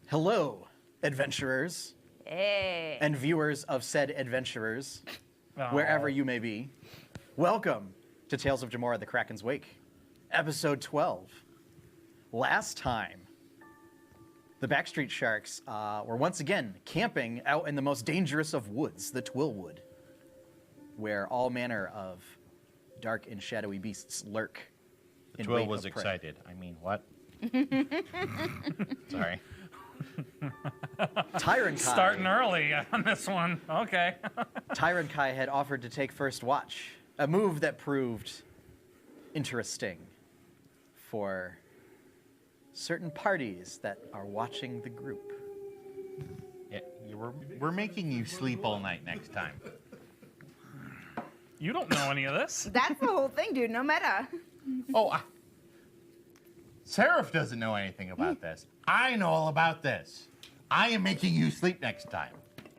Hello, adventurers Hey. and viewers of said adventurers, wherever you may be. Welcome to Tales of Jemmora, the Kraken's Wake, Episode 12. Last time, the BackStreet Sharks were once again camping out in the most dangerous of woods, the Twillwood, where all manner of dark and shadowy beasts lurk. The Twill was excited. I mean, what? Sorry. Tyron Kai. Starting early on this one. Okay. Tyron Kai had offered to take first watch, a move that proved interesting for certain parties that are watching the group. Yeah, we're making you sleep all night next time. You don't know any of this. That's the whole thing, dude. No meta. Oh, Seraph doesn't know anything about this. I know all about this. I am making you sleep next time.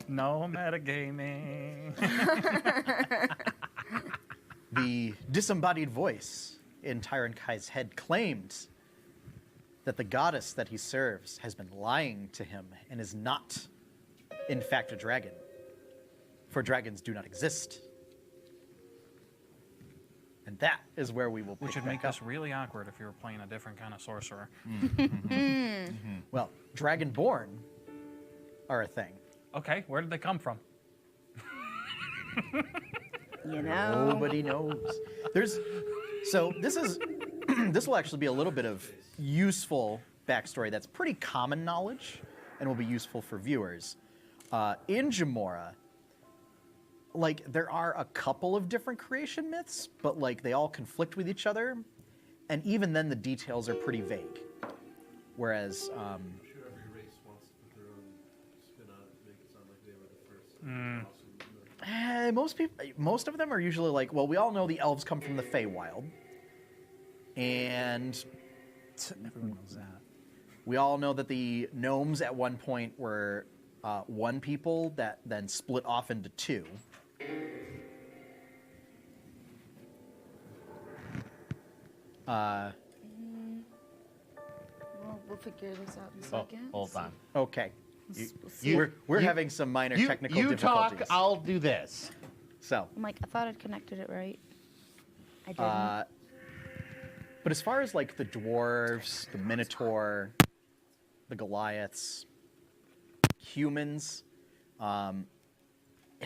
No metagaming. The disembodied voice in Tyron Kai's head claimed that the goddess that he serves has been lying to him and is not, in fact, a dragon. For dragons do not exist. And that is where we will pick Which would back make up. us really awkward if you were playing a different kind of sorcerer. Well, Dragonborn are a thing. Okay, where did they come from? You know. Nobody knows. So this is this will actually be a little bit of useful backstory that's pretty common knowledge and will be useful for viewers. In Jemmora, like, there are a couple of different creation myths, but like they all conflict with each other, and even then the details are pretty vague. Whereas I'm sure every race wants to put their own spin on it to make it sound like they were the first. Awesome. most of them are usually like, well, we all know the elves come from the Feywild, and Everyone knows that. we all know that the gnomes at one point were one people that then split off into two. Well, we'll figure this out in a Oh, second. hold on. Okay, We'll see. we're having some minor technical you difficulties. talk, I'll do this. So, I'm like, I thought I'd connected it right. I didn't. but as far as like the dwarves, the Minotaur, the Goliaths, humans, yeah,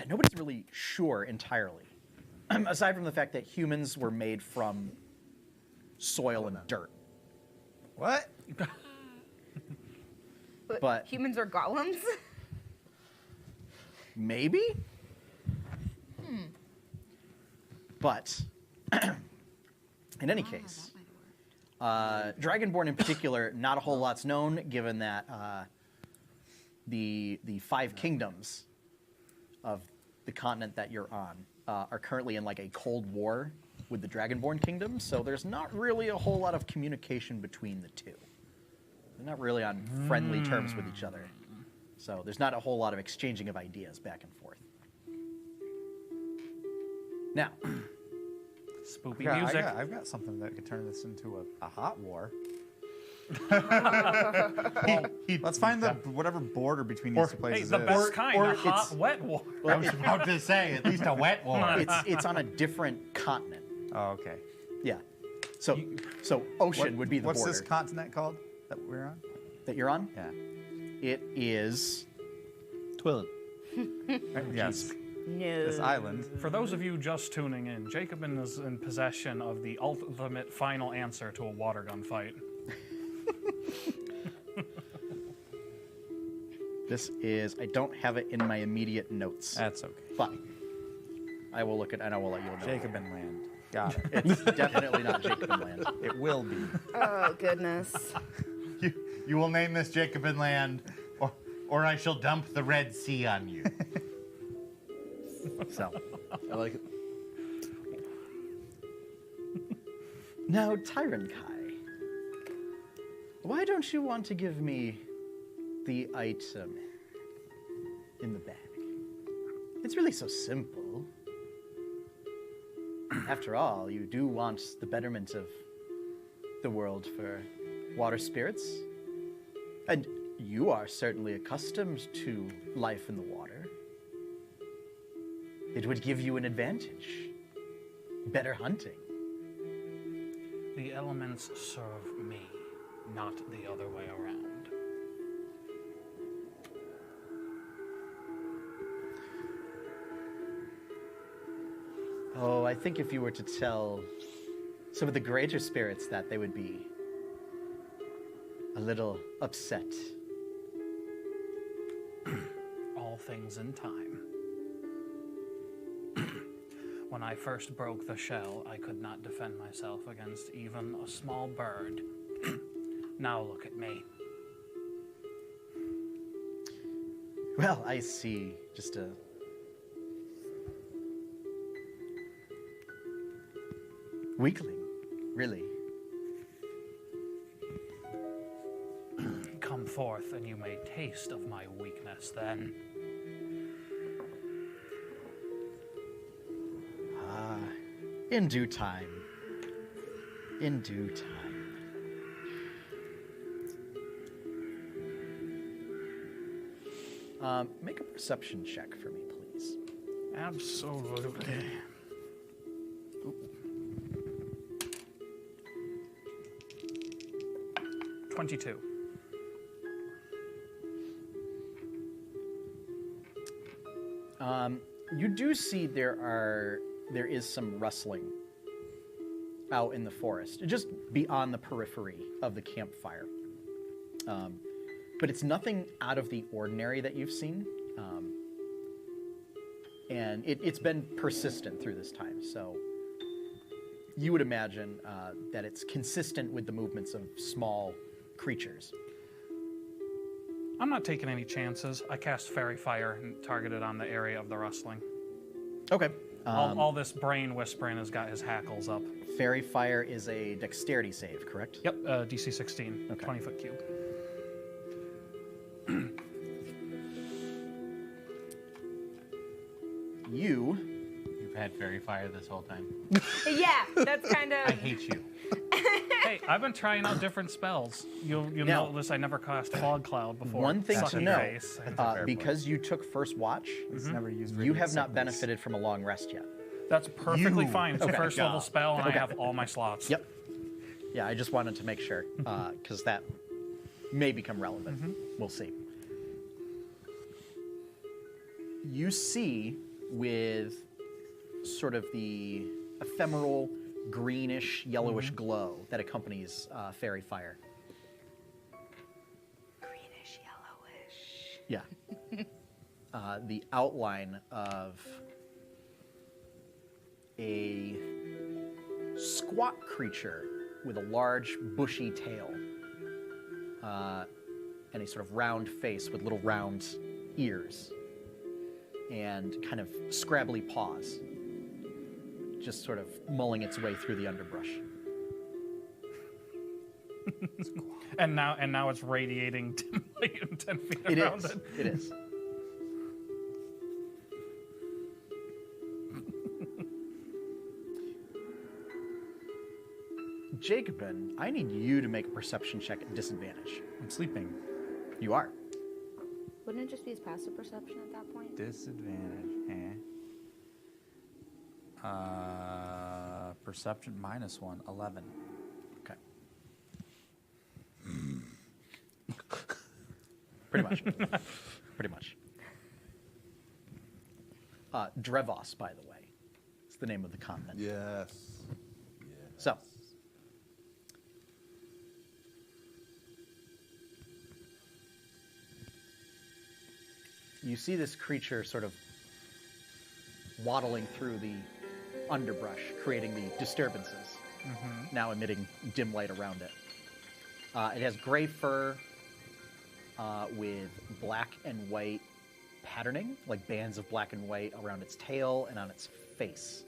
nobody's really sure entirely. Aside from the fact that humans were made from soil and dirt. What? but- humans are golems? Maybe? But, in any case, Dragonborn in particular, not a whole lot's known, given that the five kingdoms of the continent that you're on are currently in like a cold war with the Dragonborn kingdom, so there's not really a whole lot of communication between the two. They're not really on friendly terms with each other. So there's not a whole lot of exchanging of ideas back and forth. Now, Spoopy Yeah, music. I've got something that could turn this into a hot war. Let's find the whatever border between these two Hey, places the is. best kind, or a hot, it's- wet war. I was about to say, at least a wet one. it's on a different continent. Oh, okay. Yeah. So ocean would be the What's border this continent called that we're on? that you're on. Yeah. It is Twill. Yes. No. This island. For those of you just tuning in, Jacobin is in possession of the ultimate final answer to a water gun fight. this is. I don't have it in my immediate notes, That's okay. but I will look at and I will let you know. Jacobin land. Got it. It's definitely not Jacobin land. It will be. Oh, goodness. You will name this Jacobin Land, or I shall dump the Red Sea on you. So I like it. Now, Tyron Kai, why don't you want to give me the item in the bag? It's really so simple. After all, you do want the betterment of the world for water spirits. And You are certainly accustomed to life in the water. It would give you an advantage. Better hunting. The elements serve me, not the other way around. Oh, I think if you were to tell some of the greater spirits that, they would be a little upset. All things in time. When I first broke the shell, I could not defend myself against even a small bird. Now look at me. Well, I see just a weakling, really. Come forth and you may taste of my weakness then. In due time. In due time. Make a perception check for me, please. Absolutely. 22. You do see there is some rustling out in the forest, just beyond the periphery of the campfire. But it's nothing out of the ordinary that you've seen. And it's been persistent through this time, so you would imagine that it's consistent with the movements of small creatures. I'm not taking any chances. I cast Fairy Fire and targeted on the area of the rustling. Okay. All this brain whispering has got his hackles up. Fairy Fire is a dexterity save, correct? Yep, DC 16, Okay. 20-foot cube. You've had fairy fire this whole time. Yeah, that's kind I of. hate you. Hey, I've been trying out different spells. You'll Now- notice I never cast Fog Cloud before. One thing Suck to in know, face. because you took first watch, He's never used you radiant have not sickness. benefited from a long rest yet. That's perfectly You- fine. It's a Okay. first level spell, and Okay. I have all my slots. Yep. Yeah, I just wanted to make sure, because that may become relevant. We'll see. You see, with sort of the ephemeral greenish, yellowish glow that accompanies fairy fire. Greenish, yellowish. Yeah. The outline of a squat creature with a large, bushy tail and a sort of round face with little round ears and kind of scrabbly paws, just sort of mulling its way through the underbrush. And now it's radiating dimly and 10 feet It around is. it. It is. Jacobin, I need you to make a perception check at disadvantage. I'm sleeping. You are. Wouldn't it just be his passive perception at that point? Disadvantage. Perception -1, 11. Okay. Pretty much. Pretty much. Drevos, by the way, is the name of the continent. Yes. So, you see this creature sort of waddling through the underbrush, creating the disturbances, now emitting dim light around it. It has gray fur with black and white patterning, like bands of black and white around its tail and on its face.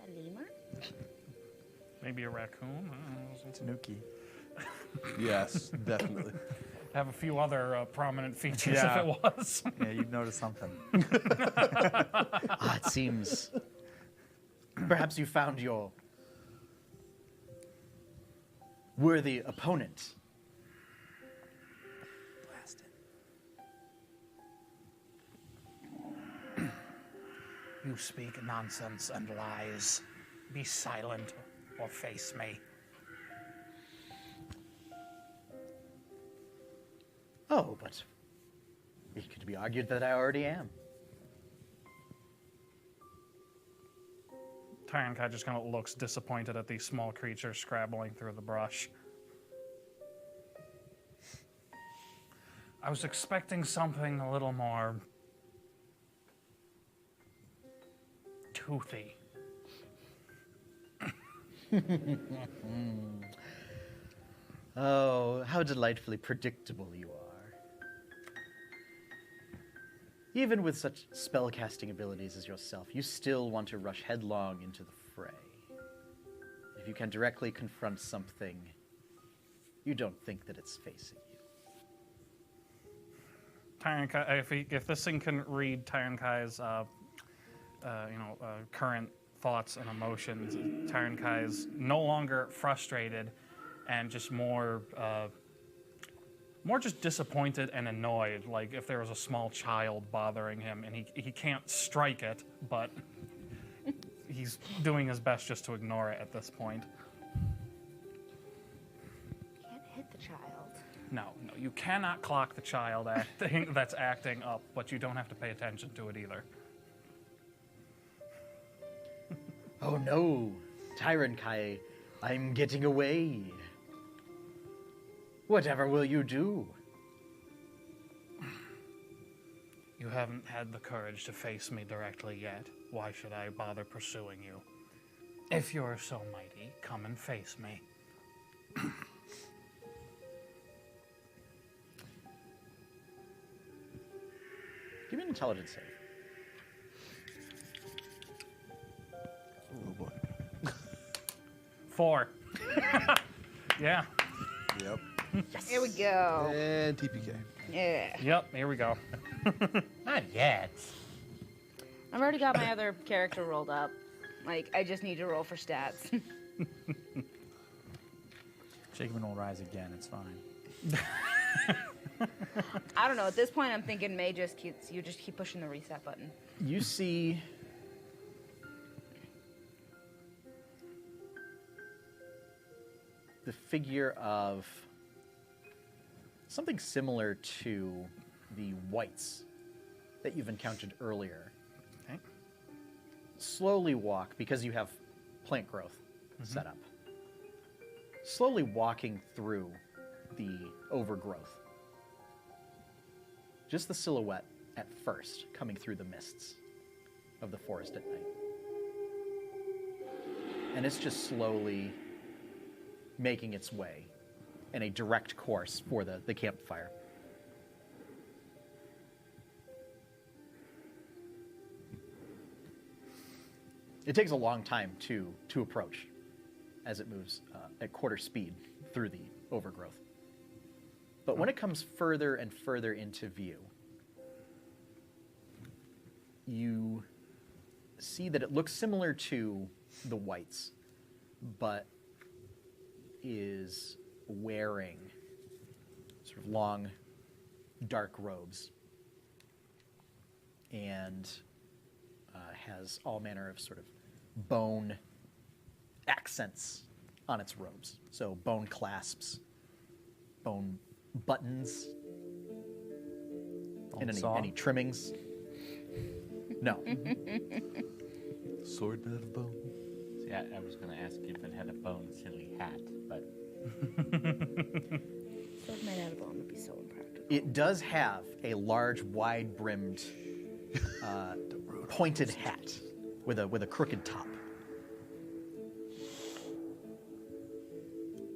A lemur? Maybe a raccoon. I don't know. Tanuki. Yes, definitely. Have a few other prominent features Yeah. if it was. Yeah, you'd notice something. It seems. Perhaps you found your worthy opponent. You speak nonsense and lies. Be silent or face me. Oh, but it could be argued that I already am. Tyrankai just kind of looks disappointed at these small creatures scrabbling through the brush. I was expecting something a little more toothy. Oh, how delightfully predictable you are. Even with such spellcasting abilities as yourself, you still want to rush headlong into the fray. If you can directly confront something, you don't think that it's facing you. Tyrankai, if this thing can read Tyrankai's, current thoughts and emotions, Tyrankai is no longer frustrated and just more just disappointed and annoyed, like if there was a small child bothering him and he can't strike it, but he's doing his best just to ignore it at this point. Can't hit the child. No, you cannot clock the child that's acting up, but you don't have to pay attention to it either. Oh no, Tyrankai, I'm getting away. Whatever will you do? You haven't had the courage to face me directly yet. Why should I bother pursuing you? If you're so mighty, come and face me. Give me an intelligence save. Oh boy. 4. Yeah. Yep. Here we go. And TPK. Yeah. Yep, here we go. Not yet. I've already got my other character rolled up. Like, I just need to roll for stats. Jacobin will rise again. It's fine. I don't know. At this point, I'm thinking May you just keep pushing the reset button. You see the figure of something similar to the whites that you've encountered earlier. Okay. Slowly walk, because you have plant growth set up. Slowly walking through the overgrowth. Just the silhouette at first, coming through the mists of the forest at night. And it's just slowly making its way in a direct course for the campfire. It takes a long time to approach as it moves at quarter speed through the overgrowth. But when it comes further and further into view, you see that it looks similar to the whites, but is wearing sort of long, dark robes and has all manner of sort of bone accents on its robes. So bone clasps, bone buttons, and any trimmings. No. Sword made of bone. See, I was going to ask you if it had a bone silly hat, but Sword made out of bone would be so impractical. It does have a large, wide-brimmed, pointed hat with a crooked top.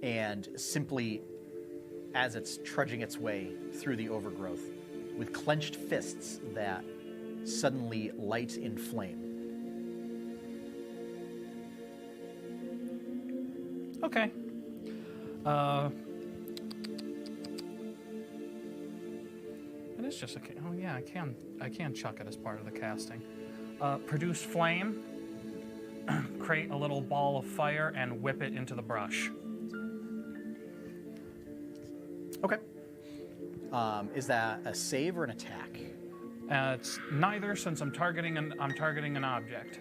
And simply, as it's trudging its way through the overgrowth, with clenched fists that suddenly light in flame. Okay. It is just oh yeah, I can chuck it as part of the casting. Produce flame, create a little ball of fire, and whip it into the brush. Okay. Is that a save or an attack? It's neither, since I'm targeting an object.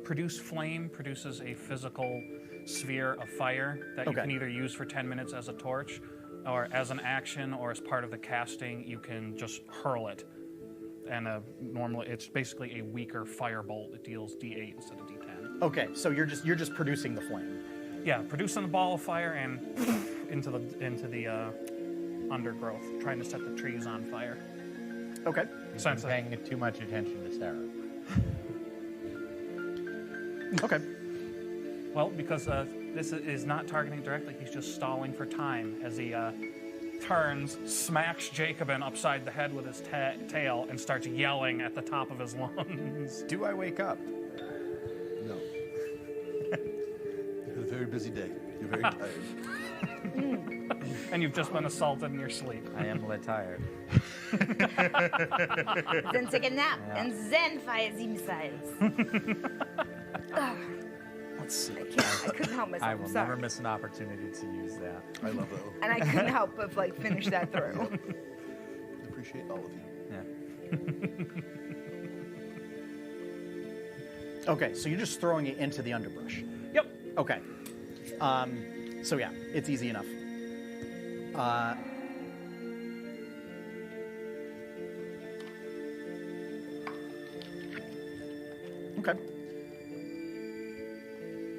Produce flame produces a physical sphere of fire that you can either use for 10 minutes as a torch, or as an action, or as part of the casting, you can just hurl it. And normally, it's basically a weaker firebolt. It deals D8 instead of D10. Okay, so you're just producing the flame. Yeah, producing the ball of fire and into the undergrowth, trying to set the trees on fire. Okay. You've been paying too much attention to Sarah. Okay. Well, because this is not targeting directly, he's just stalling for time as he turns, smacks Jacobin upside the head with his tail, and starts yelling at the top of his lungs. Do I wake up? No. You had a very busy day. You're very tired. And you've just been assaulted in your sleep. I am a little tired. Then take a nap, and then fire the missiles. Let's see. I couldn't help myself. I will I'm never sorry. miss an opportunity to use that. I love that one. And I couldn't help but finish that through. I appreciate all of you. Yeah. Okay, so you're just throwing it into the underbrush. Yep. Okay. So yeah, it's easy enough. Okay.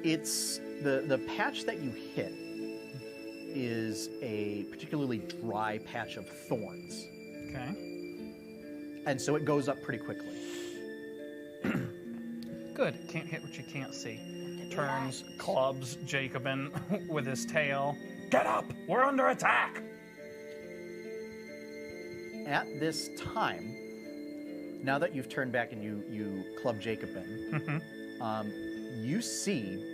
It's the patch that you hit is a particularly dry patch of thorns, Okay. and so it goes up pretty quickly. Good. Can't hit what you can't see. Turns, clubs Jacobin with his tail. Get up! We're under attack! At this time, now that you've turned back and you club Jacobin, you see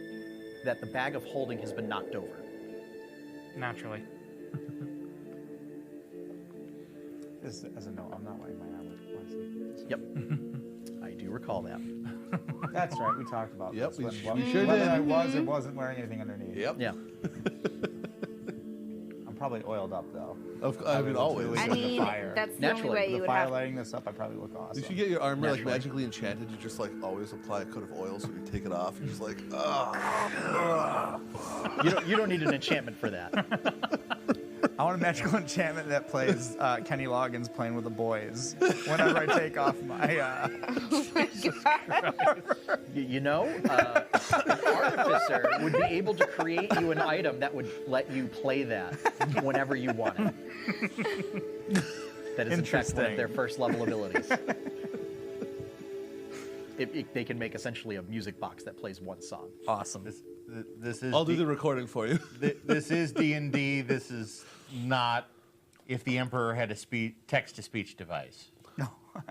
that the bag of holding has been knocked over. Naturally. As a note, I'm not wearing my armor. Yep. I do recall that. That's right. We talked about Yep, this. we Whether sure did. I was or wasn't wearing anything underneath. Yep. Yeah. I'm probably oiled up though. I mean, always. I The mean, fire. that's the Naturally, only way With you the would fire have. lighting this up, I probably look awesome. If you get your armor like Naturally. magically enchanted, you just like always apply a coat of oil, so you take it off. You're just like, ah. You don't need an enchantment for that. I want a magical enchantment that plays Kenny Loggins playing with the boys whenever I take off my. An artificer would be able to create you an item that would let you play that whenever you want it. That is in fact one of Interesting. their first level abilities. They can make essentially a music box that plays one song. Awesome. This is I'll do the recording for you. this is D&D. This is not if the Emperor had a text-to-speech device. No.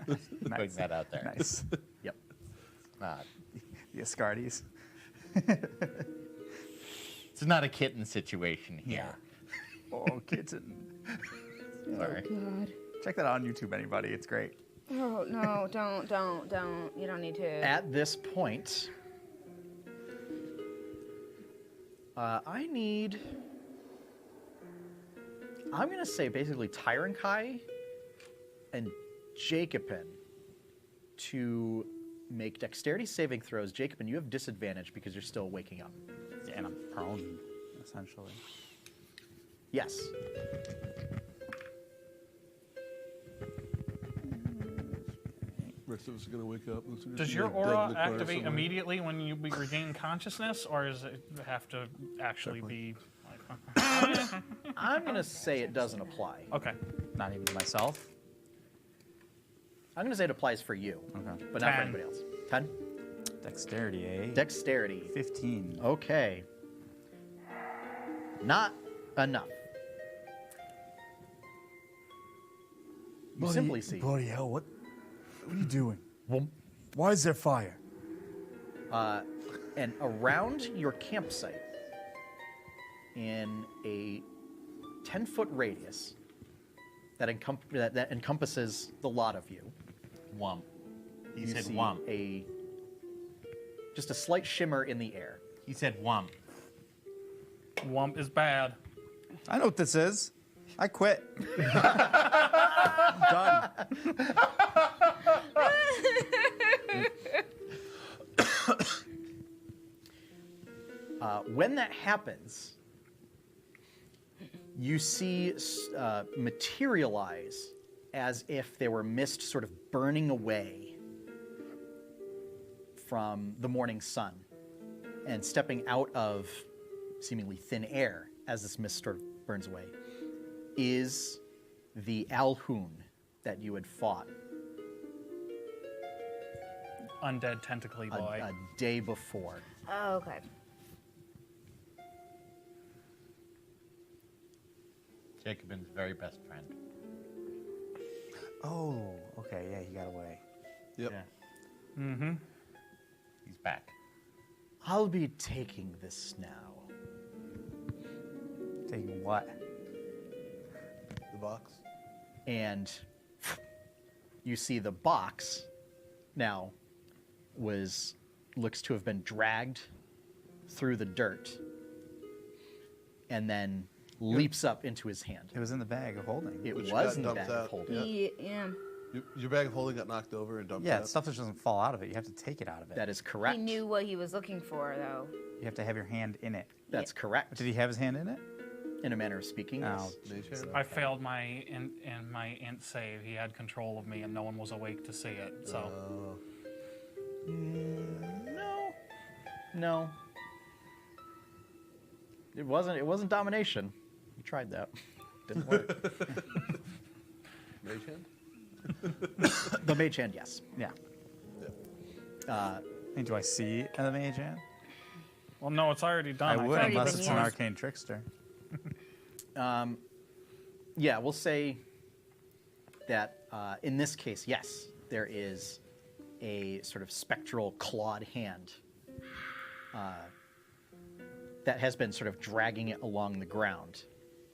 Putting that out there. Nice. Yep. Not. The Asgardies. It's not a kitten situation here. Oh, kitten. Sorry. God. Check that out on YouTube, anybody. It's great. Oh, no, don't. You don't need to. At this point, I'm going to say basically Tyrankai and Jacobin to make dexterity saving throws. Jacobin, you have disadvantage because you're still waking up. Yeah, and I'm prone, essentially. Yes. Rest of us are gonna wake up. as soon as Does you, your like, dead in aura the corner activate somewhere. immediately when you regain consciousness, or does it have to actually be like... I'm going to say it doesn't apply. Okay. Not even to myself. I'm going to say it applies for you, Okay. but not for 10. anybody else. 10? Dexterity, eh? Dexterity. 15. Okay. Not enough. You simply see. Bloody hell, what are you doing? Why is there fire? And around your campsite, in a 10-foot radius that encompasses the lot of you, Wump. He you said see wump. just a slight shimmer in the air. He said wump. Wump is bad. I know what this is. I quit. Done. When that happens, you see materialize as if they were mist sort of burning away from the morning sun, and stepping out of seemingly thin air as this mist sort of burns away is the Alhoon that you had fought Undead tentacly boy. a day before. Oh, okay. Jacobin's very best friend. Oh, okay. Yeah, he got away. Yep. Yeah. Mm-hmm. He's back. I'll be taking this now. Taking what? The box. And you see the box now looks to have been dragged through the dirt and then leaps up into his hand. It was in the bag of holding. It Which was got in the dumped bag of out. holding. Yeah. Your bag of holding got knocked over and dumped Yeah, out. stuff that doesn't fall out of it. You have to take it out of it. That is correct. He knew what he was looking for, though. You have to have your hand in it. That's correct. Did he have his hand in it? In a manner of speaking, Oh. yes. Mage hand? I failed my int save. He had control of me, and no one was awake to see it. So No. It wasn't domination. You tried that. Didn't work. Mage hand? The mage hand, yes. Yeah. Yeah. And do I see the mage hand? well, no, it's already done. I would, already unless been it's an used. arcane trickster. Yeah, we'll say that in this case, yes, there is a sort of spectral clawed hand that has been sort of dragging it along the ground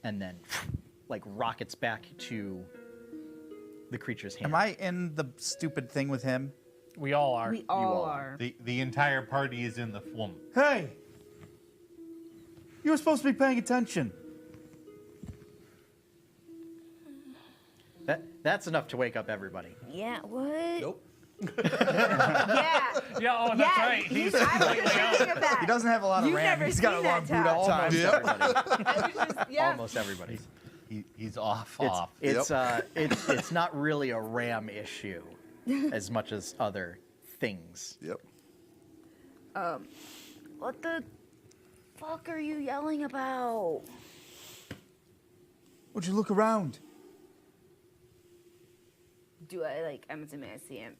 and then like rockets back to the creature's hand. Am I in the stupid thing with him? We all are. We all all are. The entire party is in the flum. Hey! You were supposed to be paying attention. That's enough to wake up everybody. Yeah, what? Nope. Yeah. Yeah, oh, that's Yeah, right. He's I was completely just out. thinking of that. He doesn't have a lot of You've RAM. never He's got a seen long that boot up time. time. Almost everybody. I was just, yeah. Almost everybody. He's off. It's not really a RAM issue as much as other things. Yep. What the fuck are you yelling about? Would you look around? Do I, like, I'm assuming I see him.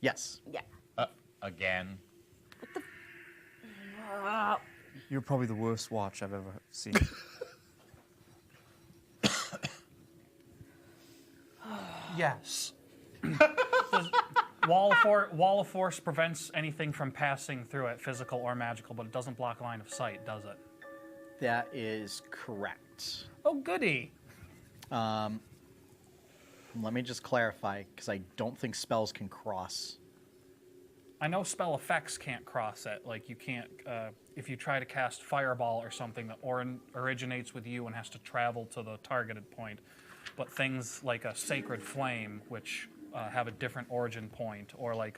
Yes. Yeah. Again. You're probably the worst watch I've ever seen. Yes. Wall of force prevents anything from passing through it, physical or magical, but it doesn't block line of sight, does it? That is correct. Oh, goody. Let me just clarify, because I don't think spells can cross. I know spell effects can't cross it. Like, you can't, if you try to cast Fireball or something that originates with you and has to travel to the targeted point. But things like a Sacred Flame, which have a different origin point, or like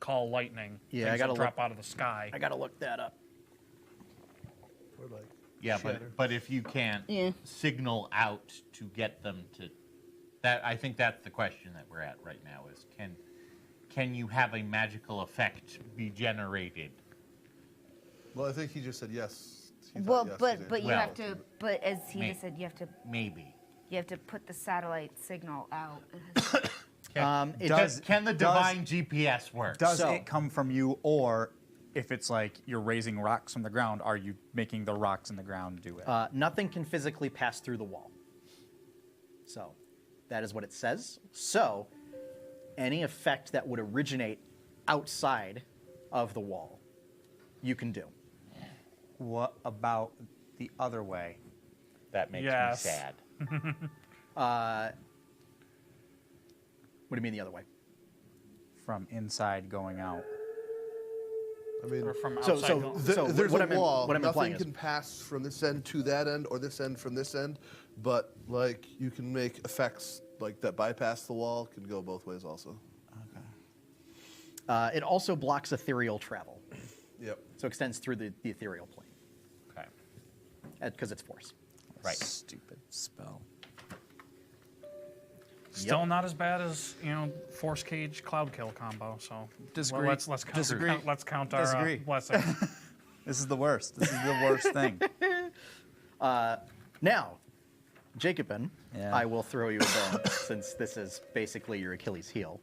Call Lightning, Yeah, I things gotta that drop out of the sky. I gotta look that up. Or like Yeah, shatter. but if you can't Yeah. signal out to get them to that, I think that's the question that we're at right now is can you have a magical effect be generated? Well, I think he just said yes. He thought Well, yes, but he but you Well, have to. But as he may- just said, you Maybe. have to put the satellite signal out. It Does- Can the does- divine GPS work? Does So- it come from you, or if it's like you're raising rocks from the ground, are you making the rocks in the ground do it? nothing can physically pass through the wall. So, that is what it says. So, any effect that would originate outside of the wall, you can do. What about the other way? That makes Yes. me sad. What do you mean the other way? From inside going out. I mean, Or from So- outside. so- going- there's what a I'm im- wall. what I'm implying Nothing is- can pass from this end to that end, or this end from this end. But like, you can make effects like that bypass the wall. Can go both ways also. It also blocks ethereal travel, Yep. so extends through the ethereal plane Okay. because it's force. Right. Stupid spell. Still not as bad as Force Cage Cloud Kill combo. So Disagree. Let's count. Disagree. Let's count our Disagree. blessings. This is the worst. This is the worst thing. Now, Jacobin, Yeah. I will throw you a bone since this is basically your Achilles heel.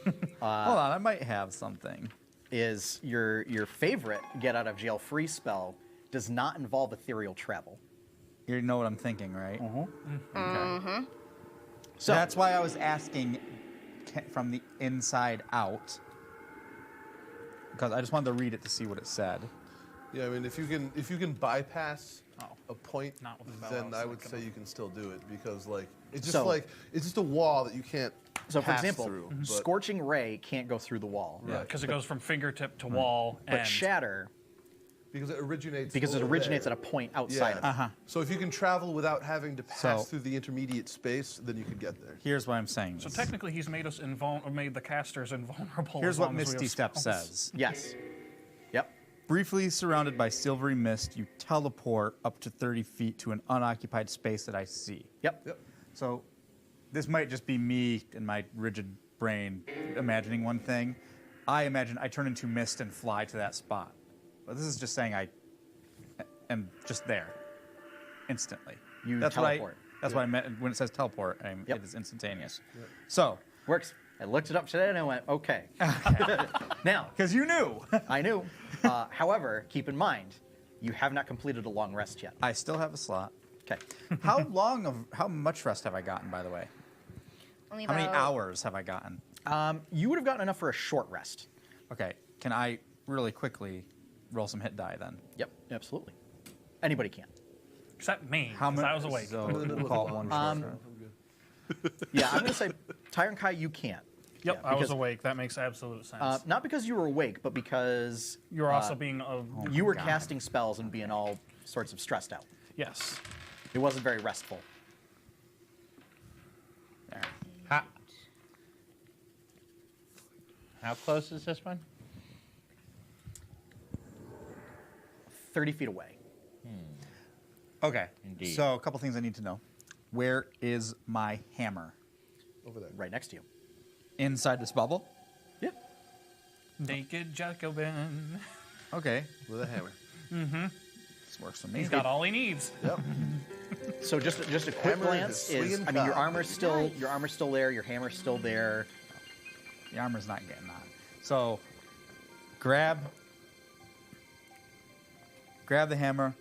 Hold on, I might have something. Is your favorite get out of jail free spell does not involve ethereal travel. You know what I'm thinking, right? Okay. So That's why I was asking from the inside out. Because I just wanted to read it to see what it said. Yeah, I mean, if you can bypass a point, Not with the bell, then I I was would thinking say you can still do it because like it's just So- it's just a wall that you can't So, for pass example, through. But- Scorching Ray can't go through the wall. Yeah. Because it goes from fingertip to wall. But and Shatter, because it originates because it there. at a point outside of it. Uh-huh. So if you can travel without having to pass So- through the intermediate space, then you can get there. Here's what I'm saying. So technically, he's made us made the casters invulnerable. Here's as what long as we Misty have Step spells. says. Yes. Yep. Briefly surrounded by silvery mist, you teleport up to 30 feet to an unoccupied space that I see. Yep. Yep. So this might just be me and my rigid brain imagining one thing. I imagine I turn into mist and fly to that spot. But this is just saying I am just there instantly. You that's teleport. That's what I meant when it says teleport. Yep. It is instantaneous. So, Works. I looked it up today and I went, okay. Now, because you knew. I knew. However, keep in mind, you have not completed a long rest yet. I still have a slot. Okay. How much rest have I gotten, by the way? Only How many about- hours have I gotten? You would have gotten enough for a short rest. Okay, can I really quickly roll some hit die then? Yep, absolutely. Anybody can. Except me, How 'cause many? I was awake. So we'll call it one short rest. Yeah, I'm going to say, Tyron Kai, you can't. Yep, Yeah, I was because- awake. That makes absolute sense. Not because you were awake, but because You're also being you were God. casting spells and being all sorts of stressed out. yes. It wasn't very restful. There. How close is this one? 30 feet away. Okay. Indeed. So a couple things I need to know. Where is my hammer? Over there. Right next to you. Inside this bubble? Yeah. Naked Jacobin. Okay. With a hammer. This works for me. He's got all he needs. Yep. So just a quick Hammer glance is is, swinging I mean, your cock. armor's still there, your hammer's still there. The armor's not getting on. So grab the hammer.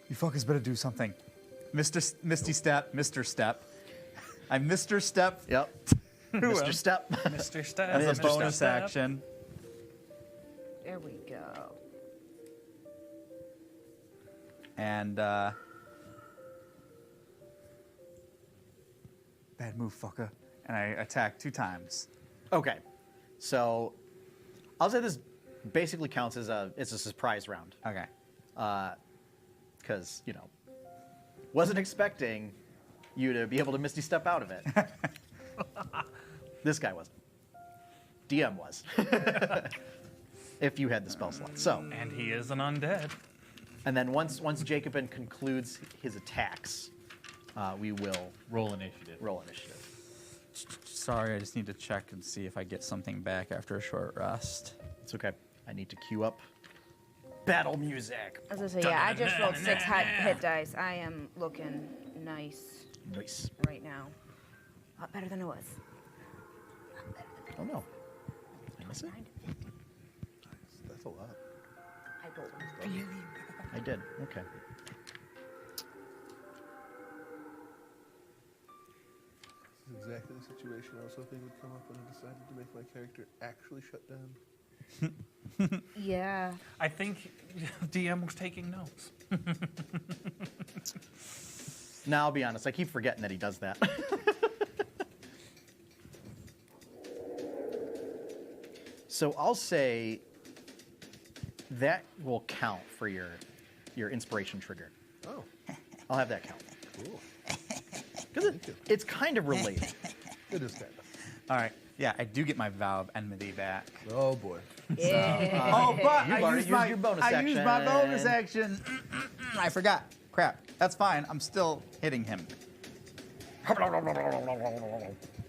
You fuckers better do something. Misty Step, Mr. Step. I Mr. Step Yep. Mr. Step. Mr. Step. as a Mr. bonus Step. action. There we go. And bad move, fucker. And I attack 2 times. Okay. So I'll say this basically counts as it's a surprise round. Okay. Because, wasn't expecting you to be able to Misty Step out of it. This guy wasn't. DM was. If you had the spell slot. So, And he is an undead. and then once Jacobin concludes his attacks, we will Roll initiative. roll initiative. Sorry, I just need to check and see if I get something back after a short rest. It's okay. I need to queue up battle music. As I say, yeah, I just rolled 6 hit dice. I am looking nice Nice. right now. A lot better than it was. Oh no. Did I miss it? That's a lot. I rolled really I did. Okay. This is exactly the situation I was hoping would come up when I decided to make my character actually shut down. Yeah. I think DM was taking notes. Now, I'll be honest. I keep forgetting that he does that. So I'll say That will count for your inspiration trigger. Oh, I'll have that count. cool. Because it's kind of related. It is kind of. All right. Yeah, I do get my vow of enmity back. Oh boy. Yeah. Oh, but You've already used your bonus I used my action. bonus action. I forgot. Crap. That's fine. I'm still hitting him.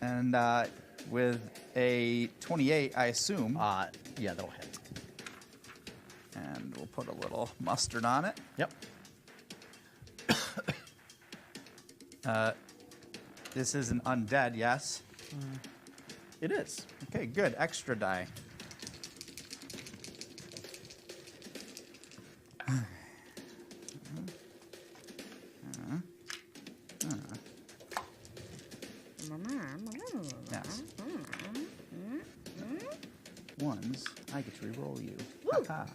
And with a 28, I assume. Yeah, that'll hit. And we'll put a little mustard on it. Yep. This is an undead, yes? It is. Okay, good. Extra die. Yes. Ones, I get to reroll you. Ha-ha.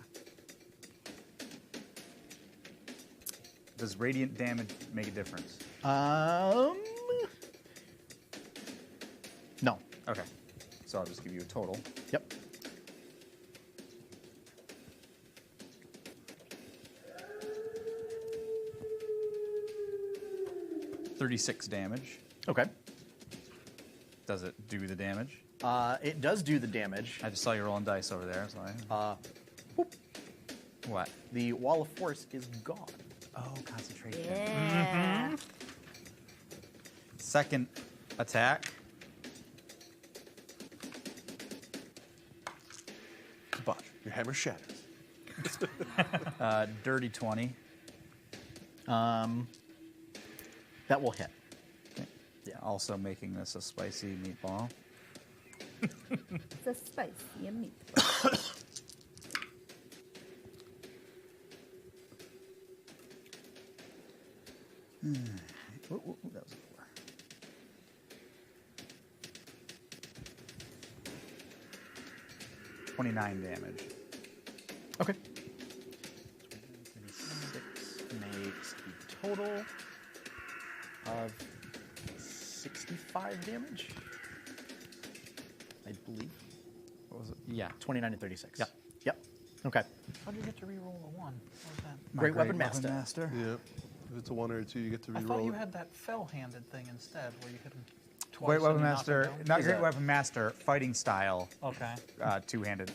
Does radiant damage make a difference? No. Okay. So I'll just give you a total. Yep. $36 damage. Okay. Does it do the damage? It does do the damage. I just saw you rolling dice over there. So Whoop. what? The wall of force is gone. Oh, concentration. Yeah. Second attack. But your hammer shatters. Dirty 20. That will hit. Yeah. Also making this a spicy meatball. It's a spicy meatball. Ooh, that was a 4. $29 damage. Okay. 36 makes a total of 65 damage. I believe. What was it? Yeah. 29 and 36. Yep. Yep. Okay. How do you get to reroll a 1? What was that? My Great Weapon Master. Yeah. If it's a 1 or a 2, you get to I reroll. thought you it. had that fell-handed thing instead, where you hit him twice. Great and Weapon you knock him Master, down? not Is Great that- Weapon Master, fighting style, Okay. two-handed,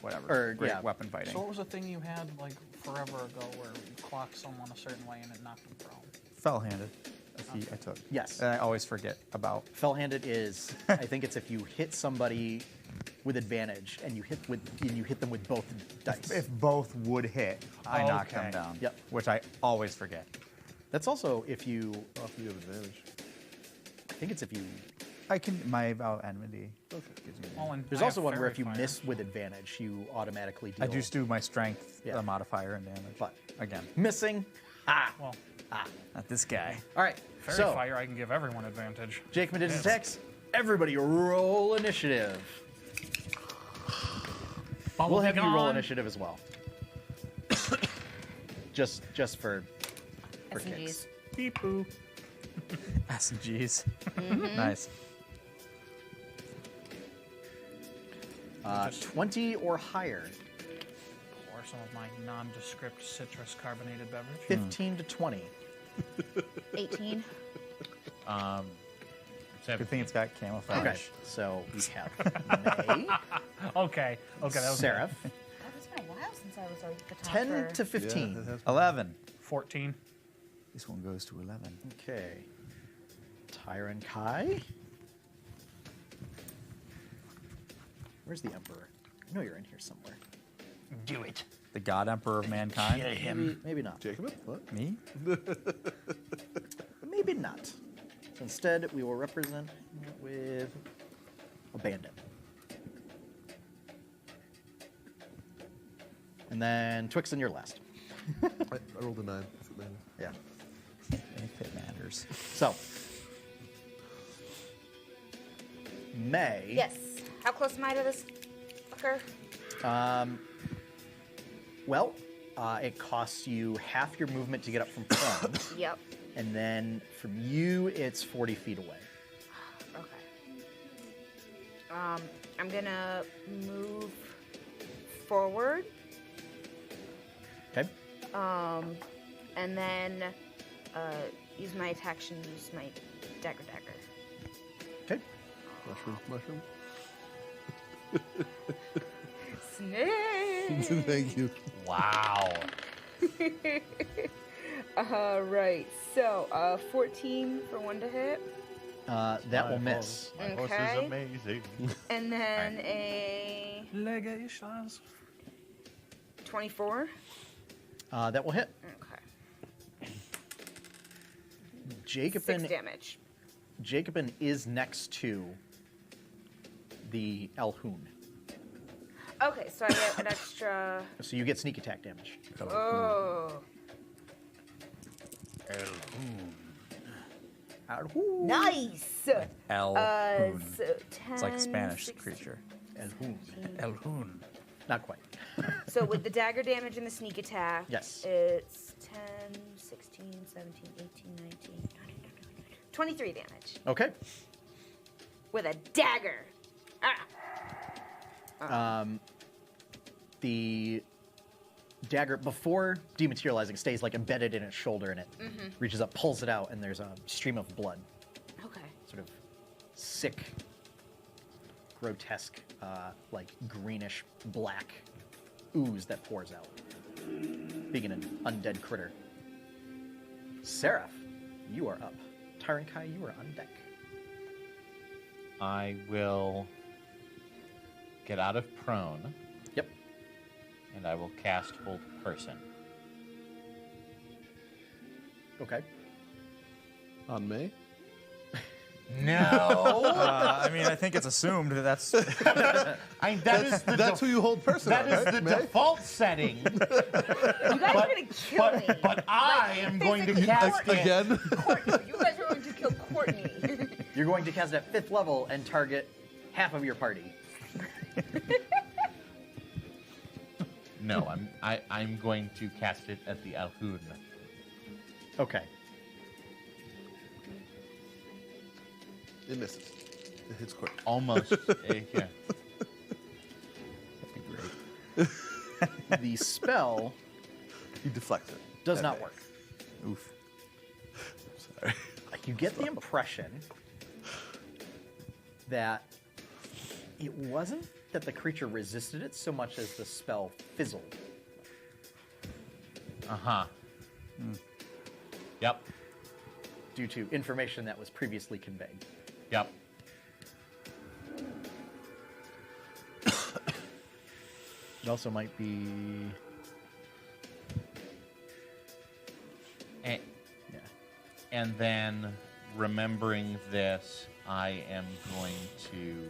whatever. Or, Great yeah. Weapon fighting. So what was the thing you had like forever ago where you clocked someone a certain way and it knocked them prone? Fell-handed. A feat I took. Yes. And I always forget about. Fell-handed is, I think it's if you hit somebody with advantage and you hit them with both dice. If both would hit, I knock them Okay. down. Yep. Which I always forget. That's also if you. Oh, if you have advantage. I think it's if you. I can my vow enmity. Okay. Gives me Well, and There's I also have one where Fairy if you Fire. miss with advantage, you automatically deal. I just do my strength Yeah. modifier and damage. But again, missing. Ah. Well, not this guy. All right. Fairy so Fire, I can give everyone advantage. Jake Medici's attacks. Everybody roll initiative. We'll have you roll initiative as well. just for kicks. SMGs. Beep boop. S and G's. Nice. 20 or higher. Or some of my nondescript citrus carbonated beverage. 15 to 20. 18. Good thing it's got camouflage. Okay. So we have May, Okay, that was Seraph, That was been a while since I was at the top 10 for- to 15. Yeah, that has 11. 14. This one goes to 11. Okay. Tyron Kai. Where's the Emperor? I know you're in here somewhere. Do it. The God Emperor of Mankind. Maybe not. Jacob? What? Me? Maybe not. Instead, we will represent it with a bandit. And then Twixen, you're last. I rolled a 9. Yeah. If it matters. So, May. Yes. How close am I to this fucker? Well, it costs you half your movement to get up from prone, Yep. and then from you, it's 40 feet away. Okay. I'm gonna move forward And then use my action, use my dagger. Okay. Mushroom. Snake! Thank you. Wow. Right, so 14 for 1 to hit. That will miss. My horse Okay. is amazing. And then a Legations. 24. That will hit. Okay. 6 Jacobin damage. Jacobin is next to the Alhoon. Okay, so I get an extra. So you get sneak attack damage. Oh. Alhoon. Nice! El Hoon. So 10, It's like a Spanish 16. creature. Alhoon. El Hoon. Not quite. So with the dagger damage and the sneak attack, Yes. it's 10, 16, 17, 18, 19, 20, 23 damage. Okay. With a dagger. The dagger, before dematerializing, stays like embedded in its shoulder, and it reaches up, pulls it out, and there's a stream of blood. Okay. Sort of sick, grotesque, like greenish black ooze that pours out, being an undead critter. Seraph, you are up. Tyrankai, you are on deck. I will get out of prone, Yep. and I will cast Hold Person. Okay. On May? No! I mean, I think it's assumed that that's. I mean, That's who you hold person that on, is right? the May? default setting, You guys are gonna kill me. but I am going to physically cast it. Again? Courtney. You guys are going to kill Courtney. You're going to cast it at 5th level and target half of your party. No, I'm going to cast it at the Alhoon. Okay. It misses. It hits Court. Almost. Yeah. The spell He deflects it. does not work. Oof. Sorry. You get the impression that it wasn't that the creature resisted it so much as the spell fizzled. Uh-huh. Yep. Due to information that was previously conveyed. Yep. It also might be. And, Yeah. and then, remembering this, I am going to...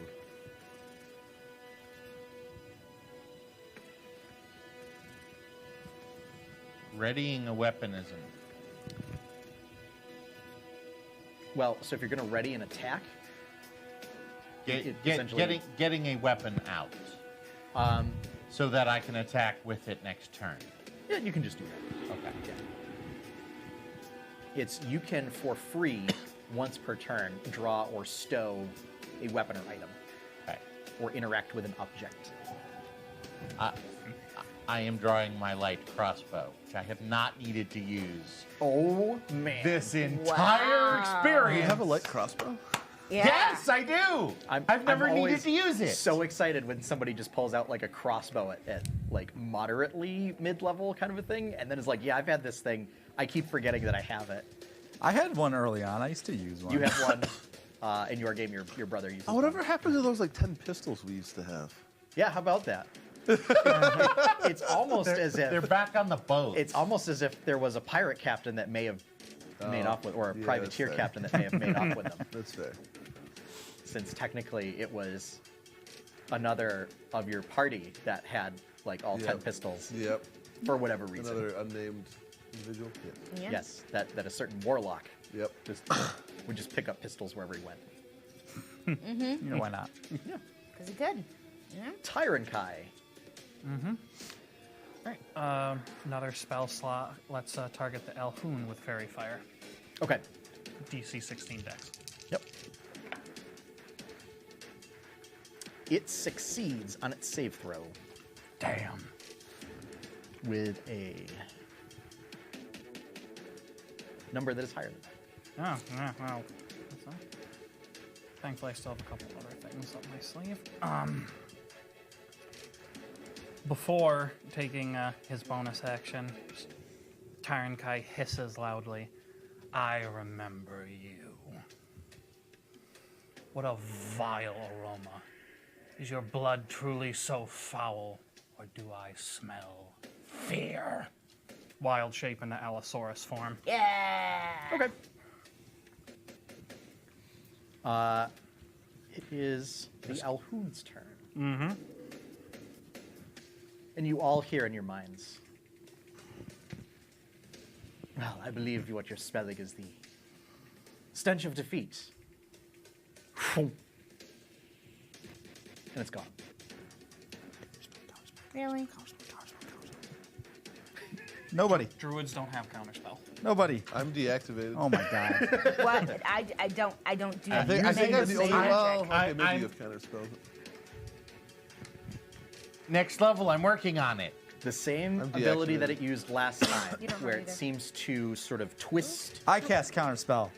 Readying a weapon isn't... Well, so if you're going to ready an attack, essentially- getting a weapon out so that I can attack with it next turn. yeah, you can just do that. Okay. It's you can for free once per turn draw or stow a weapon or item, Okay. or interact with an object. I am drawing my light crossbow, which I have not needed to use Oh man! this entire Wow. experience. You have a light crossbow? Yeah. Yes, I do. I've never I'm needed always to use it. So excited when somebody just pulls out like a crossbow at like moderately mid-level kind of a thing, and then is like, "Yeah, I've had this thing. I keep forgetting that I have it." I had one early on. I used to use one. You have one in your game. Your brother uses. Oh, whatever one. happened to those like 10 pistols we used to have? Yeah, how about that? It's almost as They're if back on the boat. it's almost as if there was a pirate captain that may have made off with, or a yeah, privateer that's fair. captain that may have made off with them. That's fair. Since technically it was another of your party that had like all 10 Yep. pistols Yep. for whatever reason. Another unnamed individual? Yeah. Yeah. Yes, that a certain warlock Yep. just would just pick up pistols wherever he went. You know, why not? Because he could. Yeah. Tyrankai. Another spell slot. Let's target the Alhoon with Fairy Fire. Okay. DC 16 dex. Yep. It succeeds on its save throw Damn. with a number that is higher than that. Oh, yeah, well. That's all. Thankfully, I still have a couple other things up my sleeve. Before taking his bonus action, Tyron Kai hisses loudly, I remember you. What a vile aroma. Is your blood truly so foul, or do I smell fear? Wild shape into Allosaurus form. Yeah. Okay. It is the Alhoon's turn. Mm-hmm. And you all hear in your minds. Well, I believe what you're smelling is the stench of defeat. And it's gone. Really? Nobody. Druids don't have counterspell. Nobody. I'm deactivated. Oh my god. What? I don't do I think anything I'm the only one. magic. Well, okay, maybe I'm- you have counterspell. Next level, I'm working on it. The same I'm ability deactivated. that it used last time, You don't where have it either. seems to sort of twist. I cast counterspell.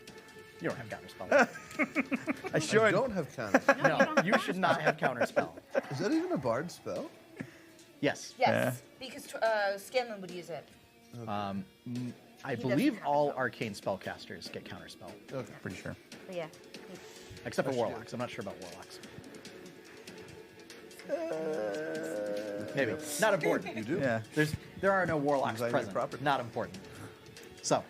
You don't have counterspell. I should. I don't have counterspell. No, you should not have counterspell. Is that even a bard spell? Yes. Yes, because Scanlan would use it. I He believe doesn't all have it, though. arcane spellcasters get counterspell, Okay. Pretty sure. But yeah. except for That's warlocks. I'm not sure about warlocks. Maybe not important. You do? Yeah. There are no warlocks Seems like your present. property. Not important. So,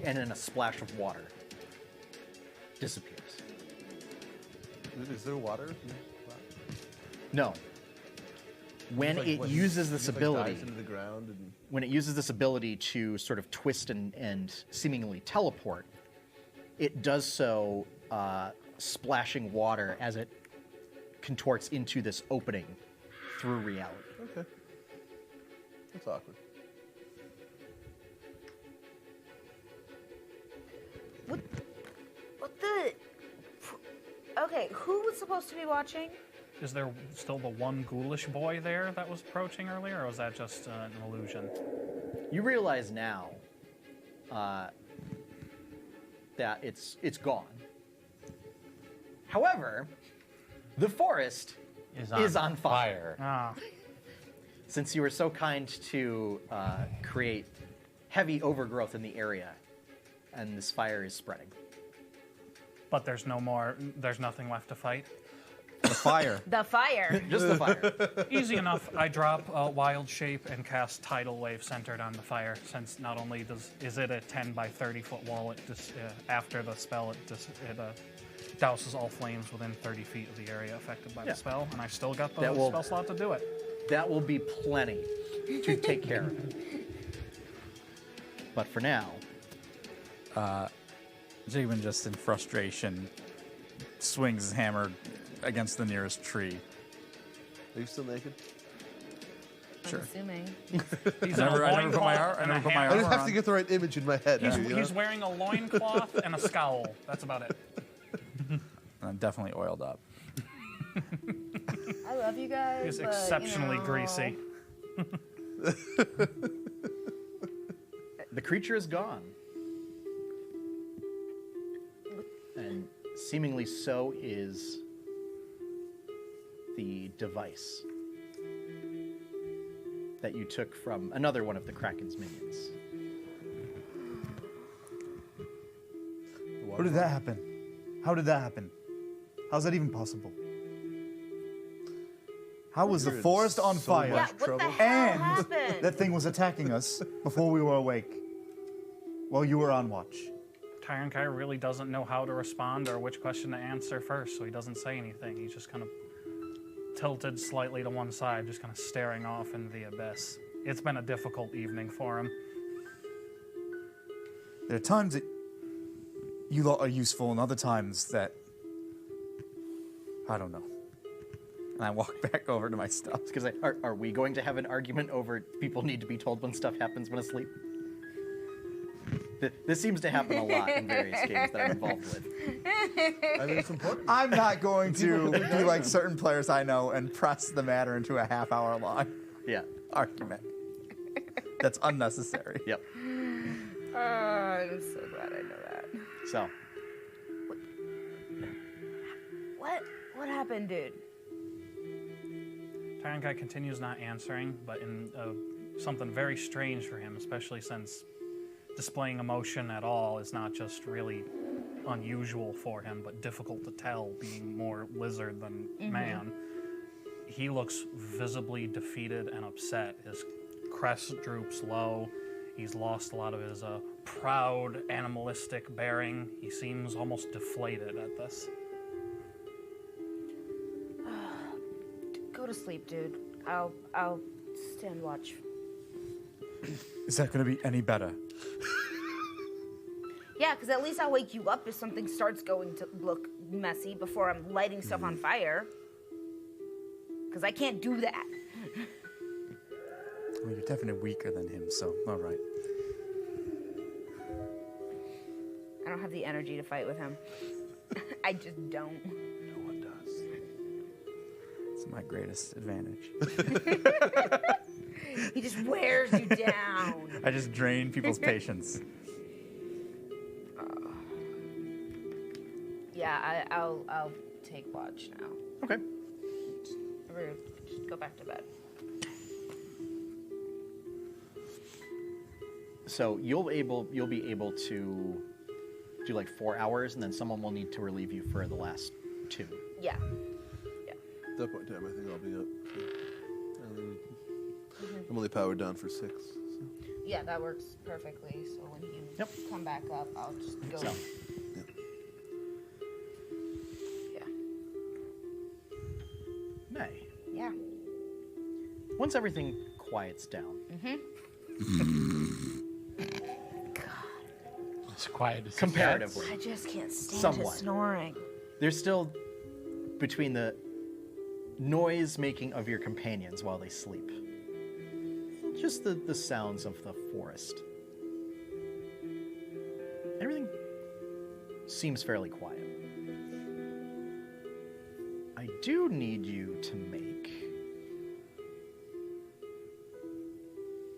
and in a splash of water, disappears. Is there water? No. When Like, it what, uses this it, like, ability, dives into the ground and when it uses this ability to sort of twist and seemingly teleport, it does so splashing water as it contorts into this opening through reality. okay. That's awkward. What the? Okay, who was supposed to be watching? Is there still the one ghoulish boy there that was approaching earlier, or was that just an illusion? You realize now that it's gone. However, the forest is on fire. Ah, Since you were so kind to create heavy overgrowth in the area, and this fire is spreading. but there's nothing left to fight. The fire. The fire. Just the fire. Easy enough. I drop a wild shape and cast tidal wave centered on the fire. Since not only is it a 10 by 30 foot wall, it just after the spell it douses all flames within 30 feet of the area affected by Yeah. the spell, and I still got the That will- spell slot to do it. That will be plenty to take care of it. But for now, Jigman, just in frustration, swings his hammer against the nearest tree. Are you still naked? Sure. I'm assuming. He's I never in a put my loincloth I and never a put my I hammer. just armor have to on. get the right image in my head. He's, you know? he's wearing a loincloth and a scowl. That's about it. And I'm definitely oiled up. I love you guys. He's but, exceptionally greasy. the creature is gone. And seemingly so is the device that you took from another one of the Kraken's minions. How did that happen? How did that happen? How's that even possible? How was the You're in forest on so fire? Yeah, much what the trouble. hell And happened? that thing was attacking us before we were awake. While you were on watch. Tyron Kai really doesn't know how to respond or which question to answer first, so he doesn't say anything. He's just kind of tilted slightly to one side, just kind of staring off into the abyss. It's been a difficult evening for him. There are times that you lot are useful, and other times that I don't know. And I walk back over to my stuff. Because are we going to have an argument over people need to be told when stuff happens when asleep? This seems to happen a lot in various games that I'm involved with. I mean, it's important. I'm not going to be like certain players I know and press the matter into a half-hour long Yeah. argument. That's unnecessary. Yep. I'm so glad I know that. So, What happened, dude? Tyrant Guy continues not answering, but in something very strange for him, especially since displaying emotion at all is not just really unusual for him, but difficult to tell, being more lizard than man. He looks visibly defeated and upset. His crest droops low. He's lost a lot of his proud, animalistic bearing. He seems almost deflated at this. Go to sleep, dude. I'll stand watch. Is that going to be any better? Yeah, because at least I'll wake you up if something starts going to look messy before I'm lighting stuff on fire. Because I can't do that. Well, you're definitely weaker than him, so all right. I don't have the energy to fight with him. I just don't. No one does. It's my greatest advantage. He just wears you down. I just drain people's patience. Yeah, I'll take watch now. okay. Or just go back to bed. So you'll be able to do like 4 hours, and then someone will need to relieve you for the last 2. Yeah. At that point in time, I think I'll be up. I'm only powered down for 6. So. Yeah, that works perfectly. So when you Yep. come back up, I'll just go. So. Yeah. May. Yeah. Once everything quiets down, As quiet as comparatively, I just can't stand Somewhat. his snoring. there's still between the noise making of your companions while they sleep, just the sounds of the forest. Everything seems fairly quiet. I do need you to make...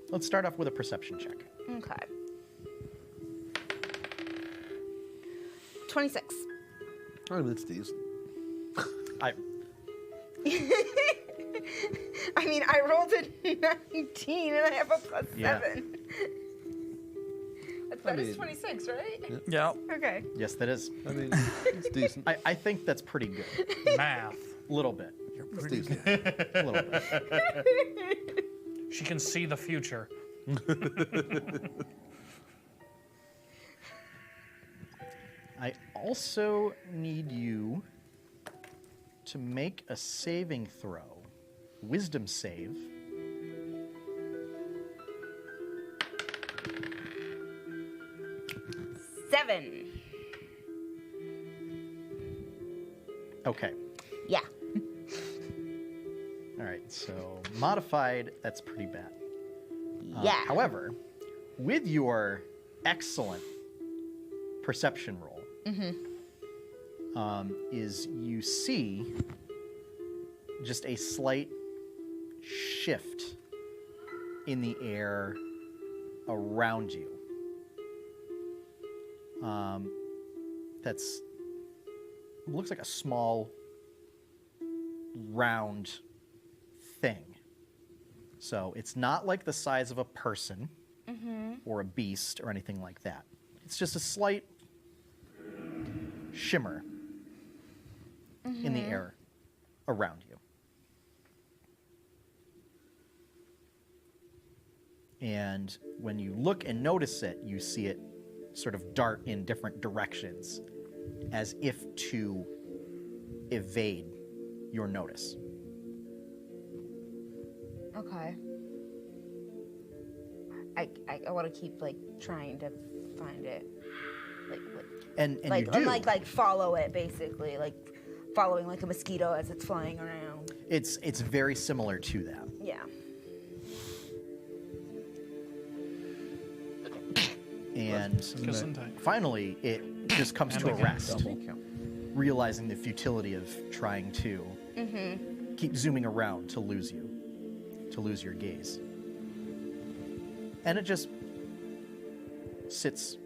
Let's start off with a perception check. Okay. 26. I mean, it's decent. I I mean, I rolled a 19 and I have a plus Yeah. 7. That is 26, right? Yeah. Okay. Yes, that is. I mean, it's decent. I think that's pretty good. Math. A little bit. It's decent. A little bit. She can see the future. I also need you to make a saving throw. Wisdom save. Seven. Okay. Yeah. All right. So modified, that's pretty bad. Yeah. However, with your excellent perception roll, is you see just a slight shift in the air around you. That's looks like a small round thing. So it's not like the size of a person or a beast or anything like that. It's just a slight shimmer in the air around you. And when you look and notice it, you see it sort of dart in different directions as if to evade your notice. Okay. I want to keep like trying to find it, And like you do. like follow it basically, like following like a mosquito as it's flying around. It's very similar to that. Yeah. And Gesundheit. finally, it just comes to a rest, realizing the futility of trying to keep zooming around to lose you, to lose your gaze. And it just sits.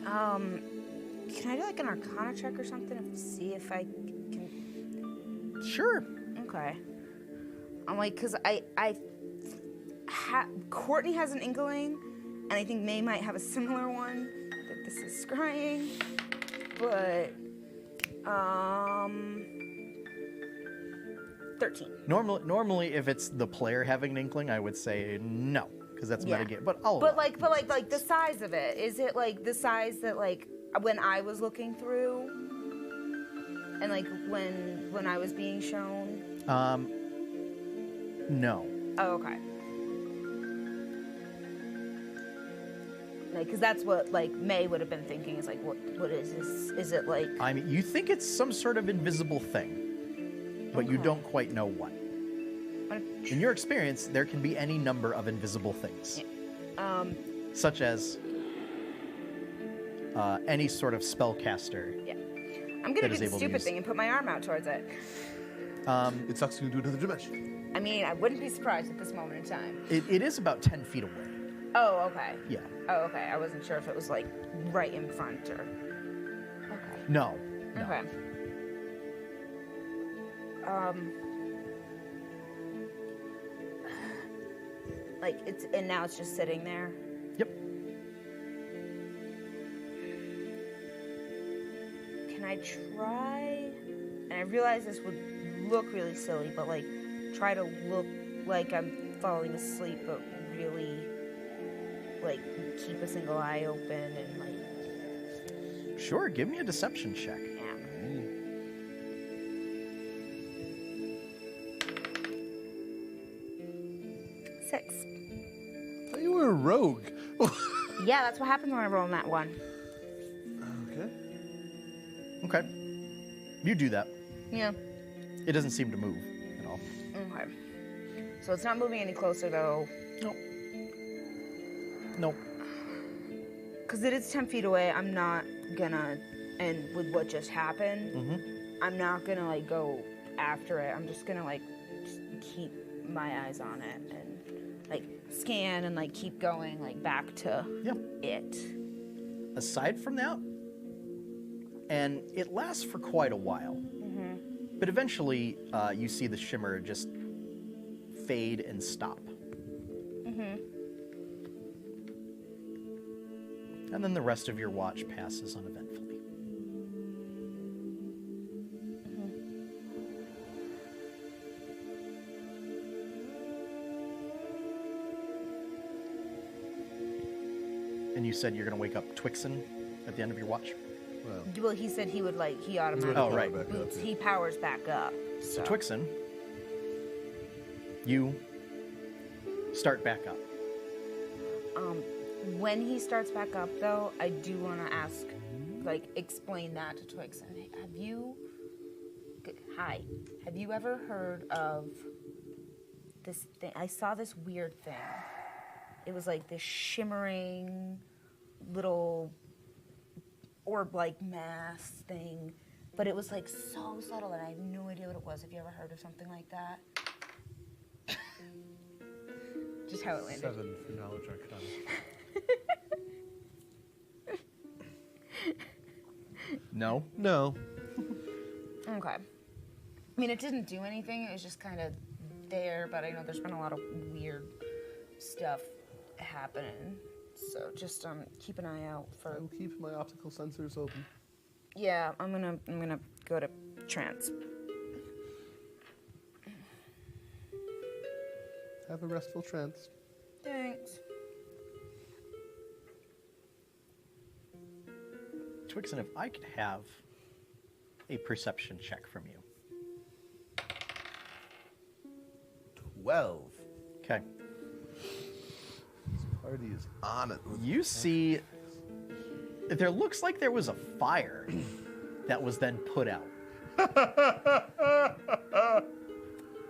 Can I do like an Arcana check or something to see if I can? Sure. Okay. I'm like, cause Courtney has an inkling, and I think May might have a similar one that this is scrying, but 13. Normally, if it's the player having an inkling, I would say no, because that's Yeah. metagame. But I'll. But like the size of it, is it like the size that like when I was looking through, and like when I was being shown? No. Oh, okay. Because that's what like May would have been thinking is like, what is this? Is it like? I mean, you think it's some sort of invisible thing, but you Okay. don't quite know what. In your experience, there can be any number of invisible things, such as any sort of spellcaster. Yeah. I'm gonna That do is the able to stupid use- thing and put my arm out towards it. It sucks you can do another dimension. I mean, I wouldn't be surprised at this moment in time. It is about 10 feet away. Oh, okay. Yeah. Oh, okay. I wasn't sure if it was like right in front or. Okay. No. No. Okay. Like it's and now it's just sitting there. Yep. Can I try? And I realize this would look really silly, but like try to look like I'm falling asleep, but really like keep a single eye open and like Sure, give me a deception check. yeah. Six. Oh, you were a rogue. Yeah, that's what happens when I roll on that one. Okay. Okay. You do that. Yeah. It doesn't seem to move at all. Okay. So it's not moving any closer though, Nope. Nope. because it is 10 feet away. I'm not gonna, and with what just happened, I'm not gonna like go after it. I'm just gonna like just keep my eyes on it and like scan and like keep going like back to Yeah. it. Aside from that, and it lasts for quite a while, but eventually you see the shimmer just fade and stop. And then the rest of your watch passes uneventfully. And you said you're going to wake up Twixen at the end of your watch? Well, he said he would like he automatically Oh, right. Back up, boots. yeah. He powers back up. So Twixen, you start back up. When he starts back up, though, I do want to ask, like, explain that to Twix. Have you ever heard of this thing? I saw this weird thing. It was like this shimmering little orb-like mass thing, but it was like so subtle that I have no idea what it was. Have you ever heard of something like that? Just how it landed. 7 for knowledge arcana. No? No. Okay. I mean, it didn't do anything. It was just kind of there, but I know there's been a lot of weird stuff happening. So just keep an eye out I for. will keep my optical sensors open. Yeah, I'm gonna go to trance. Have a restful trance. Thanks. Twixen, if I could have a perception check from you. 12. Okay. Party is on it. You see, there looks like there was a fire that was then put out.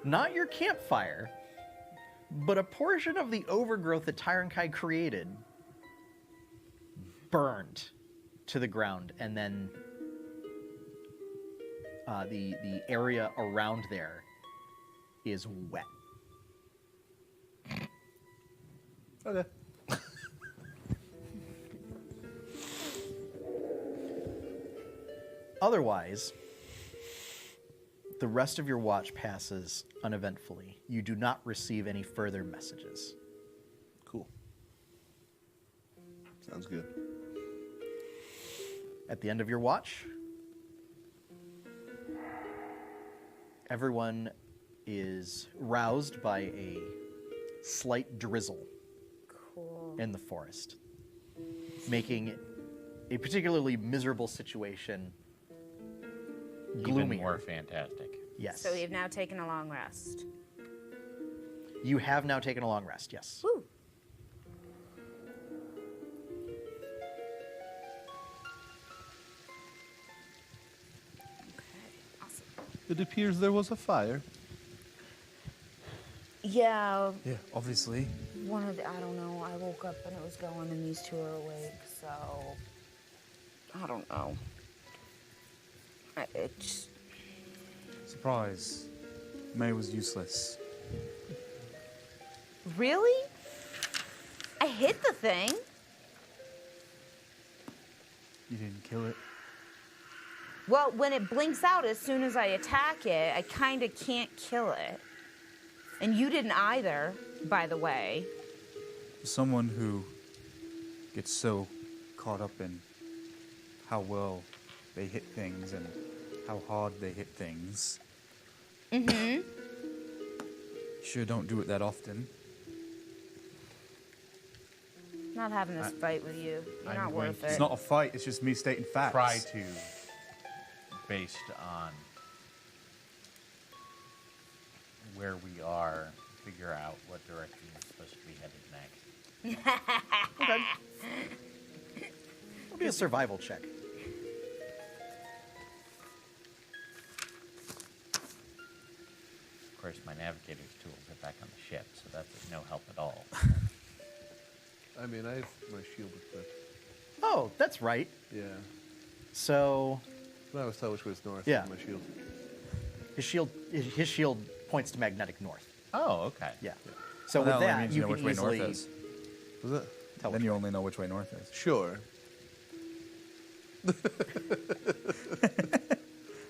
Not your campfire, but a portion of the overgrowth that Tyrankai created burned to the ground, and then the area around there is wet. Okay. Otherwise, the rest of your watch passes uneventfully. You do not receive any further messages. Cool. Sounds good. At the end of your watch, everyone is roused by a slight drizzle Cool. in the forest, making a particularly miserable situation gloomier. Even more fantastic. Yes. So we've now taken a long rest. You have now taken a long rest, yes. Woo. Okay, awesome. It appears there was a fire. Yeah, Yeah, obviously. I don't know, I woke up and it was going and these two are awake, so I don't know. It's Surprise. May was useless. really? I hit the thing. You didn't kill it. Well, when it blinks out as soon as I attack it, I kind of can't kill it. And you didn't either, by the way. Someone who gets so caught up in how well they hit things and how hard they hit things. Mm-hmm. Sure don't do it that often. Not having this fight with you. You're I'm not going worth to- it. It's not a fight, it's just me stating facts. Try to, based on where we are, figure out what direction we're supposed to be headed next. It'll be a survival check. Of course, my navigator's tools are back on the ship, so that's of no help at all. I mean, I have my shield equipped. Oh, that's right. Yeah. So But I always tell which way is north. Yeah. with my shield. his shield points to magnetic north. Oh, okay. Yeah. So Well, that with only that, means you know can which way easily north is. Was it? tell Then which you way. only know which way north is. Sure.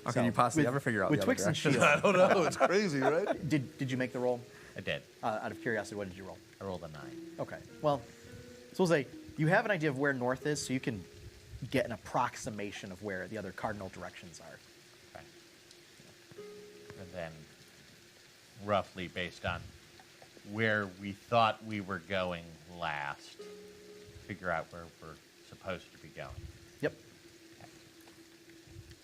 How So, can you possibly with- ever figure out with the Twix other and direction? Shield? I don't know. It's crazy, right? Did you make the roll? I did. Out of curiosity, what did you roll? I rolled a 9. Okay. Well, so we'll say you have an idea of where north is, so you can get an approximation of where the other cardinal directions are. Okay. And then, roughly based on where we thought we were going last, figure out where we're supposed to be going. Yep.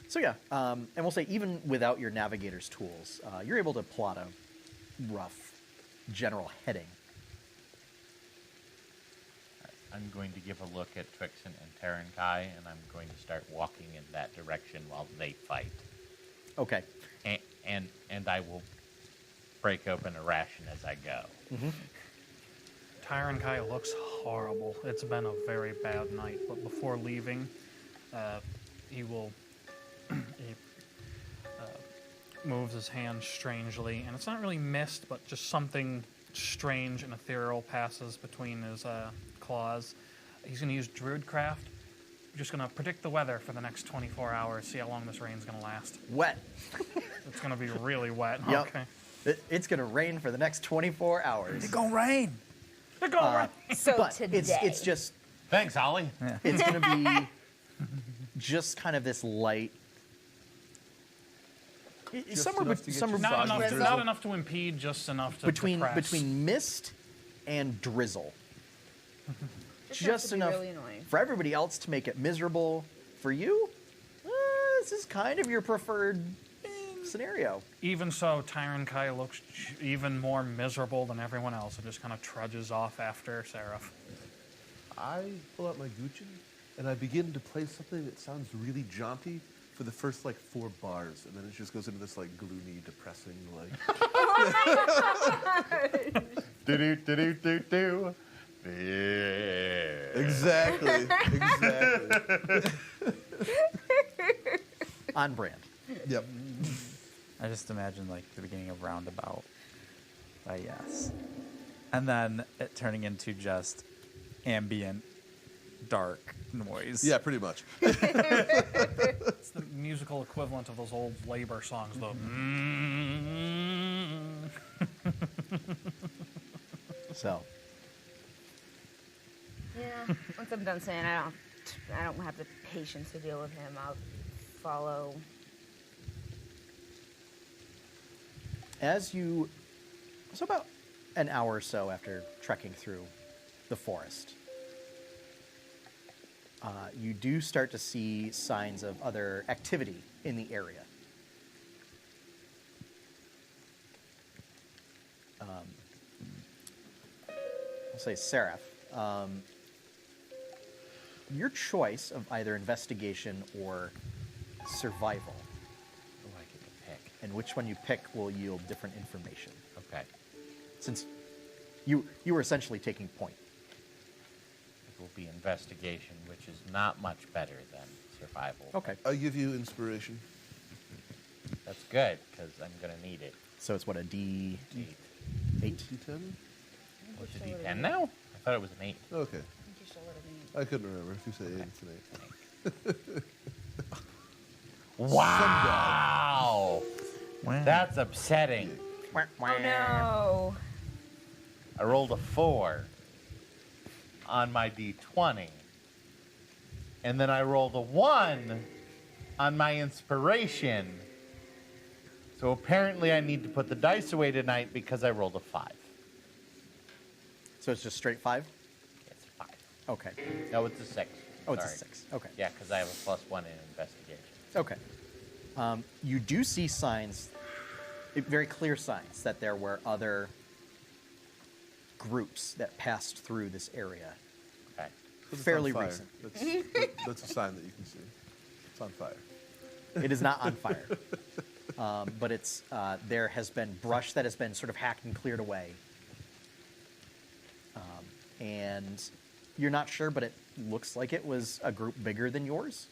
So yeah, and we'll say even without your navigator's tools, you're able to plot a rough general heading. I'm going to give a look at Twixen and Tarankai, and I'm going to start walking in that direction while they fight. Okay. And I will break open a ration as I go. Tyron Kai looks horrible. It's been a very bad night, but before leaving, he will moves his hand strangely, and it's not really mist, but just something strange and ethereal passes between his claws. He's going to use Druidcraft. Just going to predict the weather for the next 24 hours, see how long this rain's going to last. Wet. It's going to be really wet. Yep. Okay. It's going to rain for the next 24 hours. It's gonna rain. They're going right. So But today. it's just Thanks, Ollie. it's going to be just kind of this light. Somewhere, enough to get somewhere you Not Soggy enough, drizzle. not enough to impede, just enough to between depress. mist and drizzle. Just Just enough enough to be really annoying. for everybody else to make it miserable. For you, this is kind of your preferred scenario. Even so, Tyron Kai looks even more miserable than everyone else and just kind of trudges off after Seraph. I pull out my Gucci and I begin to play something that sounds really jaunty for the first like 4 bars, and then it just goes into this like gloomy, depressing like. Do-do-do-do-do-do. Yeah. Exactly. On brand. Yep. I just imagine like the beginning of Roundabout. Yes. And then it turning into just ambient, dark noise. Yeah, pretty much. It's the musical equivalent of those old labor songs, though. So, Yeah. Once I'm done saying I don't have the patience to deal with him, I'll follow. so about an hour or so after trekking through the forest, you do start to see signs of other activity in the area. I'll say Seraph. Your choice of either investigation or survival, Oh, I get to pick. and which one you pick will yield different information. Okay. Since you were essentially taking point. It will be investigation, which is not much better than survival. Okay. I give you inspiration. That's good, because I'm going to need it. So it's what, a D8? Eight. D10? What's a D10 now? I thought it was an 8. Okay. I think you should let him I couldn't remember. If you say 8, it's an 8. Wow! Wow. That's upsetting. Oh no. I rolled a 4 on my D20. And then I rolled a 1 on my inspiration. So apparently I need to put the dice away tonight because I rolled a 5. So it's just straight 5? It's a 5. Okay. No, it's a 6. Oh, it's Sorry. a 6. Okay. Yeah, because I have a +1 in investigation. Okay. You do see signs, very clear signs, that there were other groups that passed through this area. Okay. But it's Fairly on fire. recent. That's a sign that you can see. It's on fire. It is not on fire. But it's there has been brush that has been sort of hacked and cleared away. And you're not sure, but it looks like it was a group bigger than yours.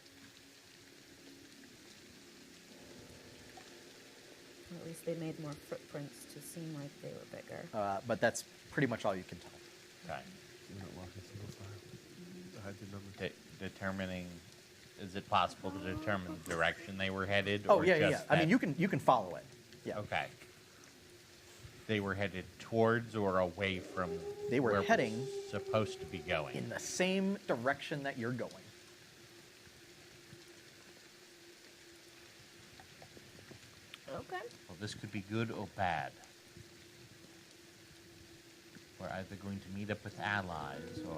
At least they made more footprints to seem like they were bigger. But that's pretty much all you can tell. Okay. You're not walking through the fire. Hide your number. Determining, is it possible to determine the direction they were headed? Oh or yeah, just yeah. I mean, that- you can follow it. Yeah. Okay. They were headed towards or away from They were where heading supposed to be going. in the same direction that you're going. Okay. Well, this could be good or bad. We're either going to meet up with allies or...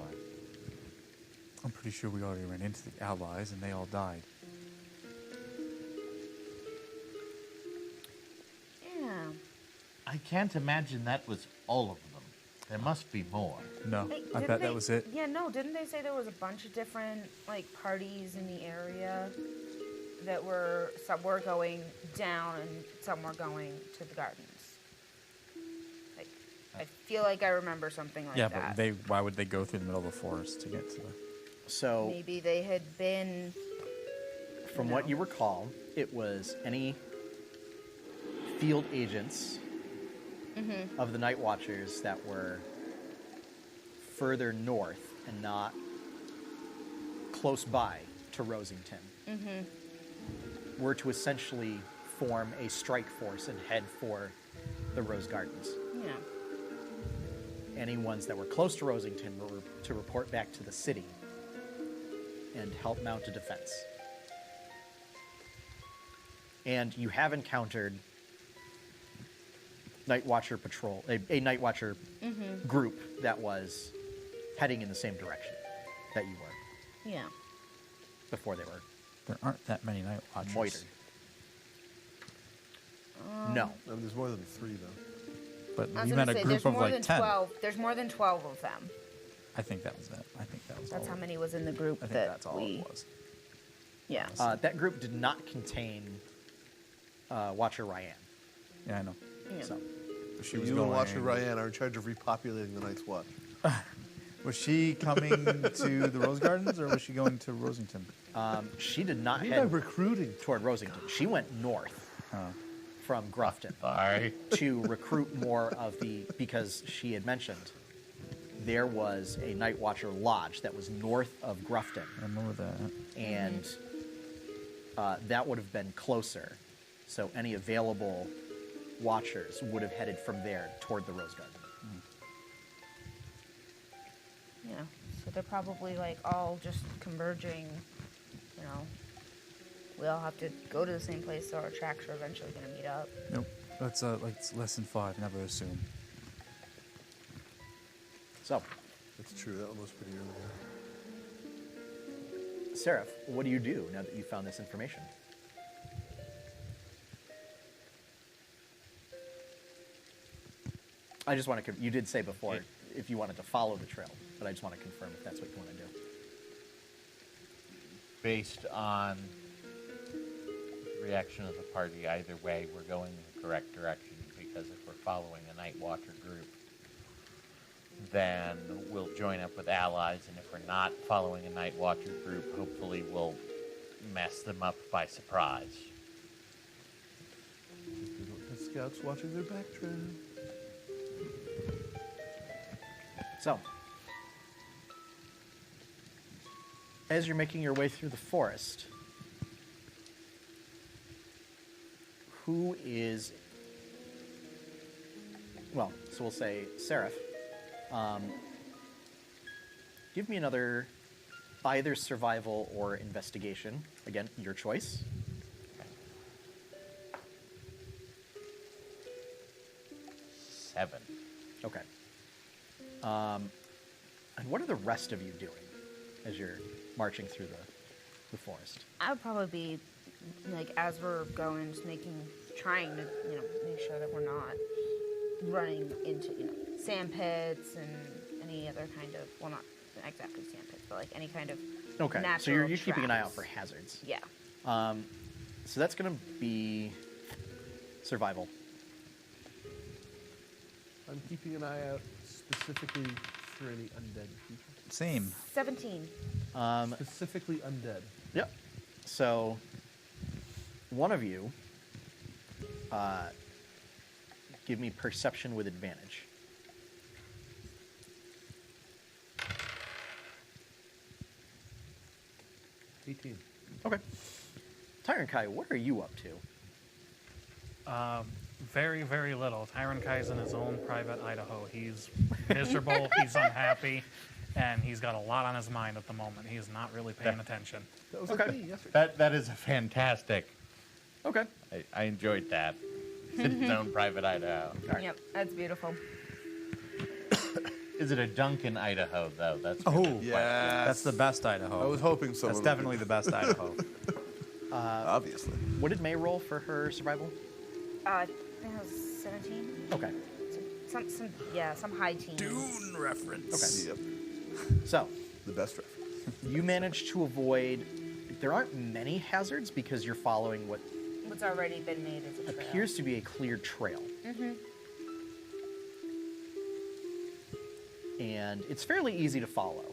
I'm pretty sure we already ran into the allies and they all died. Yeah. I can't imagine that was all of them. There must be more. No, Hey, I didn't bet they- that was it. Yeah, no, didn't they say there was a bunch of different like parties in the area that were some were going down and some were going to the gardens? Like, I feel like I remember something like Yeah, that. but why would they go through the middle of the forest to get to the... So Maybe they had been. from what you recall, it was any field agents of the Nightwatchers that were further north and not close by to Rosington were to essentially form a strike force and head for the Rose Gardens. Yeah. Any ones that were close to Rosington were to report back to the city and help mount a defense. And you have encountered Nightwatcher patrol, a Nightwatcher group that was heading in the same direction that you were Yeah. before they were There aren't that many night watchers. moitered. No. I mean, there's more than 3, though. But I was you gonna met a say group there's of more like than 10. 12. There's more than 12 of them. I think that was it. I think that was That's all. how many was in the group I think that that's all we. it was. Yeah. That group did not contain Watcher Ryan. Yeah, I know. Yeah. So She was You going... and Watcher Ryan are in charge of repopulating the Night's Watch. Was she coming to the Rose Gardens or was she going to Rosington? she did not Maybe head I'm recruiting. toward Rosington. She went north from Grufton Sorry. to recruit more of because she had mentioned there was a Nightwatcher lodge that was north of Grufton, I remember that. and that would have been closer. So any available watchers would have headed from there toward the Rose Garden. Yeah. So they're probably like all just converging. You know, we all have to go to the same place, so our tracks are eventually going to meet up. Nope. That's like lesson 5. Never assume. So, That's true. That one was pretty early. Seraph, what do you do now that you found this information? I just want to. You did say before if you wanted to follow the trail, but I just want to confirm if that's what you want to do. Based on the reaction of the party, either way, we're going in the correct direction, because if we're following a Night Watcher group, then we'll join up with allies, and if we're not following a Night Watcher group, hopefully we'll mess them up by surprise. We don't have scouts watching their back trail. So, as you're making your way through the forest, who is, well, so we'll say Seraph, give me another either survival or investigation. Again, your choice. 7. Okay. And what are the rest of you doing as you're marching through the forest? I would probably be like, as we're going, just trying to, make sure that we're not running into, sand pits and any other kind of, well, not exactly sand pits, but like any kind of Okay, natural so you're keeping an eye out traps. for hazards. Yeah. So that's going to be survival. I'm keeping an eye out specifically for any undead people. Same. 17. Specifically undead. Yep. So one of you give me perception with advantage. 18. Okay. Tyron Kai, what are you up to? Very, very little. Tyron Kai's in his own private Idaho. He's miserable, he's unhappy, and he's got a lot on his mind at the moment. He's not really paying attention. That was Okay. like me yesterday. That is a fantastic. Okay. I enjoyed that. His own private Idaho. All right. Yep, that's beautiful. Is it a Duncan Idaho, though? That's Oh, really the question. yes. That's the best Idaho. I was hoping someone That's would definitely the best Idaho. obviously. What did May roll for her survival? I think it was 17. Okay. Some high teens. Dune reference. Okay. Yep. So The best reference. you managed to avoid. There aren't many hazards because you're following what What's already been made as a trail. appears to be a clear trail. And it's fairly easy to follow.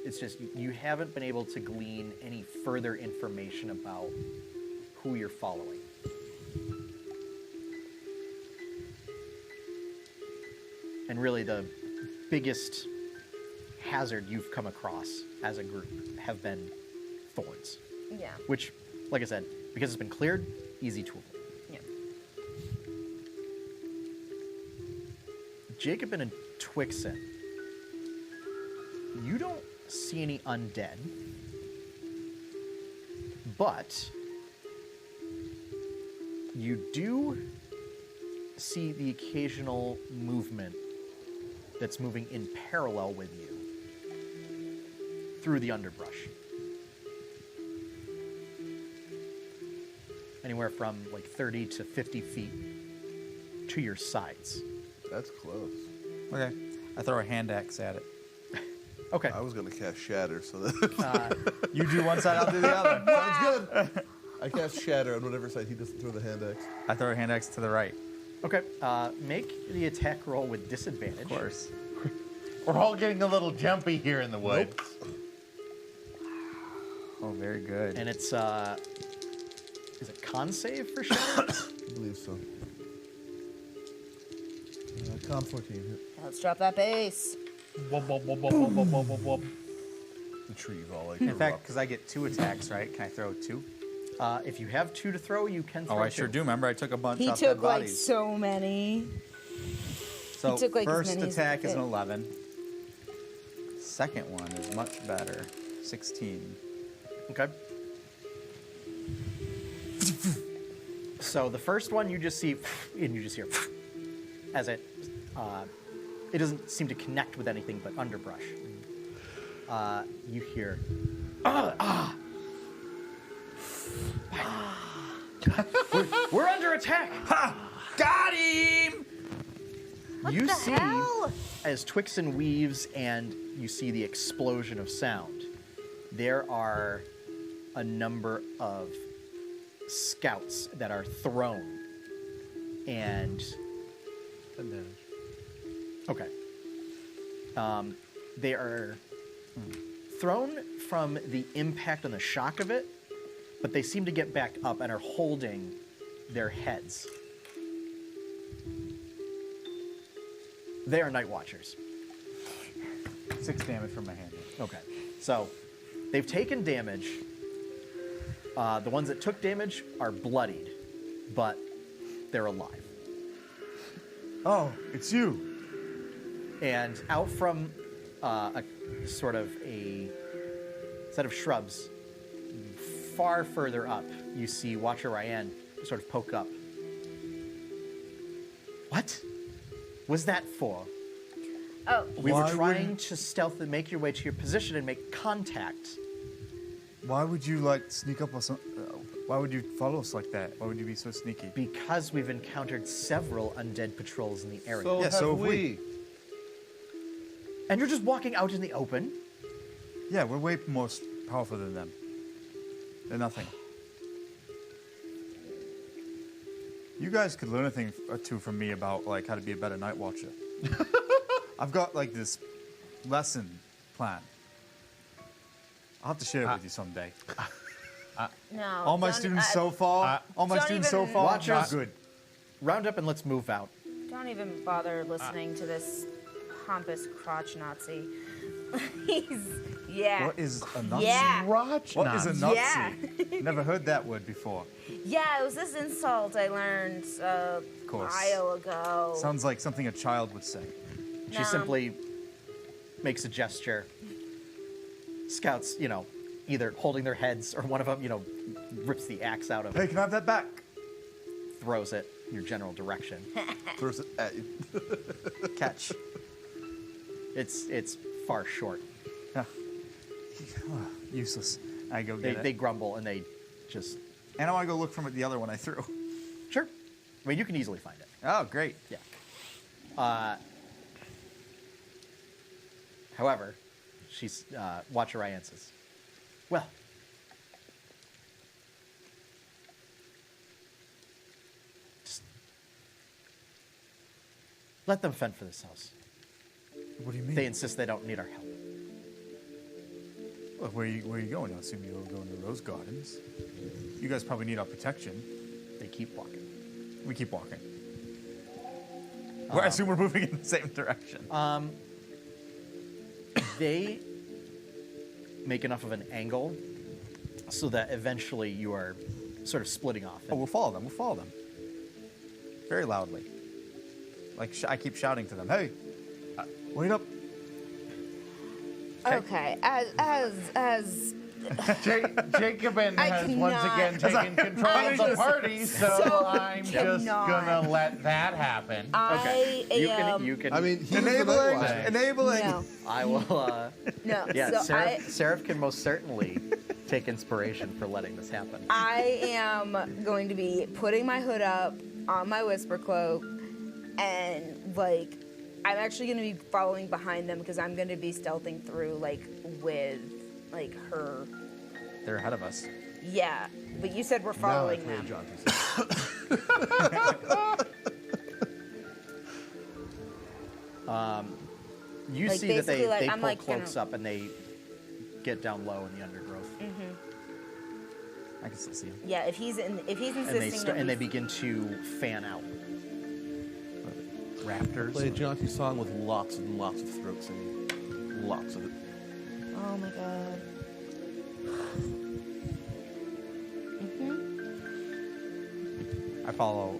It's just you haven't been able to glean any further information about who you're following. And really the biggest hazard you've come across as a group have been thorns, Yeah. which, like I said, because it's been cleared, easy to avoid. Yeah. Jacobin and Twixen, you don't see any undead, but you do see the occasional movement that's moving in parallel with you through the underbrush. Anywhere from like 30 to 50 feet to your sides. That's close. Okay. I throw a hand axe at it. Okay. I was going to cast Shatter, so that You do one side, I'll do the other. sounds good. I cast Shatter on whatever side he doesn't throw the hand axe. I throw a hand axe to the right. Okay. Make the attack roll with disadvantage. Of course. We're all getting a little jumpy here in the woods. Oh, very good. And it's is it con save for Shadow? I believe so. Com 14. Let's drop that base. Whoop, whoop, whoop, whoop, whoop, whoop, whoop, whoop, whoop. The trees all like. In fact, because I get 2 attacks, right? Can I throw 2? If you have 2 to throw, you can throw Oh, I 2. sure do. Remember, I took a bunch He off took dead like bodies. so many. So took, like, as first many as he attack is could. an 11. Second one is much better. 16. Okay. So the first one you just see, and you just hear, as it doesn't seem to connect with anything but underbrush. You hear, we're under attack. Got him! You the see, hell? as Twixen weaves and you see the explosion of sound, there are a number of scouts that are thrown. And, 10 damage. okay. They are thrown from the impact and the shock of it, but they seem to get back up and are holding their heads. They are Nightwatchers. 6 damage from my hand. Okay. So they've taken damage. The ones that took damage are bloodied, but they're alive. Oh, it's you. And out from a sort of a set of shrubs, far further up, you see Watcher Ryan sort of poke up. What was that for? Oh, We were Why trying would- to stealthily make your way to your position and make contact. Why would you, like, sneak up on some... why would you follow us like that? Why would you be so sneaky? Because we've encountered several undead patrols in the area. So Yeah, have so have we. And you're just walking out in the open? Yeah, we're way more powerful than them. They're nothing. You guys could learn a thing or two from me about, like, how to be a better night watcher. I've got, like, this lesson plan. I'll have to share it with you someday. no. All my don't- students so far, all my don't students so even- far, Watchers. not good. Round up and let's move out. Don't even bother listening to this pompous crotch Nazi. He's yeah. What is a Nazi? Yeah. Crotch What is a Nazi? Yeah. Never heard that word before. Yeah, it was this insult I learned a course. while ago. Sounds like something a child would say. She No. simply makes a gesture. Scouts, either holding their heads or one of them, rips the axe out of Hey, can I have that back? throws it in your general direction. Throws it at you. Catch. It's far short. Useless. I go They, get they it. grumble and they just, And I want to go look from the other one I threw. sure. I mean, you can easily find it. Oh, great. Yeah. However, she's Watcher Ryan says, well, just let them fend for themselves. What do you mean? They insist they don't need our help. Well, where are you going? I assume you're going to Rose Gardens. You guys probably need our protection. They keep walking. We keep walking. Well, I assume we're moving in the same direction. They make enough of an angle so that eventually you are sort of splitting off. Oh, we'll follow them. We'll follow them. Very loudly. Like, I keep shouting to them, hey, wait up. Okay, as Jacobin I has once cannot- again taken control of the just party, so so I'm just cannot. gonna let that happen. I You am can. You can. I mean, he's the Enabling! Nightwatcher. Enabling! no, I will. no. Yeah, so I Seraph can most certainly take inspiration for letting this happen. I am going to be putting my hood up on my whisper cloak, and like I'm actually going to be following behind them because I'm going to be stealthing through like with like her. They're ahead of us. Yeah, but you said we're Now I following play them. jaunty. You Like, see that basically, like, they I'm, pull like, cloaks gonna- up and they get down low in the undergrowth. I can still see him. Yeah, if he's insisting and they that begin to fan out. Raptors. Play a jaunty song with lots and lots of throat singing. Lots of it. oh my god. I follow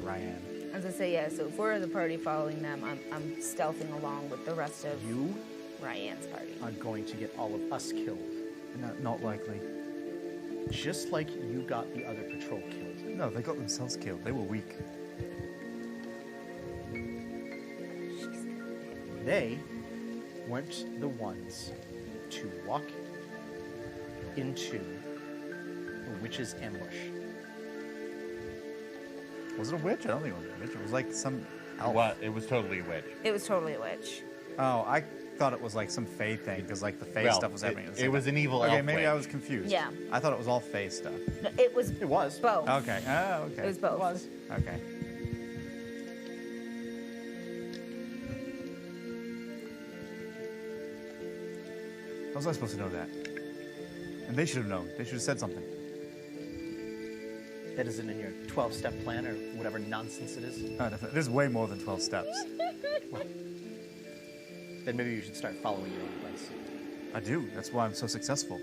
Ryan. I was gonna say yeah. So if we're the party following them, I'm stealthing along with the rest of You Ryan's party. are going to get all of us killed, Not likely. just like you got the other patrol killed. No, they got themselves killed. They were weak. They weren't the ones to walk into a witch's ambush. Was it a witch? I don't think it was a witch. It was like some elf. What? It was totally a witch. It was totally a witch. Oh, I thought it was like some Fae thing because like the Fae Well, stuff was happening. at the it same was time. an evil Okay, elf maybe I witch. was confused. Yeah. I thought it was all Fae stuff. No, it was It was. both. Okay. Oh, okay. It was both. It was. Okay. How was I supposed to know that? And they should have known. They should have said something. That isn't in your 12-step plan or whatever nonsense it is. Oh, definitely. There's way more than 12 steps. Then maybe you should start following your own advice. I do. That's why I'm so successful.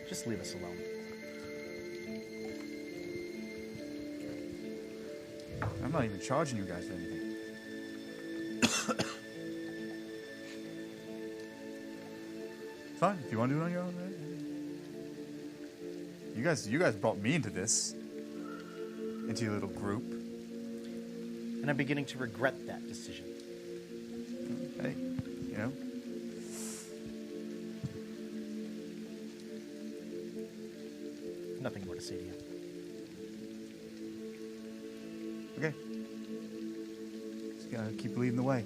Just leave us alone. I'm not even charging you guys for anything. Fine, if you want to do it on your own. You guys brought me into this, into your little group. And I'm beginning to regret that decision. Hey, you know. Nothing more to say to you. Okay. Just gotta keep leading the way.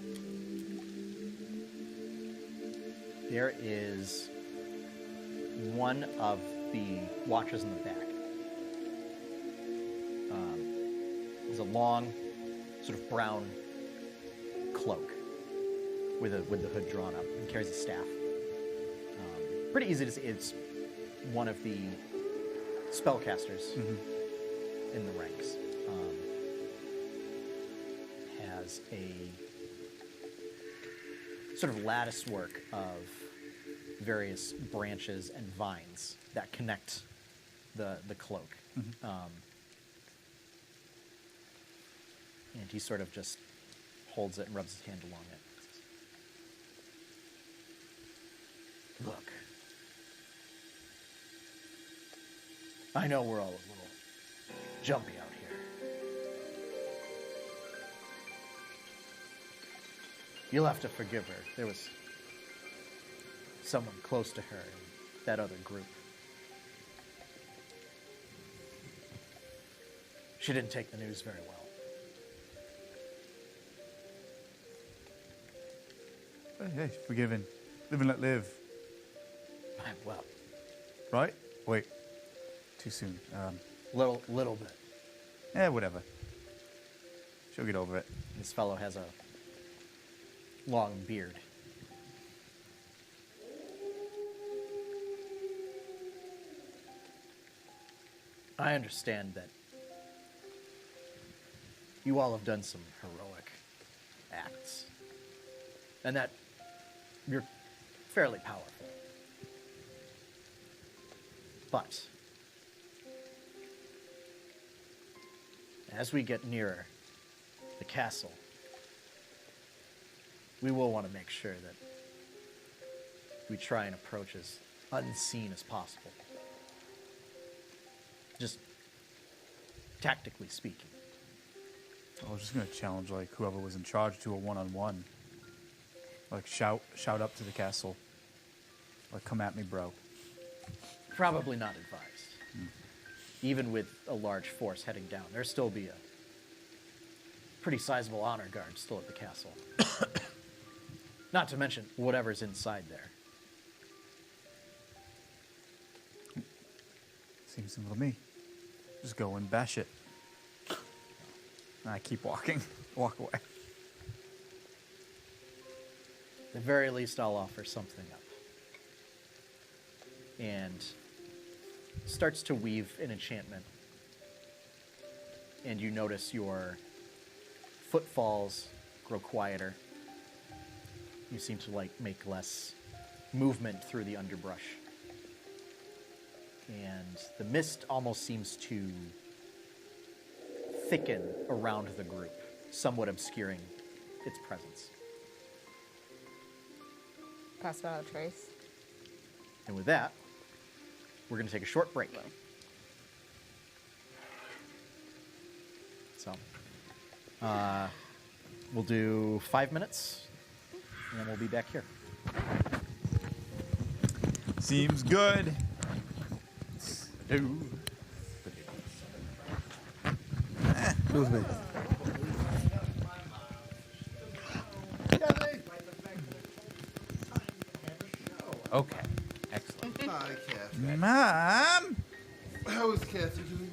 There is one of the watchers in the back. There's a long, sort of brown cloak with the hood drawn up and carries a staff. Pretty easy to see. It's one of the spellcasters in the ranks. Has a sort of lattice work of various branches and vines that connect the cloak. And he sort of just holds it and rubs his hand along it. Look, I know we're all a little jumpy out here. You'll have to forgive her. There was someone close to her in that other group. She didn't take the news very well. Hey, forgiven. Live and let live. Well, Right? Wait. Too soon. little bit. Whatever. She'll get over it. This fellow has a long beard. I understand that you all have done some heroic acts, and that you're fairly powerful. But as we get nearer the castle, we will want to make sure that we try and approach as unseen as possible. Just tactically speaking. I was just gonna challenge like whoever was in charge to a one-on-one. Like shout up to the castle. Like, come at me, bro. Probably not advised. Even with a large force heading down, there'll still be a pretty sizable honor guard still at the castle. Not to mention whatever's inside there. Seems simple to me. Just go and bash it. And I keep walking. Walk away. At the very least, I'll offer something up. And starts to weave an enchantment. And you notice your footfalls grow quieter. You seem to make less movement through the underbrush. And the mist almost seems to thicken around the group, somewhat obscuring its presence. Pass without a trace. And with that, we're going to take a short break. So, we'll do 5 minutes, and then we'll be back here. Seems good. It was me. Okay, excellent. Hi, Catherine. Mom! How is Catherine doing?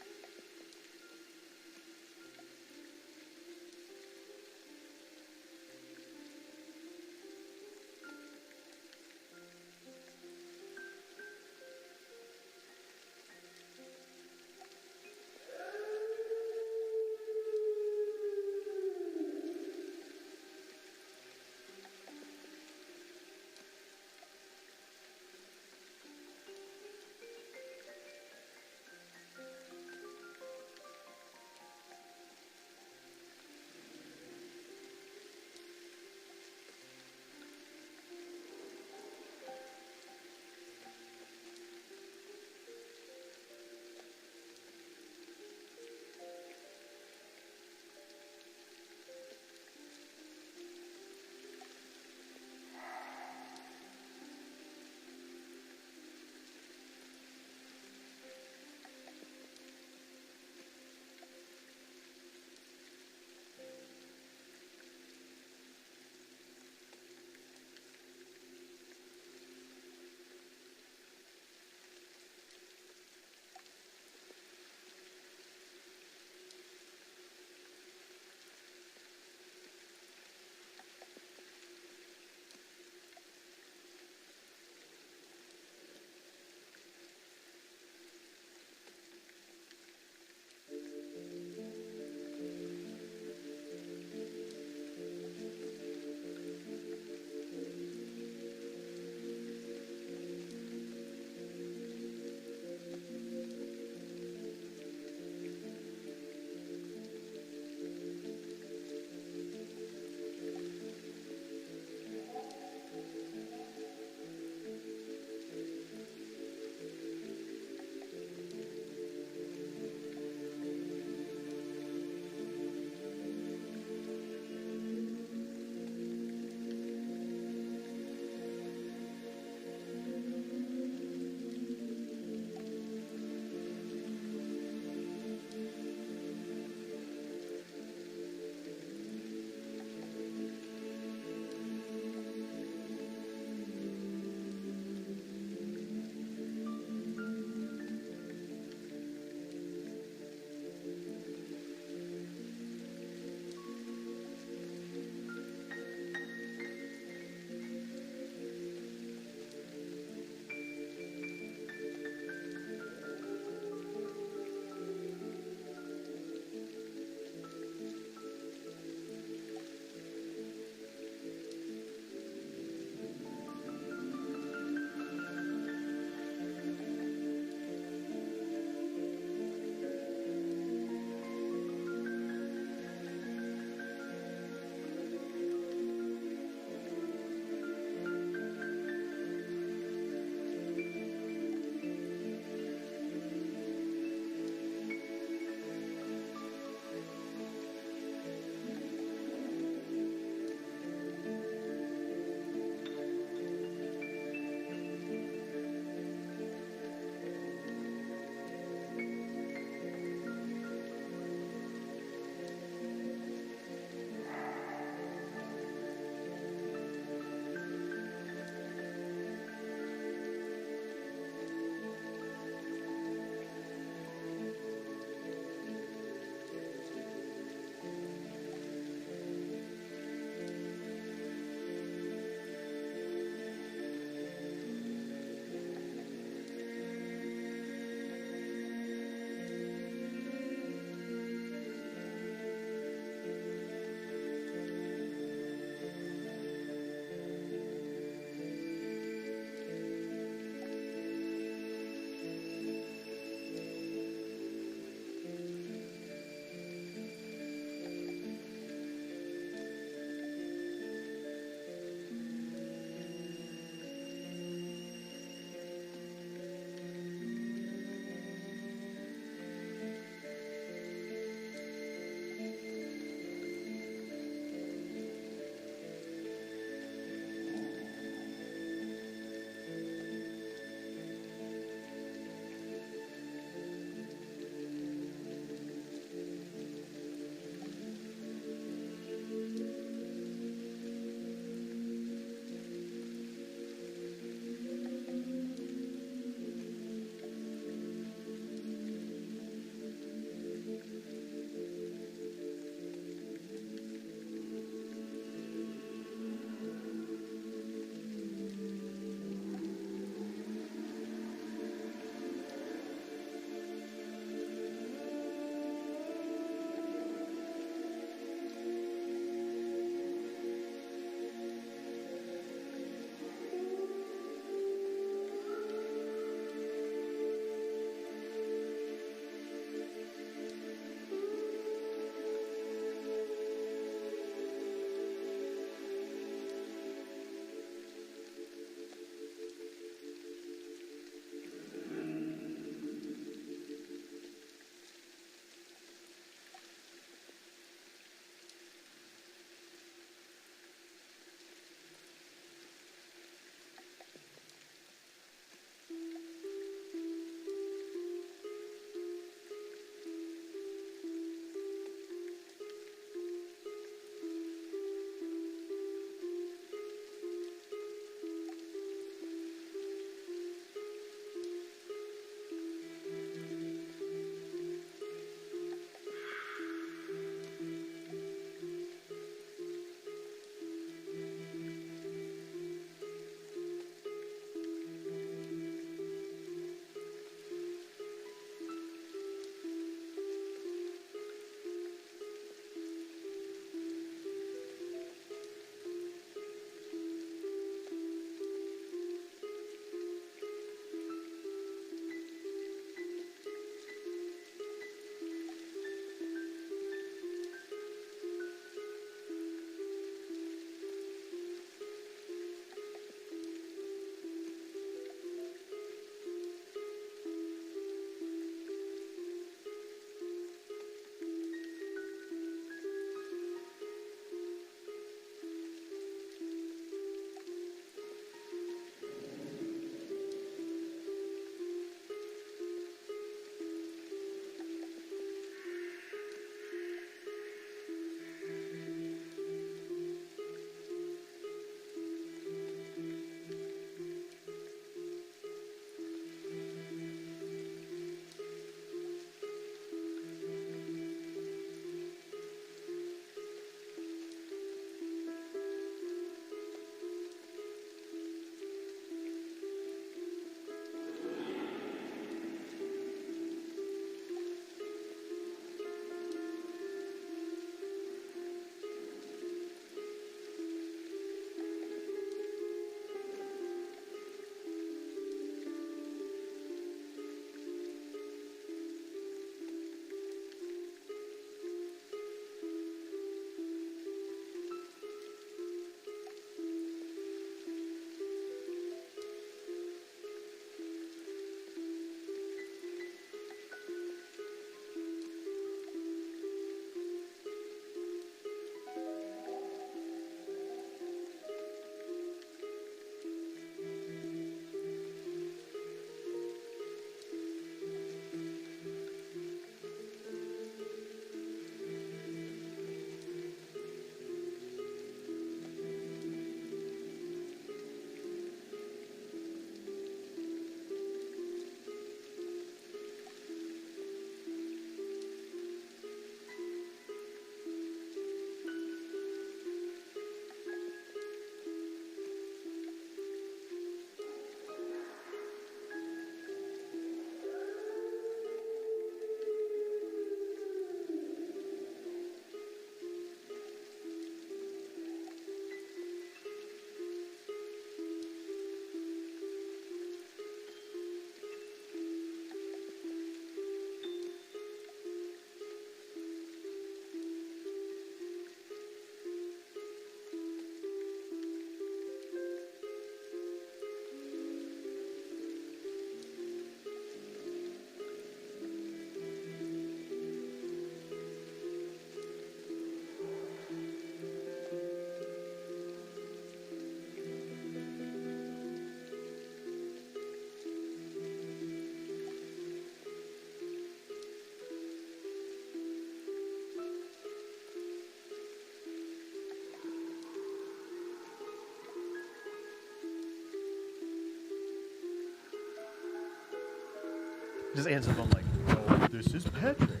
Just answer the phone like, "Oh, this is Patrick."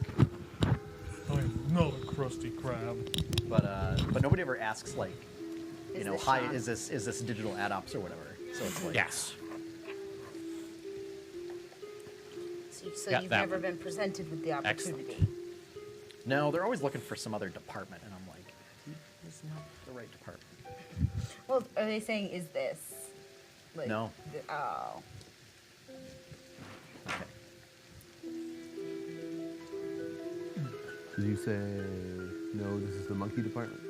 I'm not a crusty crab. But nobody ever asks like, Is you know, this hi, Sean? is this digital ad ops or whatever? So it's like, Yes. So Got you've that never one. been presented with the Excellent. opportunity. no, they're always looking for some other department, and I'm like, it's not the right department. Well, are they saying is this? Like, No. Oh. Okay. Did you say no? This is the monkey department.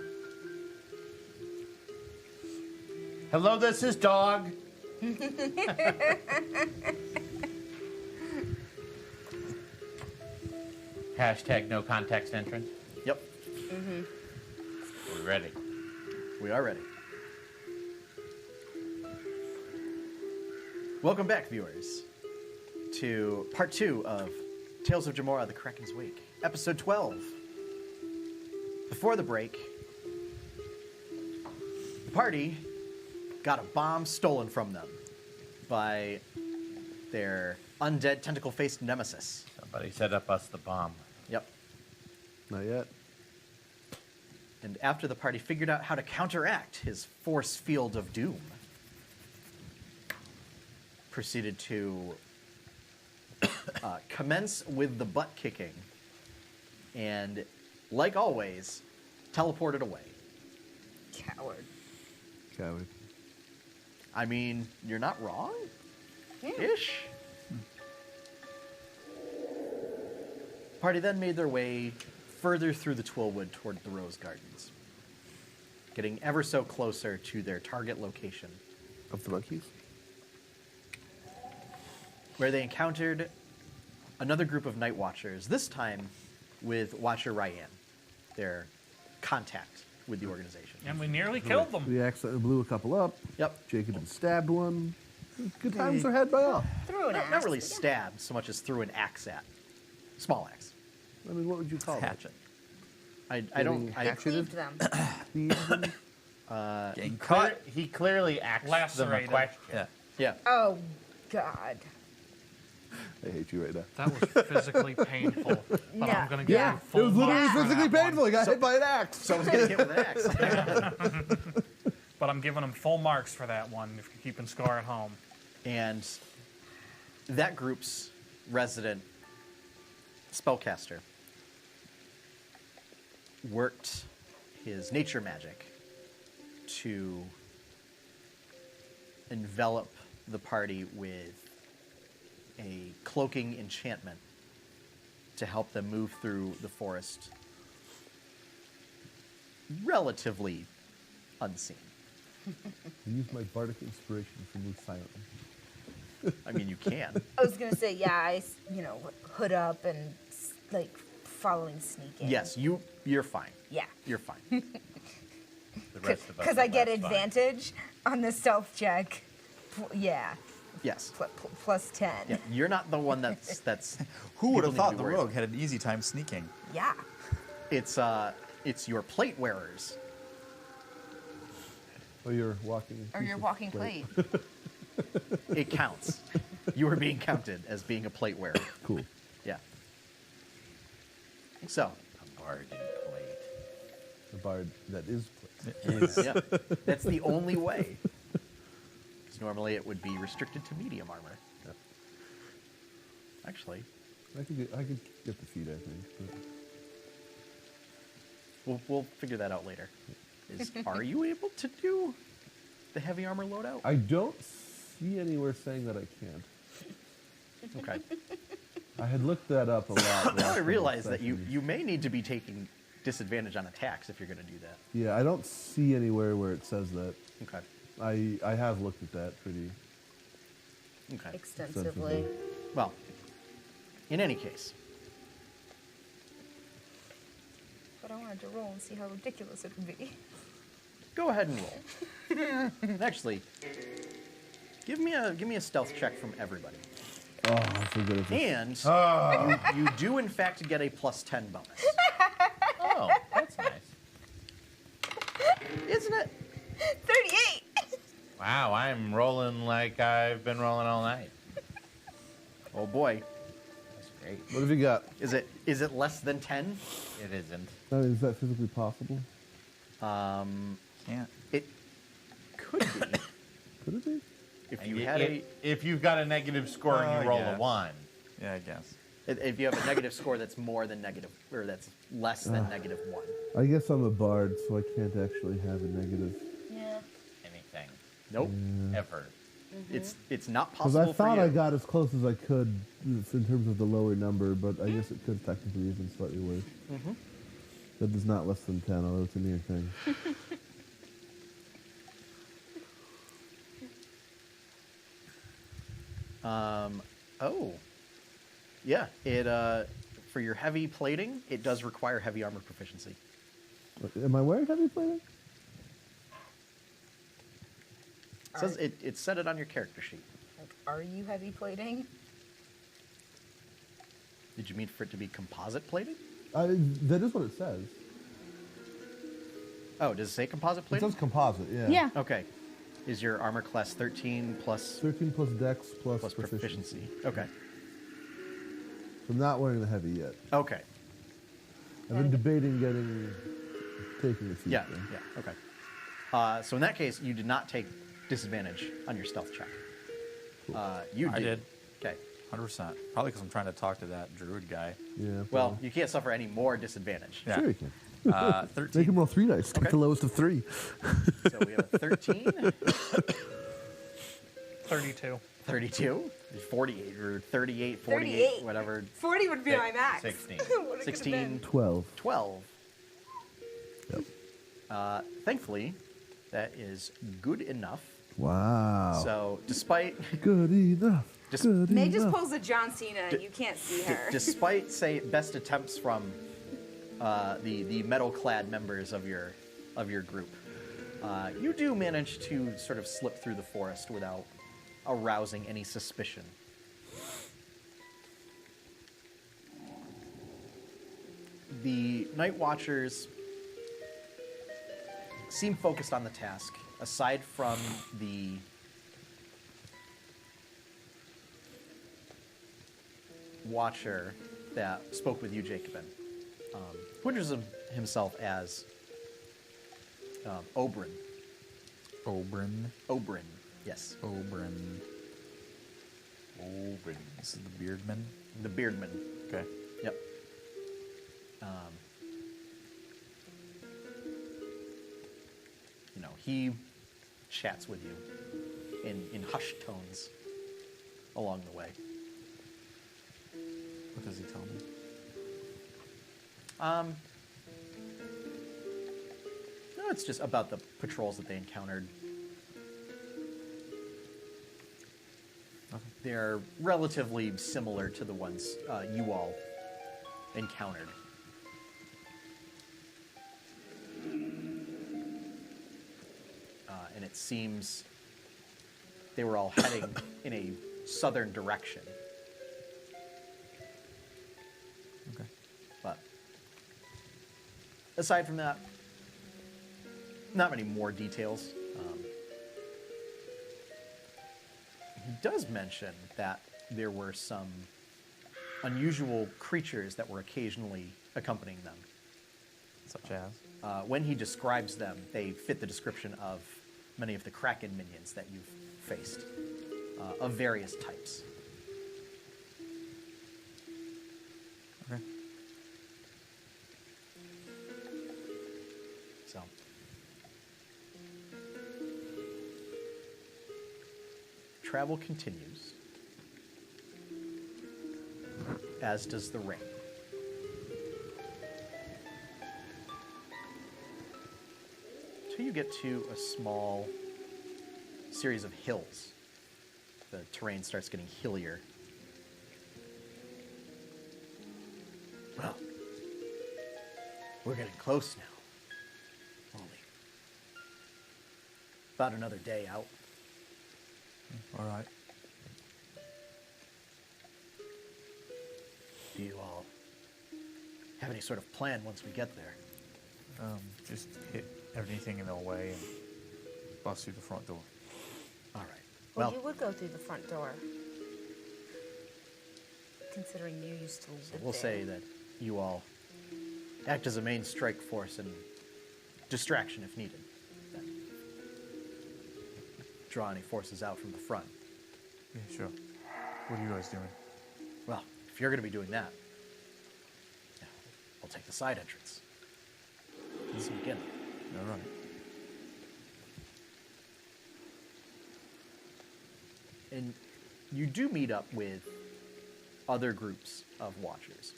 Hello, this is Dog. Hashtag no context entrance. Yep, We're ready. we are ready. Welcome back, viewers, to part 2 of Tales of Jemmora: The Kraken's Wake, episode 12. Before the break, the party got a bomb stolen from them by their undead tentacle-faced nemesis. Somebody set up us the bomb. Yep. Not yet. And after the party figured out how to counteract his force field of doom, proceeded to commence with the butt kicking, and, like always, teleported away. Coward. Coward. I mean, you're not wrong? Yeah. Ish. Party then made their way further through the Twillwood toward the Rose Gardens, getting ever so closer to their target location, Of the monkeys? where they encountered another group of Nightwatchers, this time with Watcher Ryan, their contact with the organization. And we nearly killed them. We accidentally blew a couple up. Yep. Jacob had stabbed one. Good times are had by all. Threw an Not, axe. not really but yeah. stabbed so much as threw an axe at. Small axe. I mean, what would you call Hatchet. I Getting don't. I, Cleaved them. that? Getting caught. He clearly asked them a Lacerated. question. Yeah. yeah. Oh, God. I hate you right now. That was physically painful. But No. I'm going to give Yeah, you it full was literally marks for physically that one. painful. He got hit by an axe. Someone's getting hit with an axe. But I'm giving him full marks for that one if you're keeping score at home. And that group's resident spellcaster worked his nature magic to envelop the party with a cloaking enchantment to help them move through the forest relatively unseen. I used my bardic inspiration to move silently. I mean, you can. I was going to say, yeah, hood up and, like, following sneaking. Yes, you're fine. Yeah. You're fine. The rest of us Because are I get less fine. advantage on the stealth check. Yeah. Yes. Plus 10. Yeah, you're not the one that's. Who would people have need thought to be the worried rogue about. had an easy time sneaking? Yeah. It's your plate wearers. Oh, you're walking. Or your walking plate. It counts. You are being counted as being a plate wearer. Cool. Yeah. So, A bard in plate. The bard that is plate. yeah, that's the only way. Because normally it would be restricted to medium armor. Yeah. Actually, I could get the feet, I think. But we'll figure that out later. Are you able to do the heavy armor loadout? I don't see anywhere saying that I can't. Okay. I had looked that up a lot. Now I realize that you may need to be taking disadvantage on attacks if you're going to do that. Yeah, I don't see anywhere where it says that. Okay. I have looked at that pretty. Okay. Extensively. Well, in any case, But I wanted to roll and see how ridiculous it would be. go ahead and roll. Actually, give me a stealth check from everybody. Oh, I'm so good at this. And you do in fact get a +10 bonus. Oh, that's nice. Isn't it? 38! Wow, I'm rolling like I've been rolling all night. Oh boy. Great. What have you got? Is it less than 10? It isn't. Is that physically possible? Can't. It could be. Could it be? If And you y- had i- if you've got a negative score and you roll yeah. a 1, Yeah, I guess. if you have a negative score that's more than negative, or that's less than -1. I guess I'm a bard, so I can't actually have a negative. Yeah. anything, Nope. ever. It's not Because possible I thought for you. I got as close as I could in terms of the lower number, but I guess it could technically have been slightly worse. That is not less than 10, although it's a near thing. Oh. Yeah, it for your heavy plating, it does require heavy armor proficiency. Am I wearing heavy plating? It says it said it on your character sheet. Like, are you heavy plating? Did you mean for it to be composite plated? That is what it says. Oh, does it say composite It plated? says composite, yeah. Yeah. Okay. Is your armor class 13 plus 13 plus dex plus, plus proficiency. proficiency? Okay. I'm not wearing the heavy yet. Okay. I've been debating taking a feat. Yeah. though. Yeah. Okay. So in that case, you did not take disadvantage on your stealth check. You I did. did. Okay. 100%. Probably because I'm trying to talk to that druid guy. Yeah. Well, you can't suffer any more disadvantage. Yeah. Sure you can. 13. Make him roll 3 dice. Okay. Get the lowest of 3. So we have a 13, 32. 32, 48, or 38, 48, 38. whatever. 40 would be Six- my max. 16. What it could've 16. been. 12. 12. Yep. Thankfully, that is good enough. Wow. So, despite Good enough. Just- Good May just enough. pulls a John Cena and you can't see her. despite say best attempts from the metal-clad members of your group, you do manage to sort of slip through the forest without arousing any suspicion. The Nightwatchers seem focused on the task, aside from the watcher that spoke with you, Jacobin, who introduces himself as Oberyn. Oberyn. Oberyn, yes. Oberyn. Open. This is the Beardman. The Beardman. Okay. Yep. He chats with you in hushed tones along the way. What does he tell me? No, it's just about the patrols that they encountered. Okay. They're relatively similar to the ones you all encountered. And it seems they were all heading in a southern direction. Okay. But aside from that, not many more details. He does mention that there were some unusual creatures that were occasionally accompanying them. Such as? When he describes them, they fit the description of many of the Kraken minions that you've faced, of various types. Okay. So, travel continues, as does the rain. Till you get to a small series of hills. The terrain starts getting hillier. Well, we're getting close now. Only about another day out. All right. Do you all have any sort of plan once we get there? Just hit everything in the way and bust through the front door. All right. Well, Well, you would go through the front door. considering you used to live So we'll there. say that you all act as a main strike force and distraction if needed. Then draw any forces out from the front. Yeah, sure. What are you guys doing? Well, if you're going to be doing that, yeah, we'll take the side entrance. Let's begin. All right. And you do meet up with other groups of watchers.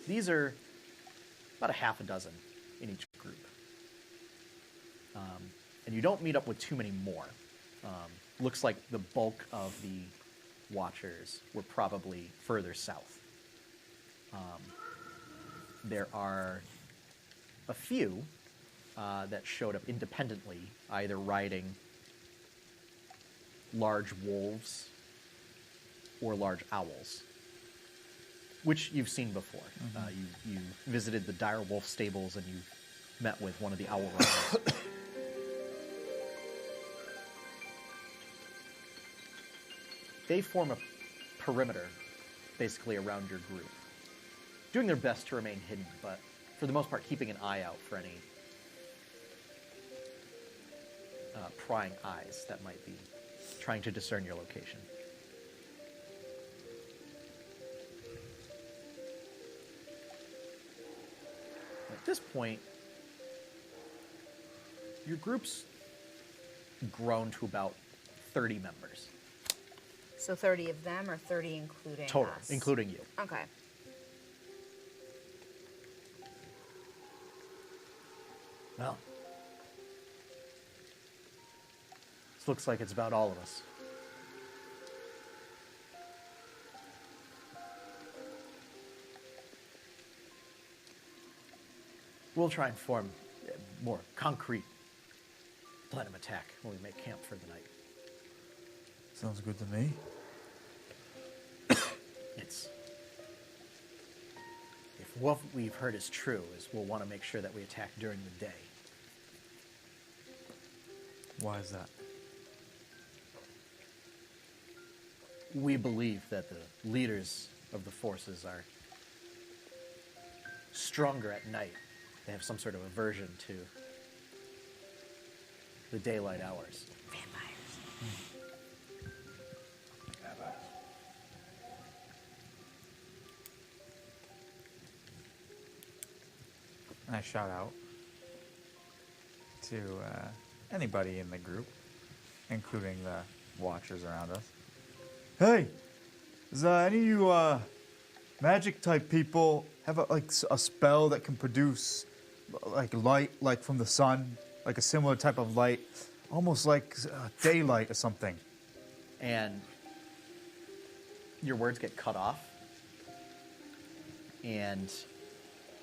These are about a half a dozen in each group. And you don't meet up with too many more. Looks like the bulk of the watchers were probably further south. There are a few that showed up independently, either riding large wolves or large owls, which you've seen before. You visited the dire wolf stables and you met with one of the owl riders. They form a perimeter basically around your group, doing their best to remain hidden, but for the most part keeping an eye out for any prying eyes that might be trying to discern your location. At this point, your group's grown to about 30 members. So 30 of them, or 30 including Total, us? including you. Okay. Well, this looks like it's about all of us. We'll try and form a more concrete plan of attack when we make camp for the night. Sounds good to me. It's... If what we've heard is true, is we'll want to make sure that we attack during the day. Why is that? We believe that the leaders of the forces are stronger at night. They have some sort of aversion to the daylight hours. Vampires. And I shout out to anybody in the group, including the watchers around us. Hey, does any of you magic type people have a spell that can produce like light, like from the sun, like a similar type of light, almost like daylight or something? And your words get cut off, and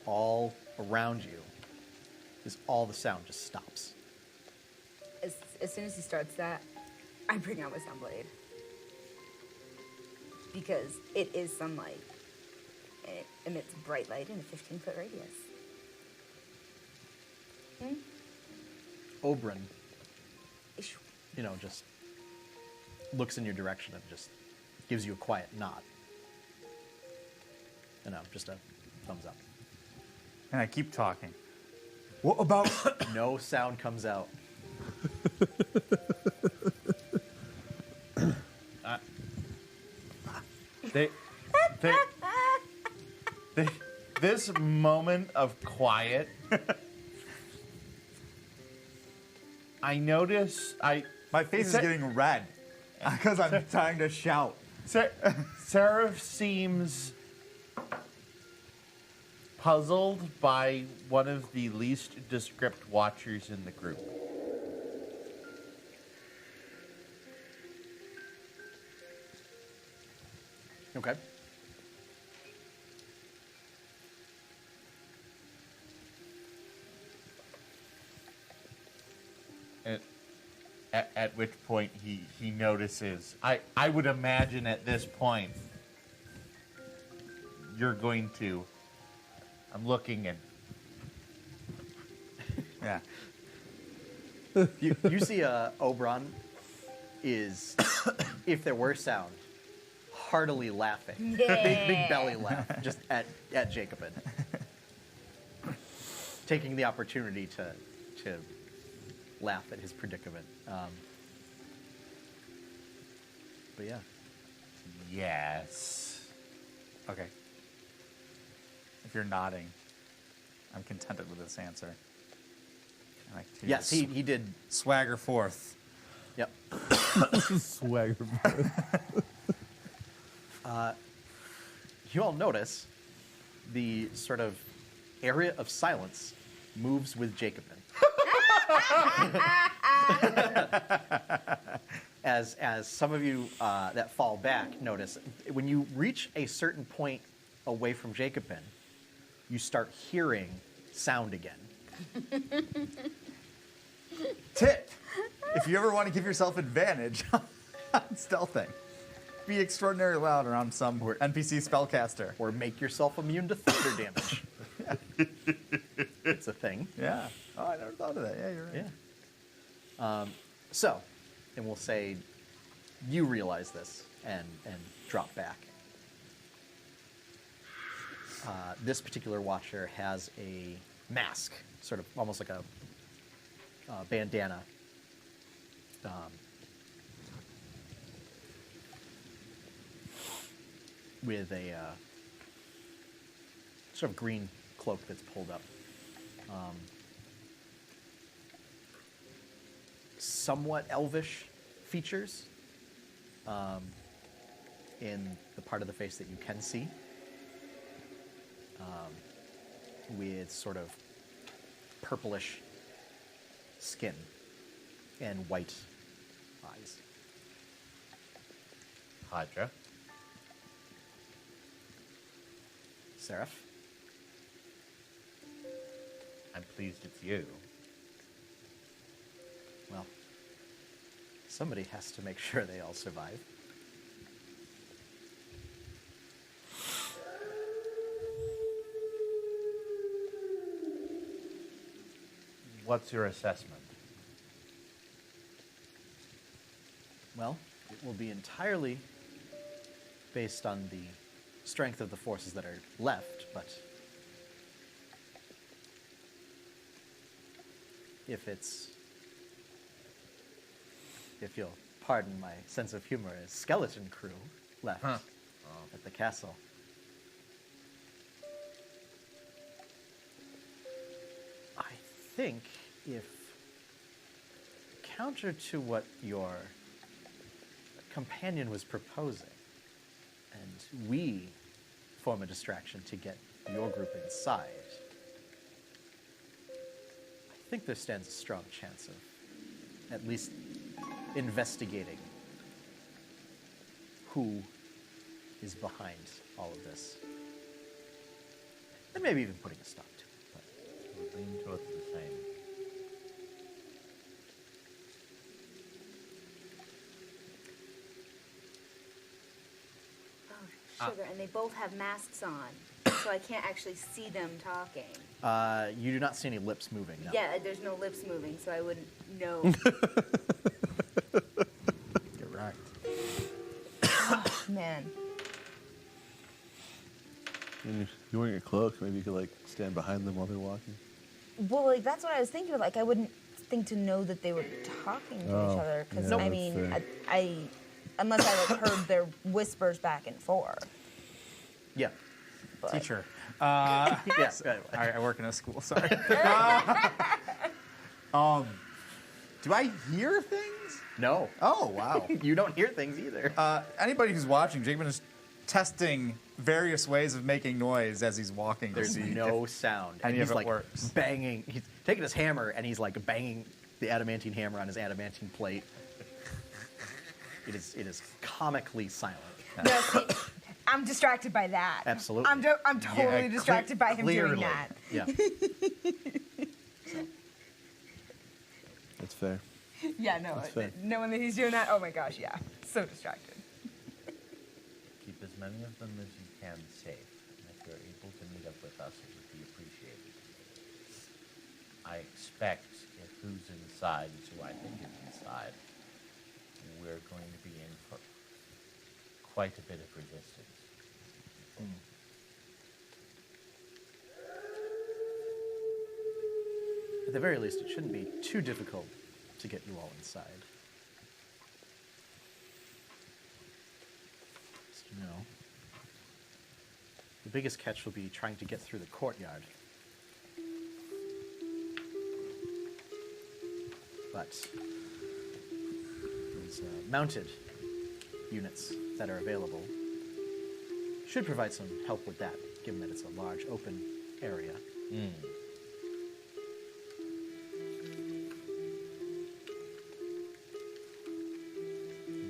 all around you is all the sound just stops. As soon as he starts that, I bring out my sound blade. Because it is sunlight. And it emits bright light in a 15-foot radius. Oberyn, Ish. just looks in your direction and just gives you a quiet nod. Just a thumbs up. And I keep talking. What about? No sound comes out. This moment of quiet, I notice My face is getting red because I'm trying to shout. Sarah seems puzzled by one of the least descript watchers in the group. Okay. At which point he notices. I would imagine at this point you're going to. I'm looking and Yeah. You see Oberon is, if there were sound, heartily laughing. Yeah. Big belly laugh, just at Jacobin. Taking the opportunity to laugh at his predicament. But yeah. Yes. Okay. If you're nodding, I'm contented with this answer. I like to Yes, he did. swagger forth. Yep. Swagger. You all notice the sort of area of silence moves with Jacobin. As some of you that fall back notice, when you reach a certain point away from Jacobin, you start hearing sound again. Tip: if you ever want to give yourself advantage on stealthing, be extraordinarily loud around some NPC spellcaster. Or make yourself immune to thunder damage. It's a thing. Yeah. Oh, I never thought of that. Yeah, you're right. Yeah. So, and we'll say you realize this and drop back. This particular watcher has a mask, sort of almost like a bandana. With a sort of green cloak that's pulled up. Somewhat elvish features in the part of the face that you can see, with sort of purplish skin and white eyes. Hadra. Seraph? I'm pleased it's you. Well, somebody has to make sure they all survive. What's your assessment? Well, it will be entirely based on the strength of the forces that are left, but if you'll pardon my sense of humor, a skeleton crew left at the castle. I think if, counter to what your companion was proposing, and we form a distraction to get your group inside, I think there stands a strong chance of at least investigating who is behind all of this. And maybe even putting a stop to it. But We'll lean towards the same. Sugar, and they both have masks on, so I can't actually see them talking. you do not see any lips moving, no. Yeah, there's no lips moving, so I wouldn't know. Get right. Man. And if you're wearing a cloak, maybe you could like stand behind them while they're walking. Well, like that's what I was thinking. Like I wouldn't think to know that they were talking to each other, because yeah, I that's mean, fair. I unless I like heard their whispers back and forth. Yeah. But Teacher. Yes. I work in a school, sorry. Do I hear things? No. Oh, wow. You don't hear things either. Anybody who's watching, Jacob is testing various ways of making noise as he's walking. There's to see no if sound. any he's of it like works. banging. He's taking his hammer and he's like banging the adamantine hammer on his adamantine plate. It is comically silent. no, see, I'm distracted by that. Absolutely. I'm totally Yeah, distracted by him doing clearly. that. Yeah. That's fair. Yeah, no, That's fair. knowing that he's doing that, oh my gosh, yeah, so distracted. Keep as many of them as you can safe. And if you're able to meet up with us, it would be appreciated. I expect if who's inside is who I think is inside, we're going to be in for quite a bit of resistance. At the very least, it shouldn't be too difficult to get you all inside. Just, you know, the biggest catch will be trying to get through the courtyard. But these mounted units that are available should provide some help with that, given that it's a large open area. And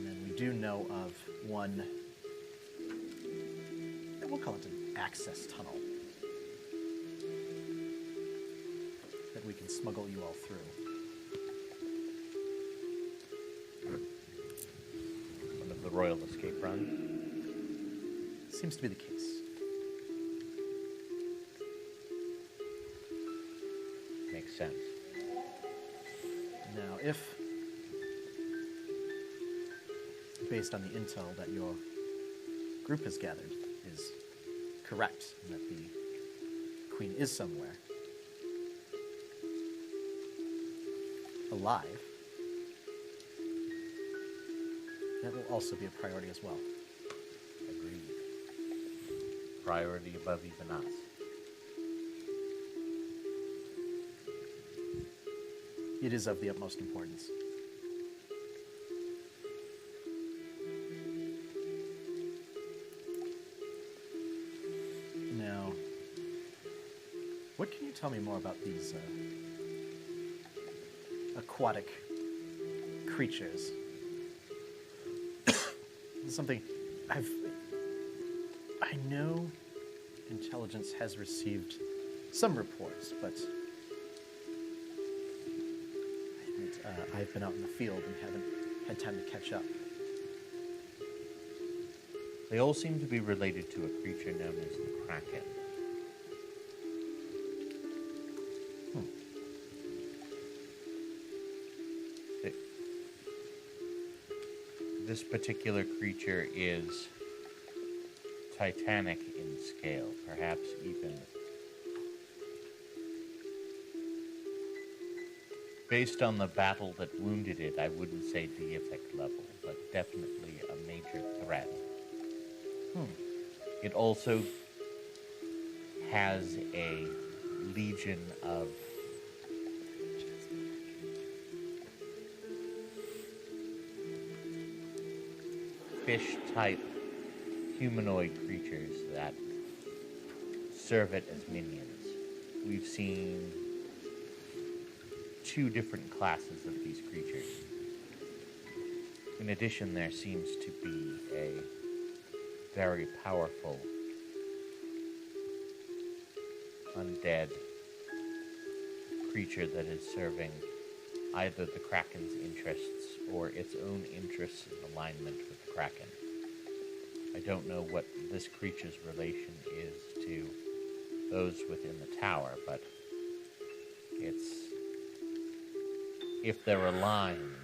then we do know of one, we'll call it an access tunnel, that we can smuggle you all through. One of the royal escape runs. Seems to be the case. Makes sense. Now, if, based on the intel that your group has gathered, is correct, and that the queen is somewhere alive, that will also be a priority as well. Agreed. Priority above even us. It is of the utmost importance. Now, what can you tell me more about these aquatic creatures? Something I know intelligence has received some reports, but I've been out in the field and haven't had time to catch up. They all seem to be related to a creature known as the Kraken. This particular creature is titanic in scale, perhaps even based on the battle that wounded it. I wouldn't say deific level, but definitely a major threat. It also has a legion of fish-type humanoid creatures that serve it as minions. We've seen 2 different classes of these creatures. In addition, there seems to be a very powerful undead creature that is serving either the Kraken's interests or its own interests in alignment with the Kraken. I don't know what this creature's relation is to those within the tower, but if they're aligned,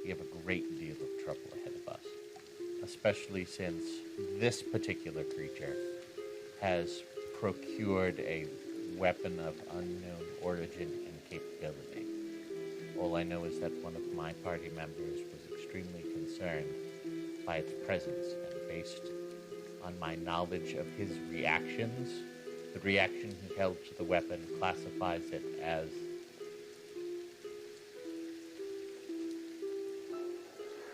we have a great deal of trouble ahead of us, especially since this particular creature has procured a weapon of unknown origin and capability. All I know is that one of my party members was extremely concerned by its presence, and based on my knowledge of his reactions, the reaction he held to the weapon classifies it as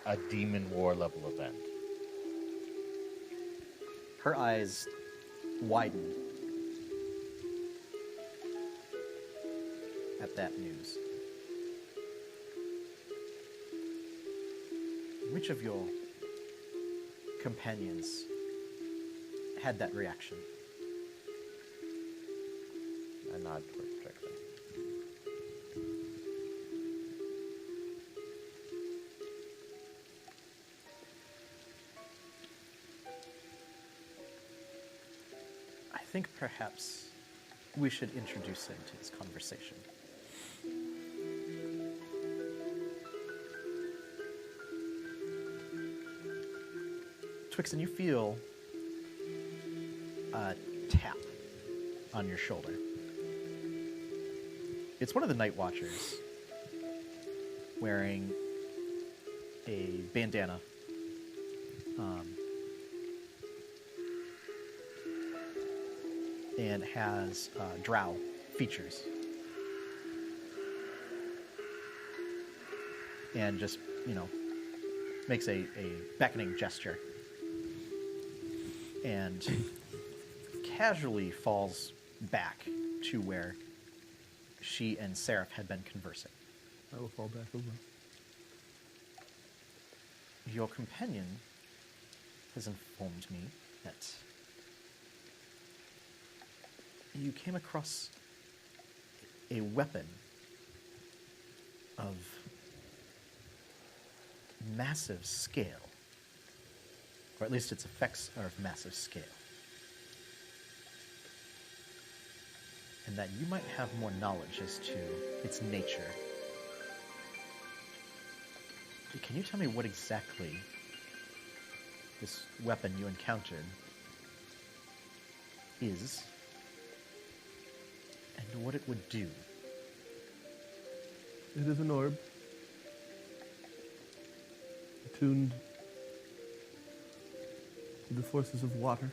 a demon war level event. Her eyes widen at that news. Which of your companions had that reaction? I nod towards Strickland. I think perhaps we should introduce him to this conversation. Twixen, you feel a tap on your shoulder. It's one of the Nightwatchers wearing a bandana. And has drow features. And just, makes a beckoning gesture. And casually falls back to where she and Seraph had been conversing. I will fall back over. Your companion has informed me that you came across a weapon of massive scale, or at least its effects are of massive scale, and that you might have more knowledge as to its nature. Can you tell me what exactly this weapon you encountered is, and what it would do? It is an orb attuned to the forces of water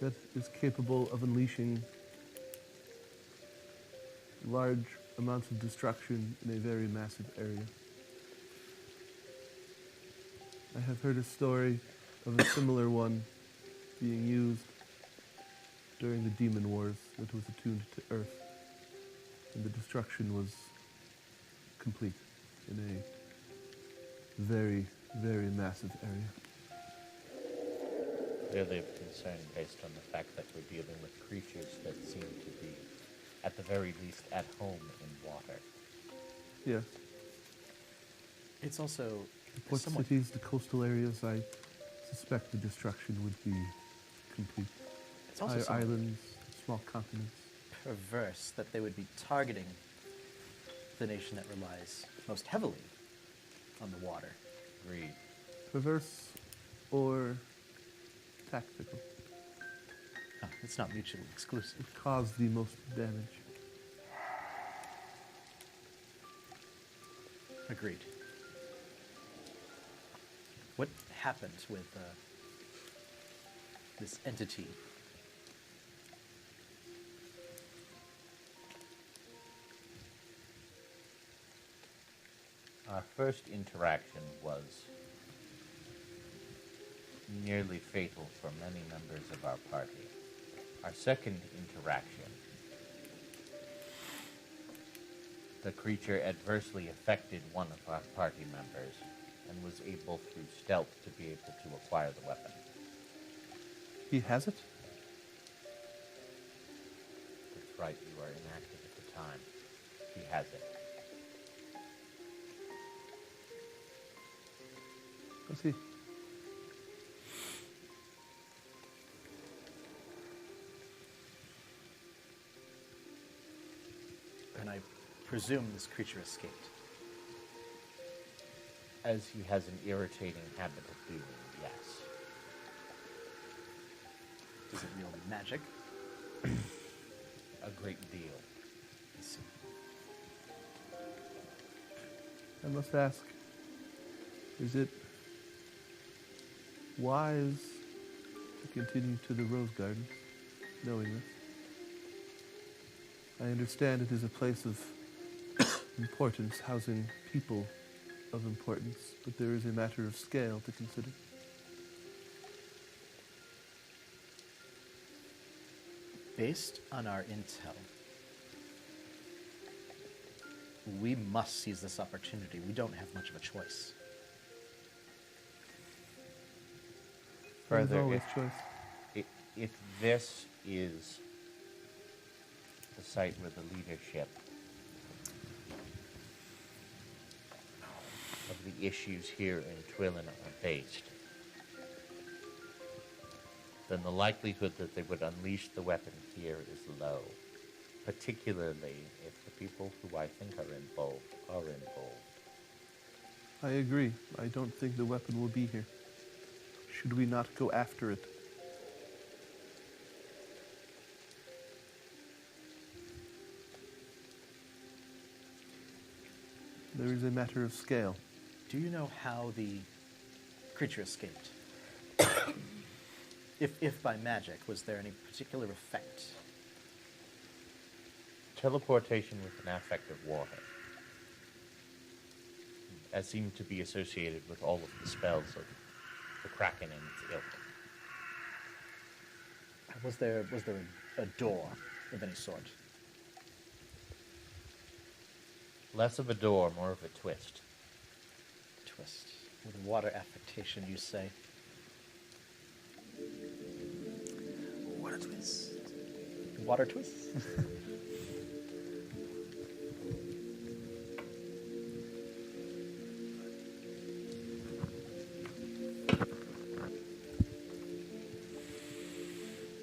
that is capable of unleashing large amounts of destruction in a very massive area. I have heard a story of a similar one being used during the Demon Wars that was attuned to Earth, and the destruction was complete in a very, very massive area. Clearly of concern based on the fact that we're dealing with creatures that seem to be, at the very least, at home in water. Yes. It's also The port somewhat cities, the coastal areas, I suspect the destruction would be complete. It's also Entire somewhat islands, small continents. perverse that they would be targeting the nation that relies most heavily on the water. Agreed. Perverse or tactical. Oh, it's not mutually exclusive. Would cause the most damage. Agreed. What happened with this entity? Our first interaction was nearly fatal for many members of our party. Our second interaction, the creature adversely affected one of our party members and was able through stealth to be able to acquire the weapon. He has it? That's right, you are inactive at the time. He has it. I see. And I presume this creature escaped. As he has an irritating habit of doing, yes. Is it real magic? A great deal. I see. I must ask, is it wise to continue to the Rose Gardens, knowing this? I understand it is a place of importance, housing people of importance, but there is a matter of scale to consider. Based on our intel, we must seize this opportunity. We don't have much of a choice. There's Further, always choice. if this is the site where the leadership of the issues here in Twillin are based, then the likelihood that they would unleash the weapon here is low, particularly if the people who I think are involved are involved. I agree. I don't think the weapon will be here. should we not go after it? There is a matter of scale. Do you know how the creature escaped? If by magic, was there any particular effect? Teleportation with an affect of water. That seemed to be associated with all of the spells of the Kraken and its ilk. Was there a door of any sort? Less of a door, more of a twist. Twist. With water affectation, you say? What a twist. Water twists?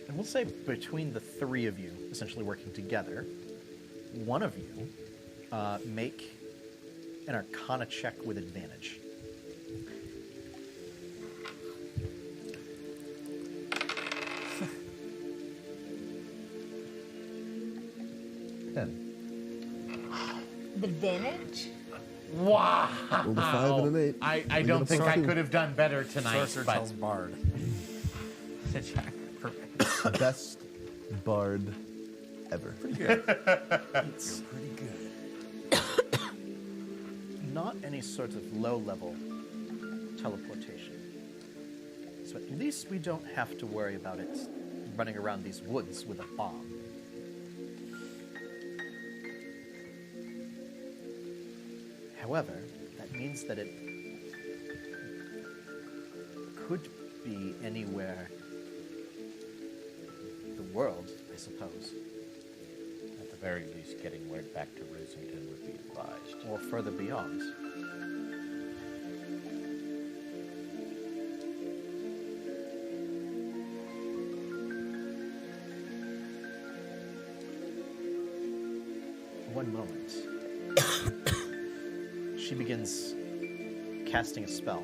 And we'll say between the three of you, essentially working together, one of you make an Arcana check with advantage. The advantage? Wow! Rolled a 5 and an 8. I We don't got a think I +2. could have done better tonight. Sorcerer but tells Bard. Best bard ever. It's Pretty good. not any sort of low-level teleportation. So at least we don't have to worry about it running around these woods with a bomb. However, that means that it could be anywhere in the world, I suppose, at the very least, getting word back to Rosington would be advised. or further beyond. One moment. She begins casting a spell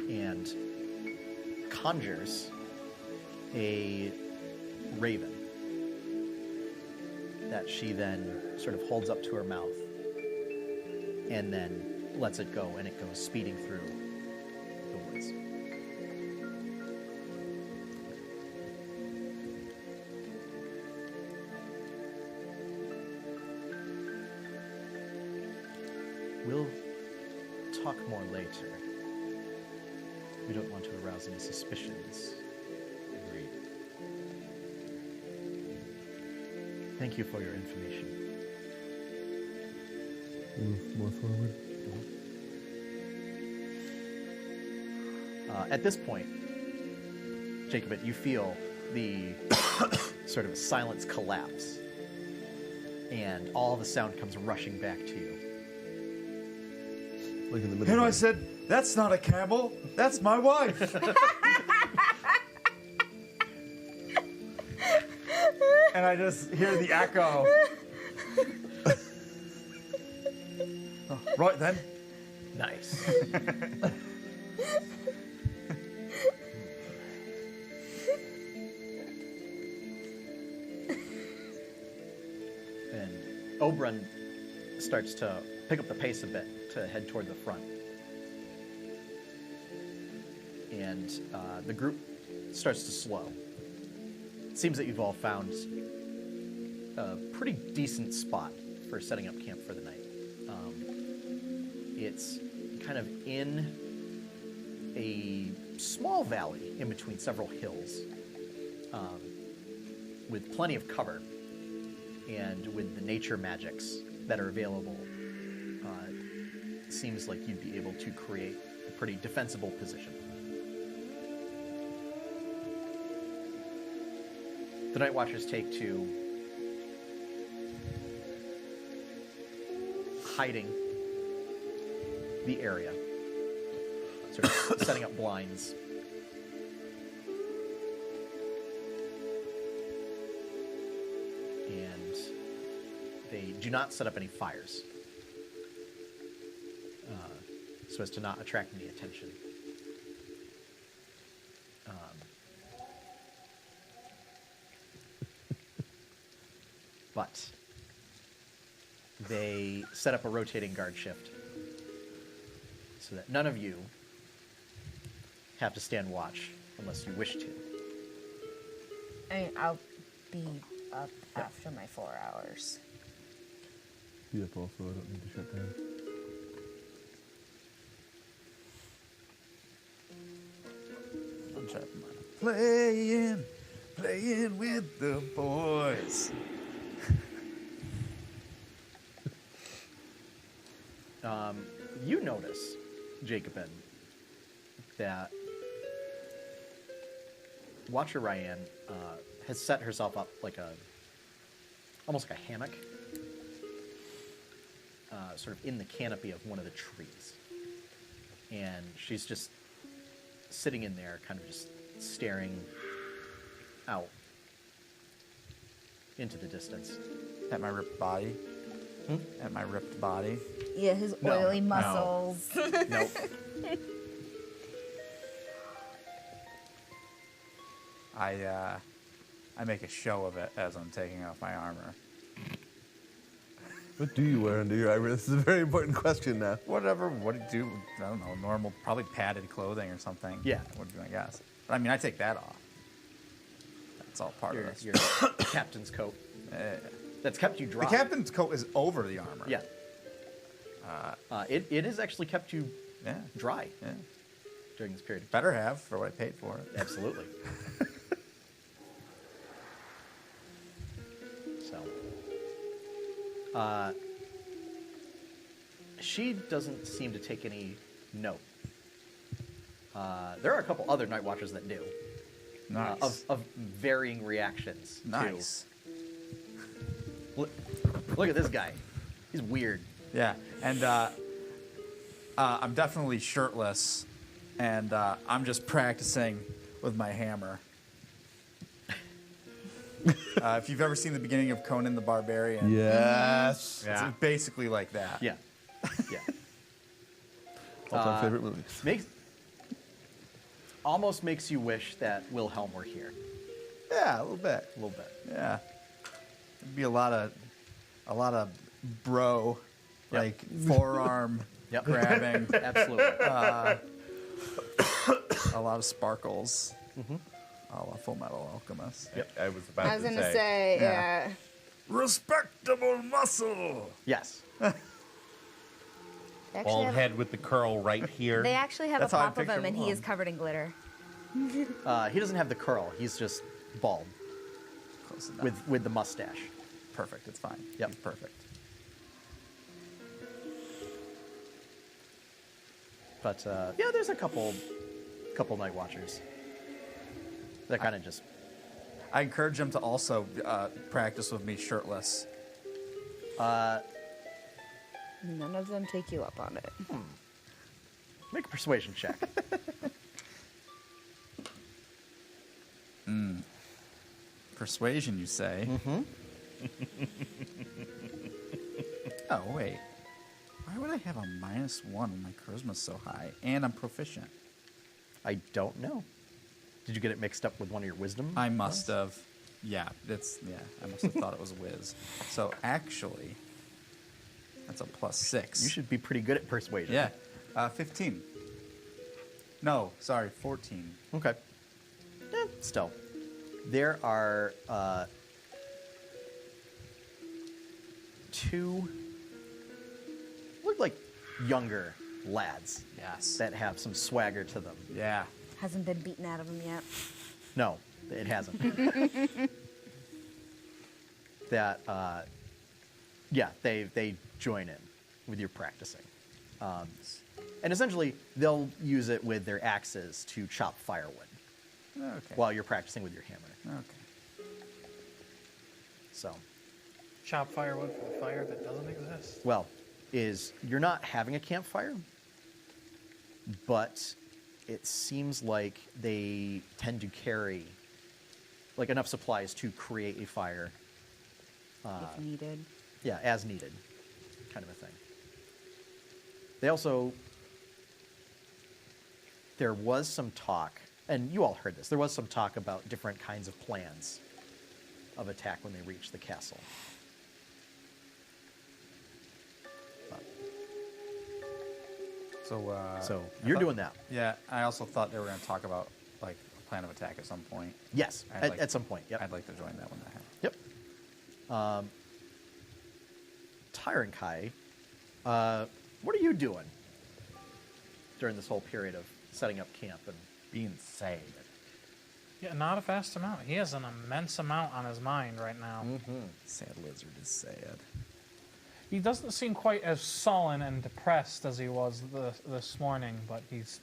and conjures a raven that she then sort of holds up to her mouth and then lets it go, and it goes speeding through the woods. We'll talk more later. We don't want to arouse any suspicions. Agreed. Thank you for your information. Move more forward. At this point, Jacob, you feel the sort of silence collapse, and all the sound comes rushing back to you. Like in the middle. You know, I of said, that's not a camel. That's my wife. And I just hear the echo. Oh, right then. Nice. And Oberon starts to pick up the pace a bit to head toward the front. And the group starts to slow. It seems that you've all found a pretty decent spot for setting up camp for the night. It's kind of in a small valley in between several hills, with plenty of cover, and with the nature magics that are available, it seems like you'd be able to create a pretty defensible position. The Nightwatchers take to hiding the area, sort of setting up blinds. And they do not set up any fires, so as to not attract any attention. But they set up a rotating guard shift so that none of you have to stand watch unless you wish to. I mean, I'll be up after my 4 hours. Yep, also, I don't need to shut down. I'm trying to playing with the boys. You notice, Jacobin, that Watcher Ryan has set herself up like almost like a hammock, sort of in the canopy of one of the trees. And she's just sitting in there, kind of just staring out into the distance. At my ripped body. At my ripped body. Yeah, his No, oily no. muscles. Nope. I make a show of it as I'm taking off my armor. What do you wear under your armor? This is a very important question now. Whatever. What do you do? I don't know. Normal, probably padded clothing or something. Yeah. Would be my guess. But I mean, I take that off. That's all part of this. Your captain's coat. Yeah. That's kept you dry. The captain's coat is over the armor. Yeah. It has actually kept you Yeah. dry Yeah. during this period. Better have for what I paid for it. Absolutely. So, she doesn't seem to take any note. There are a couple other Night Watchers that do, Nice. of varying reactions. Nice. To, look at this guy. He's weird. Yeah, and I'm definitely shirtless, and I'm just practicing with my hammer. If you've ever seen the beginning of Conan the Barbarian, Yes. Yeah. it's basically like that. Yeah. Yeah. All-time favorite movies. Almost makes you wish that Wilhelm were here Yeah, a little bit. a little bit. Yeah, it'd be a lot of bro, Yep. like forearm Yep. grabbing, Absolutely. a lot of sparkles. A la Full Metal Alchemist. Yep. I was about I was to gonna say. say, Yeah. yeah. Respectable muscle. Yes. They actually Bald have, head with the curl right here. they actually have That's a how I pop of picture him, and he is Wilhelm. covered in glitter. He doesn't have the curl. He's just bald Close enough. with the mustache. Perfect. It's fine. Yep. He's perfect. But yeah, there's a couple Night Watchers. That kind of just I encourage him to also practice with me shirtless. None of them take you up on it. make a persuasion check. Persuasion, you say? Mm-hmm. Oh, wait. Why would I have a -1 when my charisma's so high? And I'm proficient. I don't know. Did you get it mixed up with one of your wisdom? I must have. Yeah, I must have thought it was a whiz. So actually, that's a +6. You should be pretty good at persuasion. Yeah, 15. No, sorry, 14. Okay. Still, there are two look like younger lads Yes. that have some swagger to them. Yeah. Hasn't been beaten out of him yet. No, it hasn't. That yeah, they join in with your practicing, and essentially they'll use it with their axes to chop firewood Okay. while you're practicing with your hammer. Okay. So, Chop firewood for the fire that doesn't exist. well, you're not having a campfire, but it seems like they tend to carry like enough supplies to create a fire. If needed. Yeah, as needed, kind of a thing. They also, there was some talk, and you all heard this, there was some talk about different kinds of plans of attack when they reach the castle. So you're doing that. Yeah, I also thought they were going to talk about like a plan of attack at some point. Yes, I'd like- at some point. Yep. I'd like to join that one. Yep. Tyron Kai, what are you doing during this whole period of setting up camp and Being sad. Yeah, not a vast amount. He has an immense amount on his mind right now. Sad lizard is sad. He doesn't seem quite as sullen and depressed as he was this morning, but he's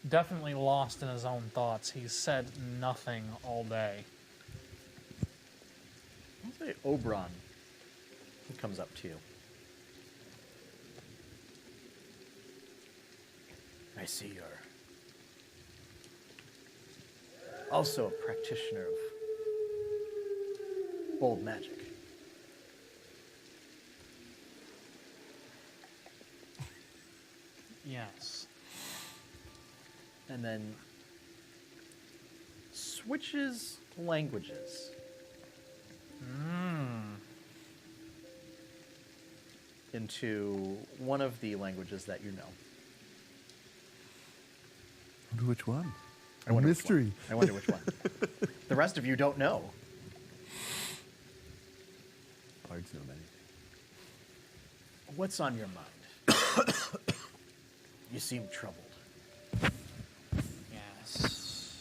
definitely lost in his own thoughts. He's said nothing all day. I'll say Oberon, who comes up to you. I see you're also a practitioner of old magic. Yes. And then switches languages. Into one of the languages that you know. I wonder which one. I wonder which Mystery. one. I wonder which one. The rest of you don't know. Bards know many. What's on your mind? You seem troubled. Yes.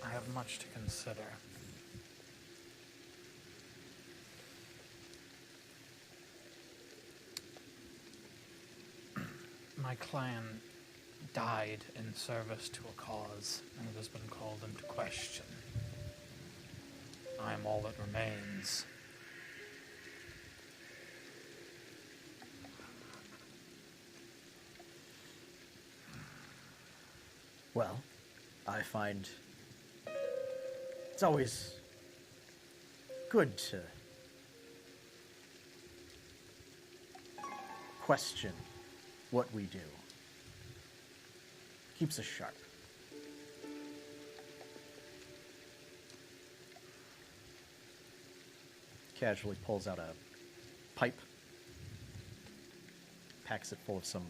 I have much to consider. My clan died in service to a cause, and it has been called into question. I am all that remains. Well, I find it's always good to question what we do. Keeps us sharp. Casually pulls out a pipe, packs it full of some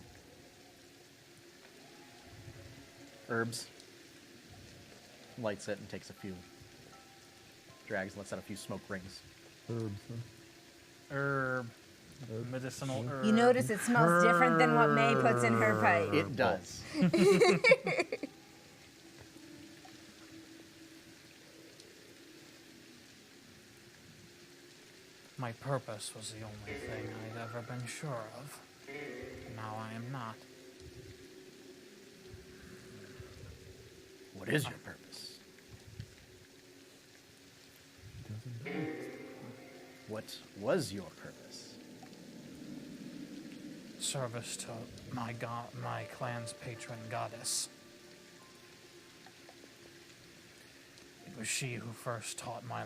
herbs, lights it, and takes a few drags, lets out a few smoke rings. Herbs, huh? Herb. Medicinal herb. You notice it smells different than what May puts in her pipe. It does. My purpose was the only thing I'd ever been sure of. Now I am not. What is your purpose? He doesn't know. What was your purpose? Service to my clan's patron goddess. It was she who first taught my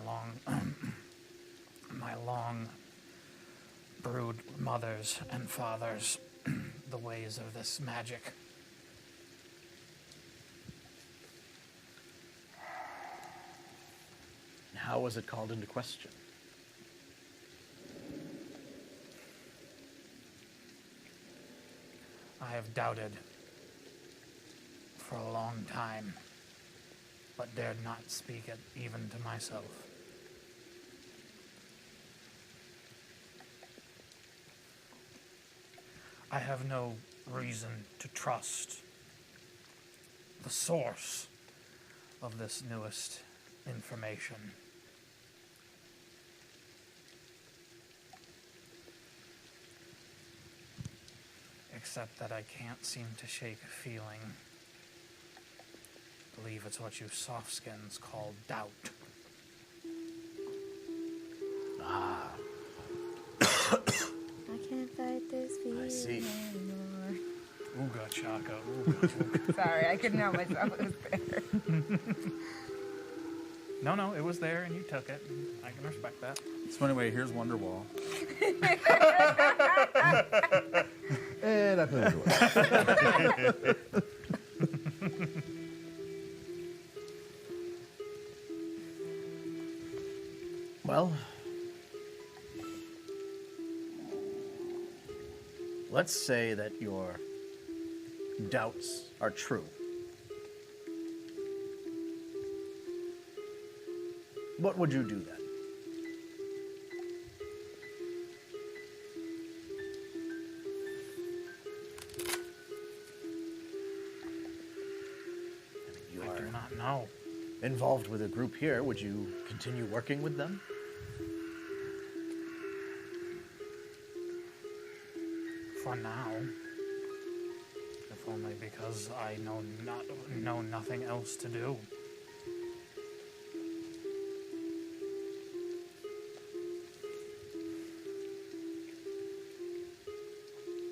long brood mothers and fathers the ways of this magic. And how was it called into question? I have doubted for a long time, but dared not speak it even to myself. I have no reason to trust the source of this newest information. Except that I can't seem to shake a feeling. I believe it's what you softskins call doubt. I can't fight this feeling I see. anymore. Ooga chaka, ooga chaka. Sorry, I couldn't help myself. It was there. No, it was there and you took it. And I can respect that. So anyway, here's Wonderwall. And I close the door. Well, let's say that your doubts are true, what would you do then? You I are do not know. involved with a group here. Would you continue working with them? For now. If only because I know nothing else to do.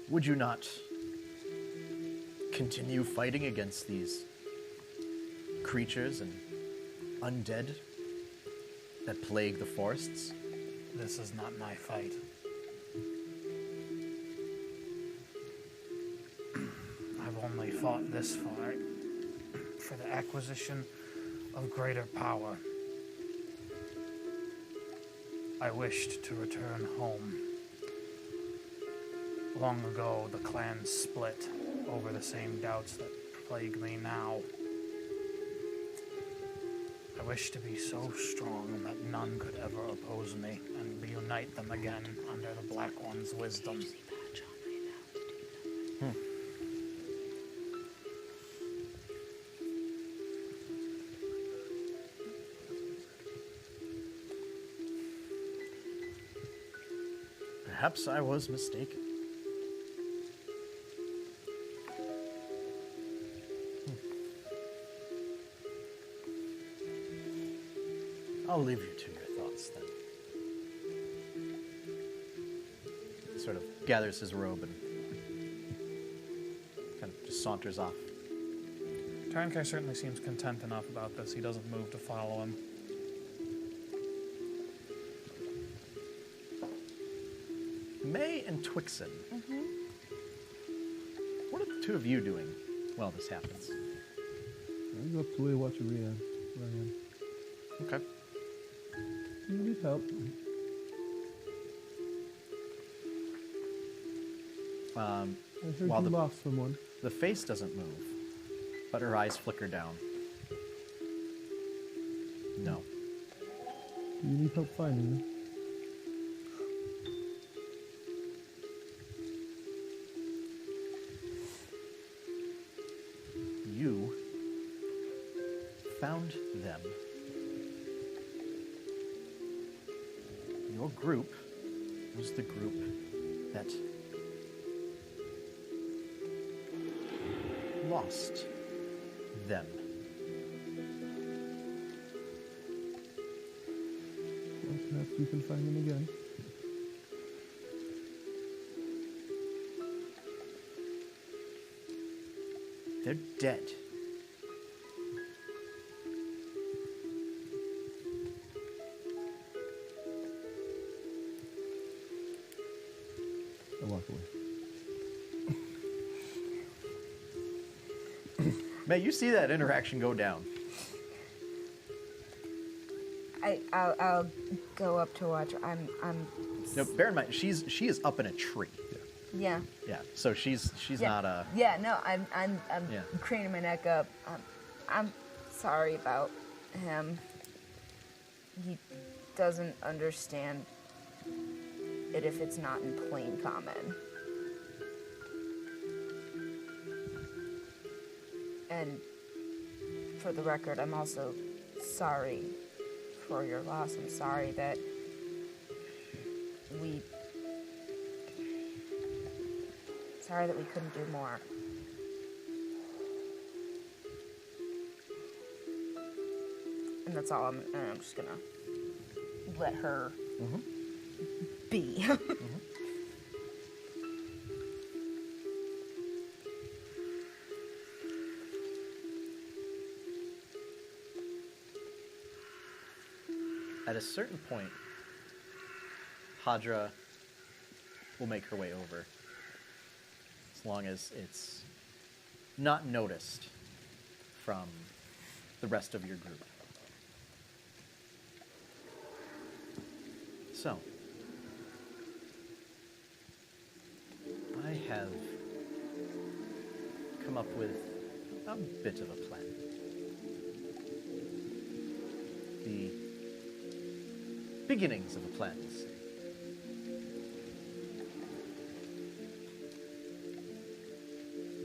Would you not continue fighting against these creatures and undead that plague the forests? This is not my fight. I've only fought this far for the acquisition of greater power. I wished to return home. Long ago, the clan split over the same doubts that plague me now. I wish to be so strong that none could ever oppose me and reunite them again under the Black One's wisdom. Perhaps I was mistaken. I'll leave you to your thoughts then. He sort of gathers his robe and kind of just saunters off. Turnkai certainly seems content enough about this. He doesn't move to follow him. May and Twixen. What are the two of you doing while this happens? I go up to watch Ryan. Okay. You need help. I heard While you the- lost someone. The face doesn't move, but her eyes flicker down. No. Do you need help finding them? You found them. Your group was the group that lost them. Well, perhaps we can find them again. They're dead. I walk away. May, you see that interaction go down. I'll go up to watch. I'm No, bear in mind, she is up in a tree. yeah. Yeah, so she's Yeah. not a. Yeah, no, I'm Yeah. craning my neck up. I'm sorry about him. He doesn't understand it if it's not in plain common. And for the record, I'm also sorry for your loss. I'm sorry that we couldn't do more. And that's all. I'm just gonna let her be. At a certain point, Hadra will make her way over, as long as it's not noticed from the rest of your group. So, I have come up with a bit of a plan. The beginnings of a plan, we'll say.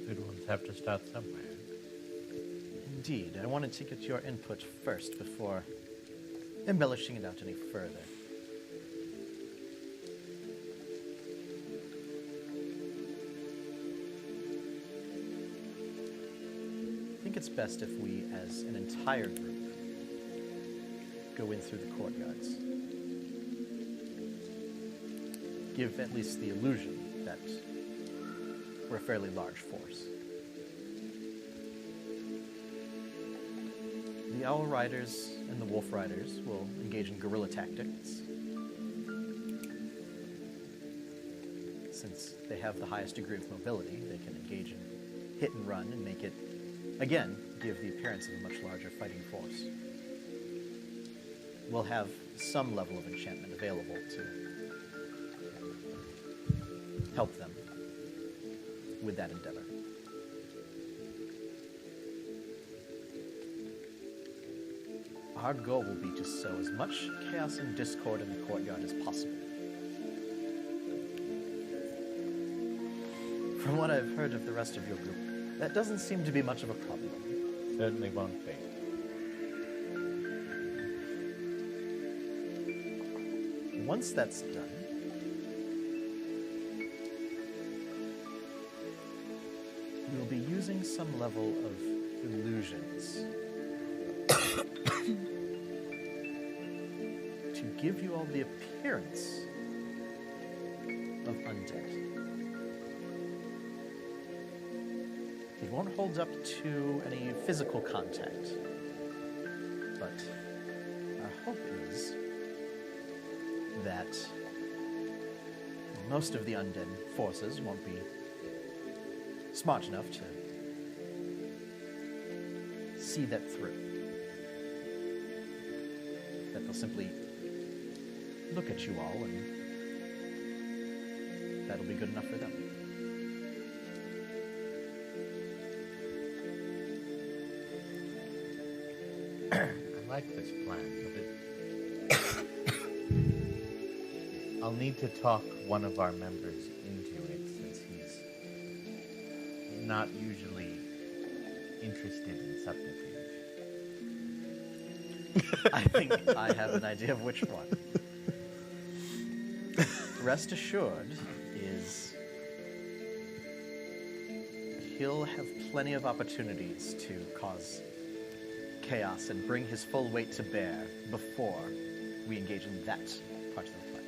Good ones have to start somewhere. Indeed, I wanted to get your input first before embellishing it out any further. I think it's best if we, as an entire group, go in through the courtyards. Give at least the illusion that we're a fairly large force. The Owl Riders and the Wolf Riders will engage in guerrilla tactics. Since they have the highest degree of mobility, they can engage in hit and run and make it, again, give the appearance of a much larger fighting force. We'll have some level of enchantment available to help them with that endeavor. Our goal will be to sow as much chaos and discord in the courtyard as possible. From what I've heard of the rest of your group, that doesn't seem to be much of a problem. Certainly won't be. Once that's done, we'll be using some level of illusions to give you all the appearance of undead. It won't hold up to any physical contact, but our hope is that most of the undead forces won't be smart enough to see that through. That they'll simply look at you all and that'll be good enough for them. I like this plan, but I'll need to talk one of our members into it since he's not usually interested in subterfuge. I think I have an idea of which one. Rest assured is he'll have plenty of opportunities to cause chaos and bring his full weight to bear before we engage in that part of the plan.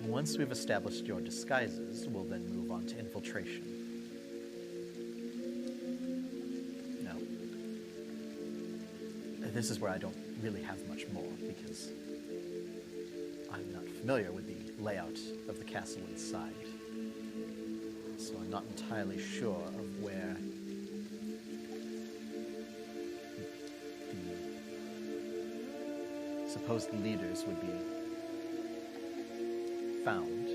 Once we've established your disguises, we'll then move on to infiltration. Now, this is where I don't really have much more because I'm not familiar with the layout of the castle inside. So I'm not entirely sure of where the supposed leaders would be found,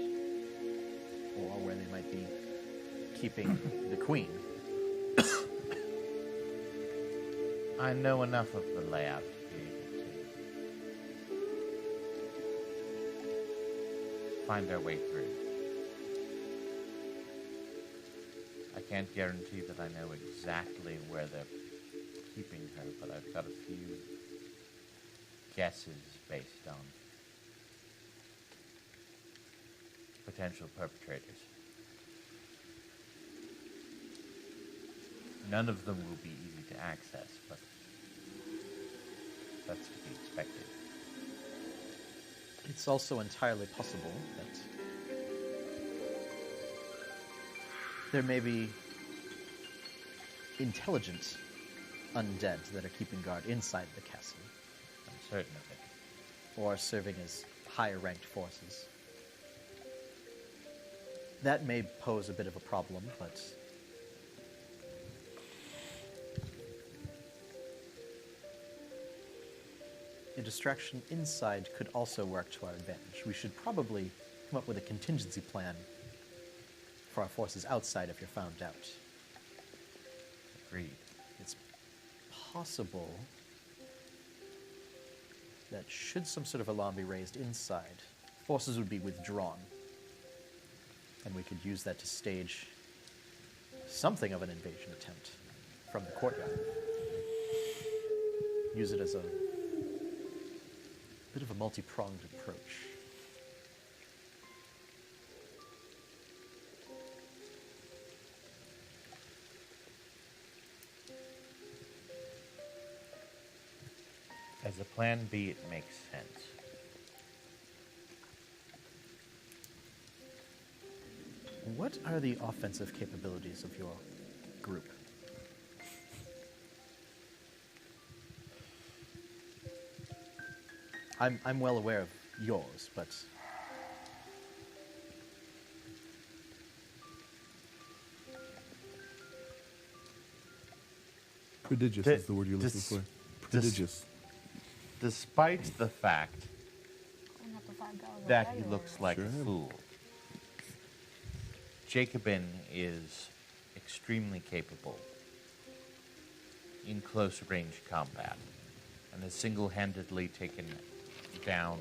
or where they might be keeping the queen. I know enough of the layout to be able to find our way through. I can't guarantee that I know exactly where they're keeping her, but I've got a few guesses based on potential perpetrators. None of them will be easy to access, but that's to be expected. It's also entirely possible that there may be intelligent undead that are keeping guard inside the castle, I'm certain of it. or serving as higher ranked forces. That may pose a bit of a problem, but a distraction inside could also work to our advantage. We should probably come up with a contingency plan for our forces outside if you're found out. Agreed. It's possible that should some sort of alarm be raised inside, forces would be withdrawn. And we could use that to stage something of an invasion attempt from the courtyard. Use it as a bit of a multi-pronged approach. As a plan B, it makes sense. What are the offensive capabilities of your group? I'm well aware of yours, but Prodigious Di- is the word you're looking dis- for. dis- Prodigious. Despite the fact Going up to $5 that a he day looks or- like Sure a am. fool, Jacobin is extremely capable in close range combat and has single-handedly taken down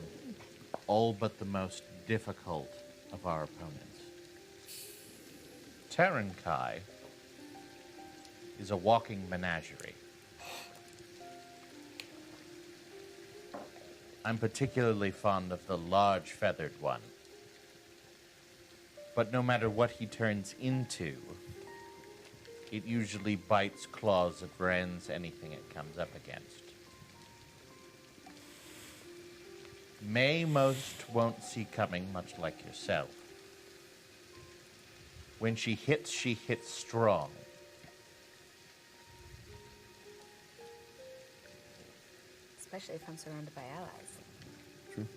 all but the most difficult of our opponents. Terran Kai is a walking menagerie. I'm particularly fond of the large feathered one. But no matter what he turns into, it usually bites, claws, and rends anything it comes up against. May most won't see coming, much like yourself. When she hits strong. Especially if I'm surrounded by allies. True.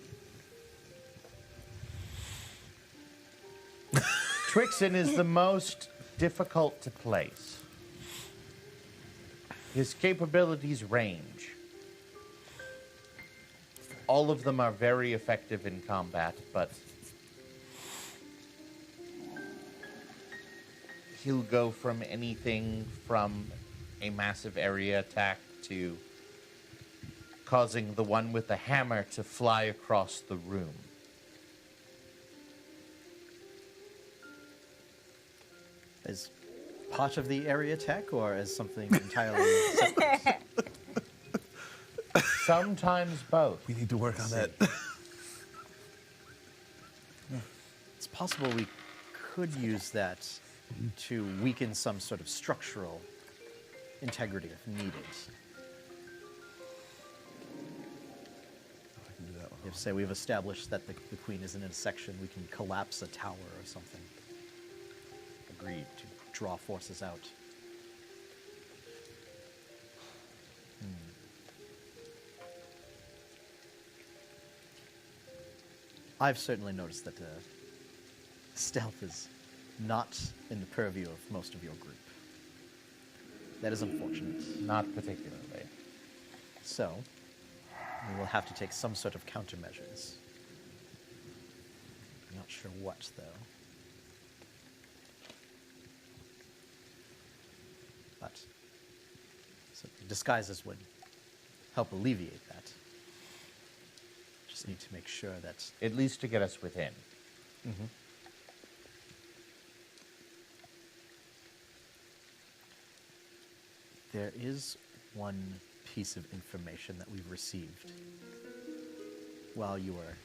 Trixon is the most difficult to place. His capabilities range. All of them are very effective in combat, but he'll go from anything from a massive area attack to causing the one with the hammer to fly across the room. as part of the area attack or as something entirely separate? Sometimes both. We need to work on that. It's possible we could use that to weaken some sort of structural integrity if needed. I can do that one. If, say, we've established that the queen is in a section, we can collapse a tower or something. Agreed. To draw forces out. I've certainly noticed that stealth is not in the purview of most of your group. That is unfortunate. Not particularly. So, we will have to take some sort of countermeasures. I'm not sure what, though. But so disguises would help alleviate that. Just need to make sure that At least to get us within. there is one piece of information that we've received while you were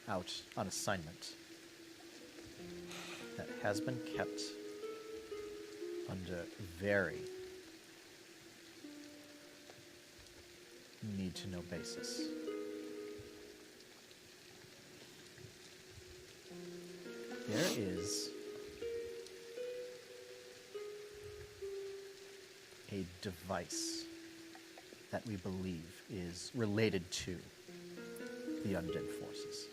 out on assignment that has been kept under very need-to-know basis. There is a device that we believe is related to the undead forces.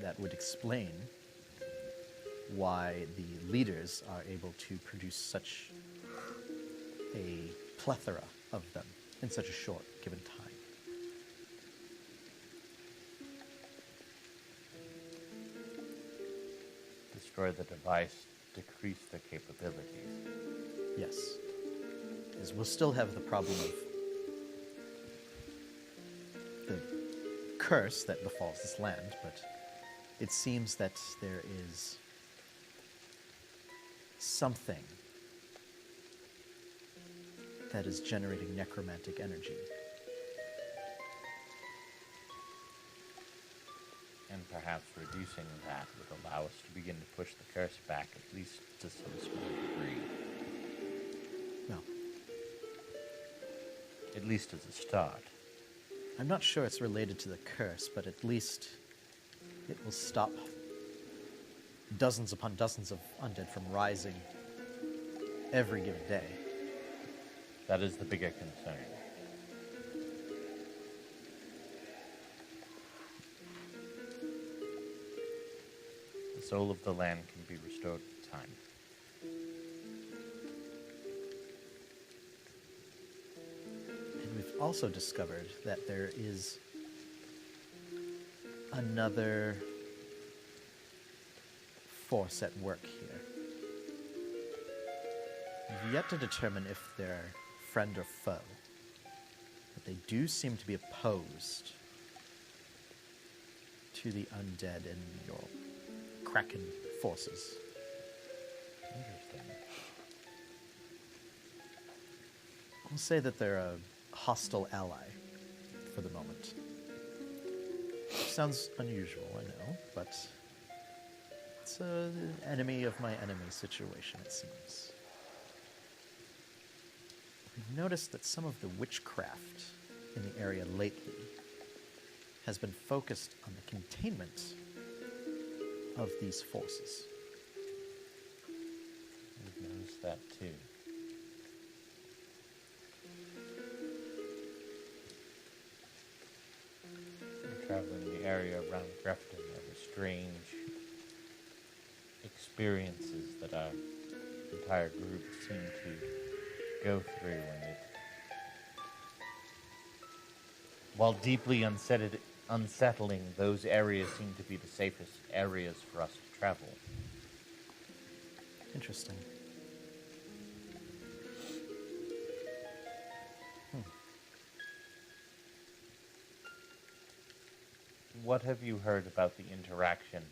That would explain why the leaders are able to produce such a plethora of them in such a short given time. Destroy the device, decrease the capabilities. Yes. Is we'll still have the problem of the curse that befalls this land, but it seems that there is something that is generating necromantic energy. And perhaps reducing that would allow us to begin to push the curse back, at least to some small degree. No, At least as a start. I'm not sure it's related to the curse, but at least it will stop dozens upon dozens of undead from rising every given day. That is the bigger concern. The soul of the land can be restored with time. And we've also discovered that there is another force at work here. We've yet to determine if they're friend or foe, but they do seem to be opposed to the undead and your Kraken forces. Interesting. I'll say that they're a hostile ally for the moment. Sounds unusual, I know, but it's an enemy of my enemy situation, it seems. We've noticed that some of the witchcraft in the area lately has been focused on the containment of these forces. We've noticed that too. We're traveling the area around Grefton. There were strange experiences that our entire group seemed to go through, and it, while deeply unsettling, those areas seem to be the safest areas for us to travel. Interesting. What have you heard about the interaction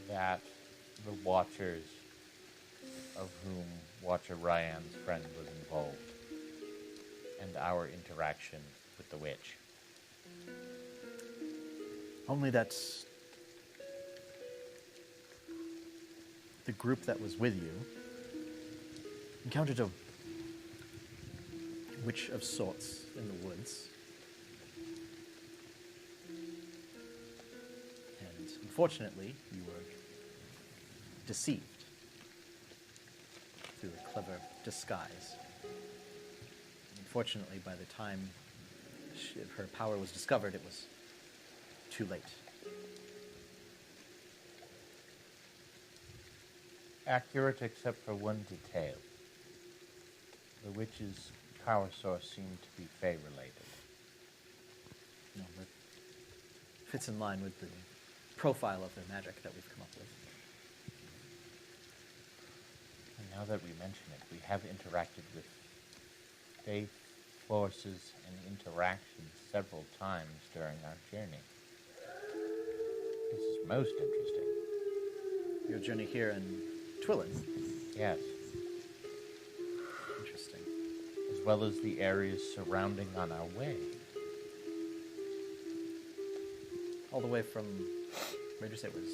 that the Watchers, of whom Watcher Ryan's friend was involved, and our interaction with the witch? Only that the group that was with you encountered a witch of sorts in the woods. And unfortunately, you were deceived through a clever disguise. Unfortunately, by the time her power was discovered, it was too late. Accurate except for one detail. The witch's power source seemed to be Fae-related. No, that fits in line with the profile of their magic that we've come up with. And now that we mention it, we have interacted with Fae forces and interactions several times during our journey. This is most interesting. Your journey here in Twillin. Yes, Interesting. as well as the areas surrounding on our way. All the way from, where did you say it was?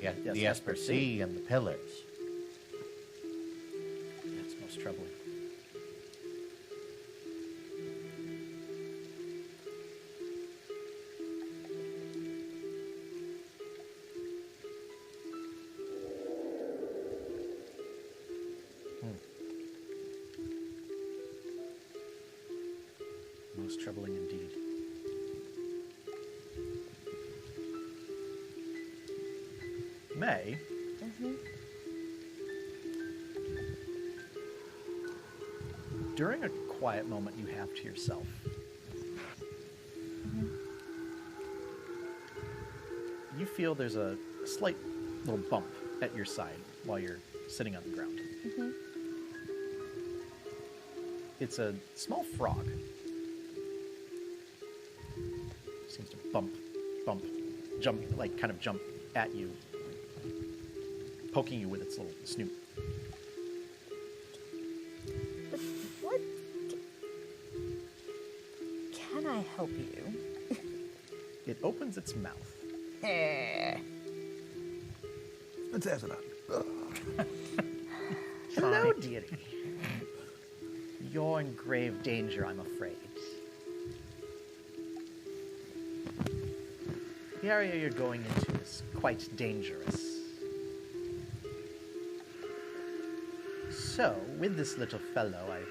Yeah, Yes, the Esper Sea and the pillars. That's most troubling. Most troubling indeed. May, during a quiet moment you have to yourself, you feel there's a slight little bump at your side while you're sitting on the ground. It's a small frog. Seems to bump, jump, like kind of jump at you, poking you with its little snoot. What? Can I help you? It opens its mouth. Let's ask it out. Hello, dearie. You're in grave danger, I'm afraid. The area you're going into is quite dangerous. So, with this little fellow, I've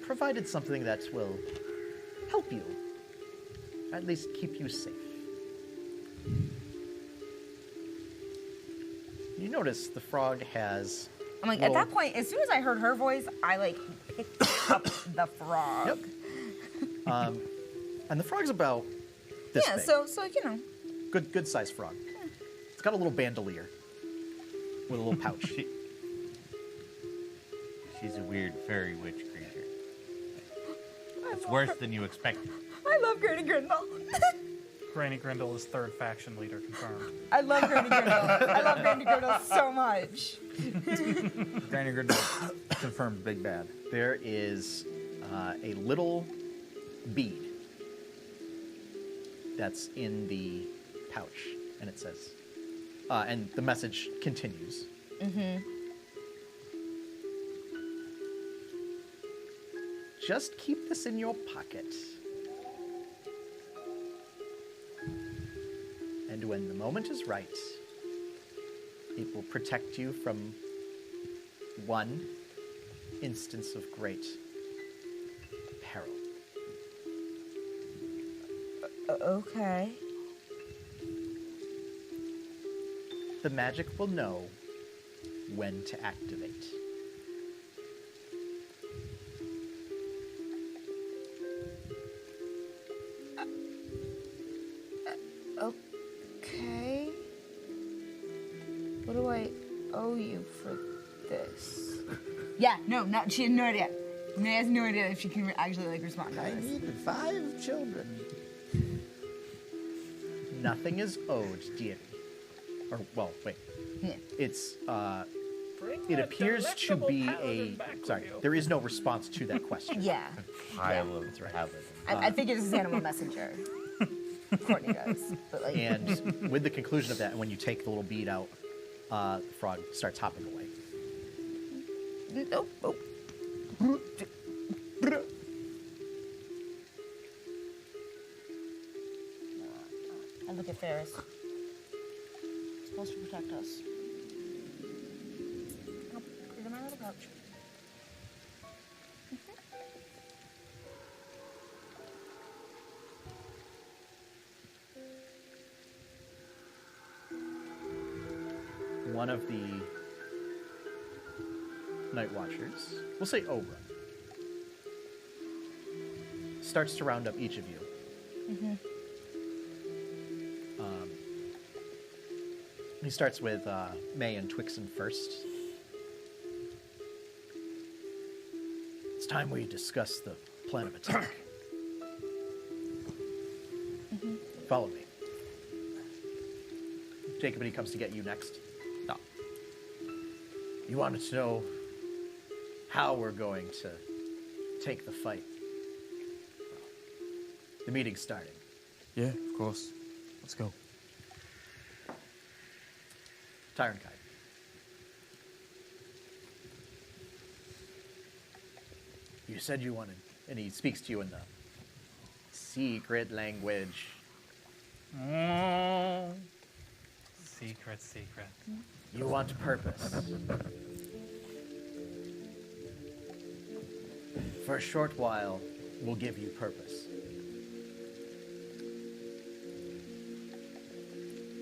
provided something that will help you. At least keep you safe. You notice the frog has... I'm like, at that point, as soon as I heard her voice, I like picked up the frog. Yep. And the frog's about this Yeah, big. so you know. Good sized frog. It's got a little bandolier with a little pouch. She's a weird fairy witch creature. It's worse than you expected. I love Granny Grindle. Granny Grindle is third faction leader confirmed. I love Granny Grindle. I love Granny Grindle so much. Granny Grindle confirmed big bad. There is a little bead that's in the pouch, and it says, and the message continues. Just keep this in your pocket. And when the moment is right, it will protect you from one instance of great peril. Okay. The magic will know when to activate. Okay. What do I owe you for this? Yeah, no, she has no idea. May has no idea if she can actually like respond to this. need 5 children. Nothing is owed, dearie. Or, well, wait. Yeah. It's, it appears to be a... Sorry, there is no response to that question. Yeah. Pile of paladin. I think it's his animal messenger. Courtney does. But like And with the conclusion of that, and when you take the little bead out, the frog starts hopping away. nope. I look at Ferris. It's supposed to protect us. I'll put it in my little pouch. One of the Nightwatchers, we'll say Oberon, starts to round up each of you. He starts with May and Twixen first. It's time we discuss the plan of attack. Follow me. Jacob, he comes to get you next. No. You wanted to know how we're going to take the fight. The meeting's starting. Yeah, of course. Let's go. Tyron Kite. You said you wanted, and he speaks to you in the secret language. Secret. You want purpose. For a short while, we'll give you purpose.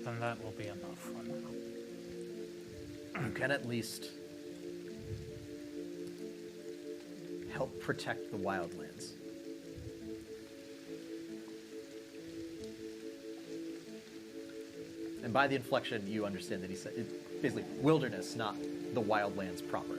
Then that will be enough for now. You can at least help protect the wildlands. And by the inflection, you understand that he said it's basically wilderness, not the wildlands proper.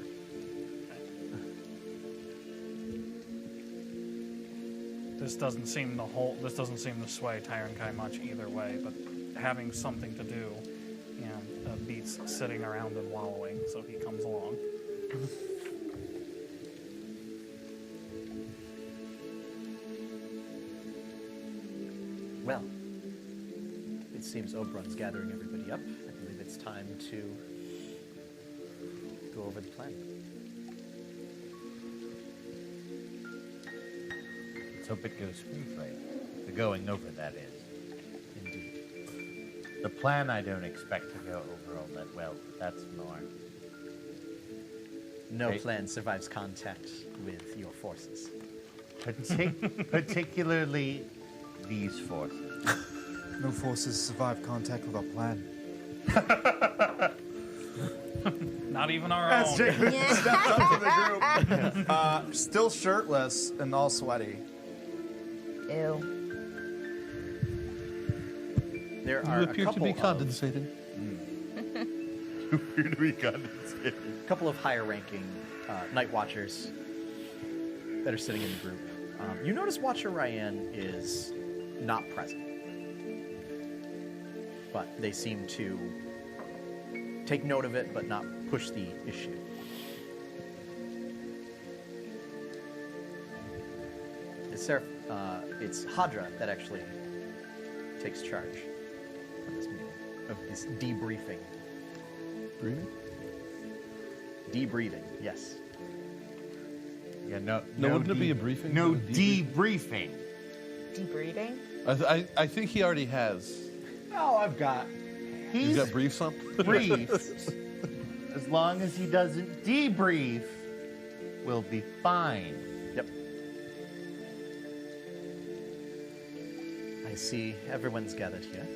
This doesn't seem to sway Tyron Kai much either way, but having something to do, beats sitting around and wallowing, so he comes along. Well, it seems Oberon's gathering everybody up. I believe it's time to go over the plan. Let's hope it goes smoothly. The going over, that is. Indeed. The plan I don't expect to go over all that well, but that's more. No Okay. plan survives contact with your forces. Particularly these forces. No forces survive contact with our plan. Not even our As own. Jacob steps up to the group, still shirtless and all sweaty. Ew. There are You a appear to couple be of, condensating. Appear to be condensated. couple of higher-ranking Nightwatchers that are sitting in the group. You notice Watcher Ryan is not present, but they seem to take note of it, but not push the issue. It's Hadra that actually takes charge of this meeting, of this debriefing. Breathing? Debriefing, yes. Yeah, no wouldn't it be a briefing? No A debrief? debriefing. Debreeding? I think he already has. Oh, I've got. You He's got briefs on? briefed. As long as he doesn't debrief, we'll be fine. Yep. I see everyone's gathered here.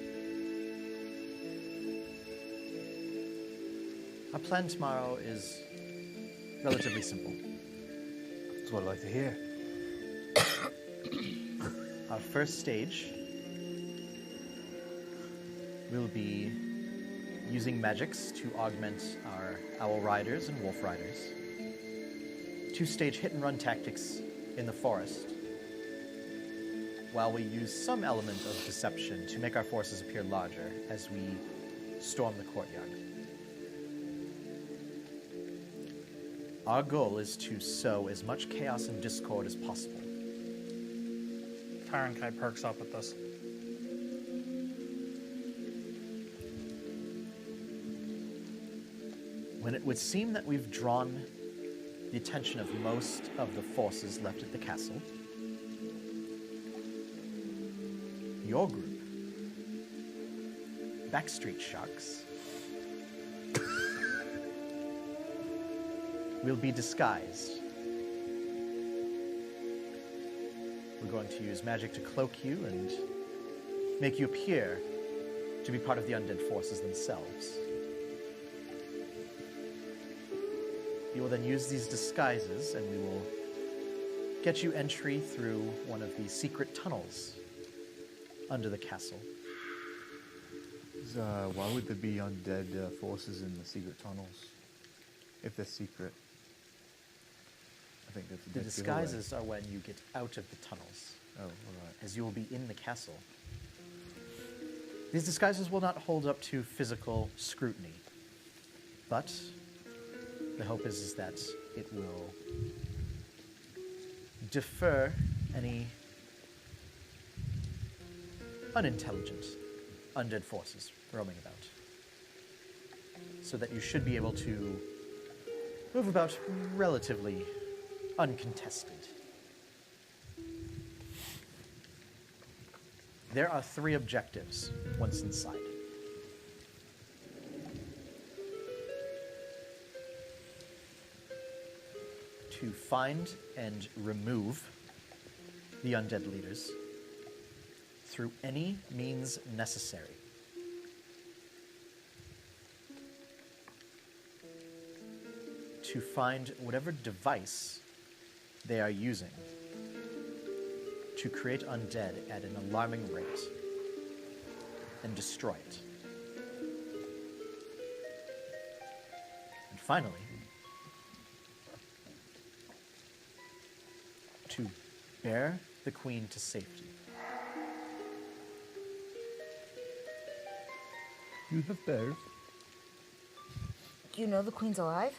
Our plan tomorrow is relatively simple. That's what I'd like to hear. Our first stage will be using magics to augment our owl riders and wolf riders. To stage hit and run tactics in the forest, while we use some element of deception to make our forces appear larger as we storm the courtyard. Our goal is to sow as much chaos and discord as possible. Tyron Kai perks up at this. When it would seem that we've drawn the attention of most of the forces left at the castle, your group, BackStreet Sharks, will be disguised. We're going to use magic to cloak you and make you appear to be part of the undead forces themselves. You will then use these disguises, and we will get you entry through one of the secret tunnels under the castle. Why would there be undead forces in the secret tunnels? If they're secret. I think that's a The dead disguises are when you get out of the tunnels, giveaway. Oh, all right. as you will be in the castle. These disguises will not hold up to physical scrutiny, but the hope is that it will defer any unintelligent undead forces roaming about, so that you should be able to move about relatively uncontested. There are 3 objectives once inside. To find and remove the undead leaders through any means necessary. To find whatever device they are using to create undead at an alarming rate and destroy it. And finally, to bear the queen to safety. You have bears. Do you know the queen's alive?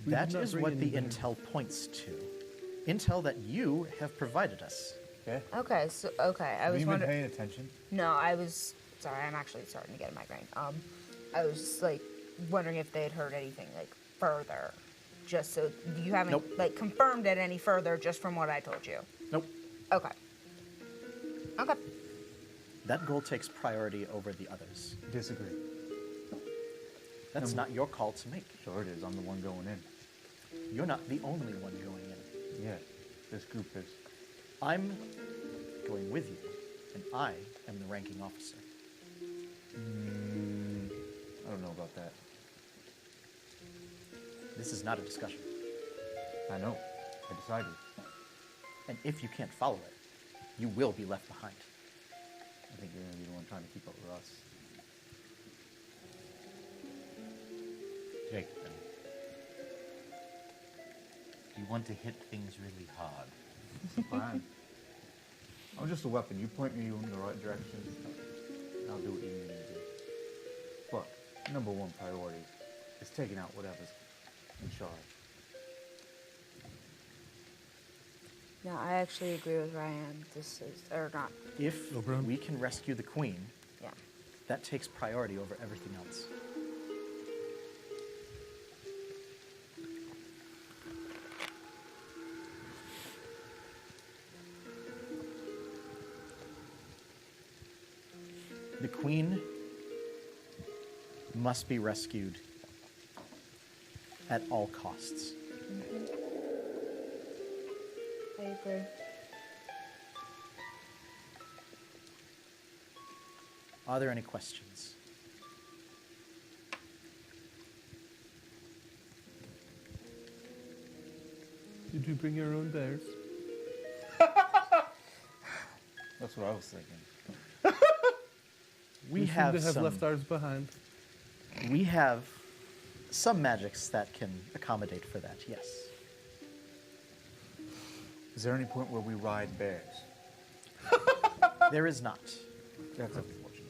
We That did not is bring what any the bears. intel points to. Intel that you have provided us. Okay. Okay, so I Have was you been wondering. paying attention? No, I was sorry. I'm actually starting to get a migraine. I was like wondering if they had heard anything like further, just so you haven't Nope. like confirmed it any further, just from what I told you. Nope. Okay. Okay. That goal takes priority over the others. Disagree. That's not your call to make. Sure it is. I'm the one going in. You're not the only one going in. Yeah, this group is. I'm going with you, and I am the ranking officer. I don't know about that. This is not a discussion. I know. I decided. And if you can't follow it, you will be left behind. I think you're going to be the one trying to keep up with us. Jake, then. Do you want to hit things really hard? Fine. I'm just a weapon. You point me in the right direction, and I'll do what you need me to do. But number one priority is taking out whatever's in charge. No, I actually agree with Ryan. This is or not. If Oberon? we can rescue the queen, Yeah. that takes priority over everything else. The queen must be rescued at all costs. I agree. Are there any questions? Did you bring your own bears? That's what I was thinking. We seem have to have some, left ours behind. we have some magics that can accommodate for that, yes. Is there any point where we ride bears? There is not. That's unfortunate.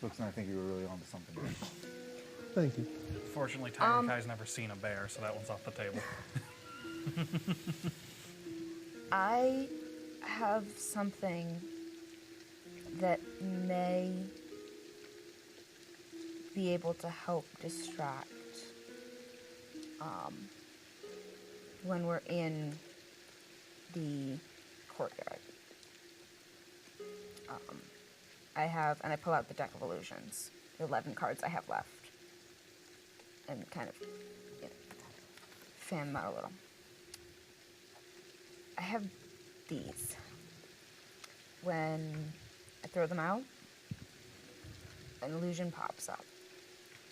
Looks like I think you were really onto something. Thank you. Fortunately, Tiger Kai's never seen a bear, so that one's off the table. I have something that may be able to help distract when we're in the courtyard. And I pull out the deck of illusions, the 11 cards I have left, and kind of fan them out a little. I have these. When I throw them out, an illusion pops up.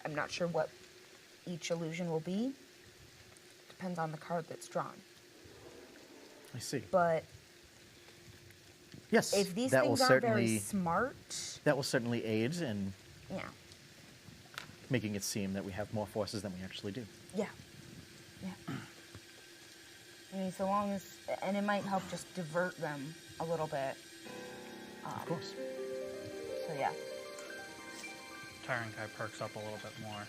I'm not sure what each illusion will be. Depends on the card that's drawn. I see. But Yes, if these that will things aren't very certainly smart, that will certainly aid in yeah, making it seem that we have more forces than we actually do. yeah. I mean, so long as, and it might help just divert them a little bit. Of course. So yeah. Tyrant Kai perks up a little bit more.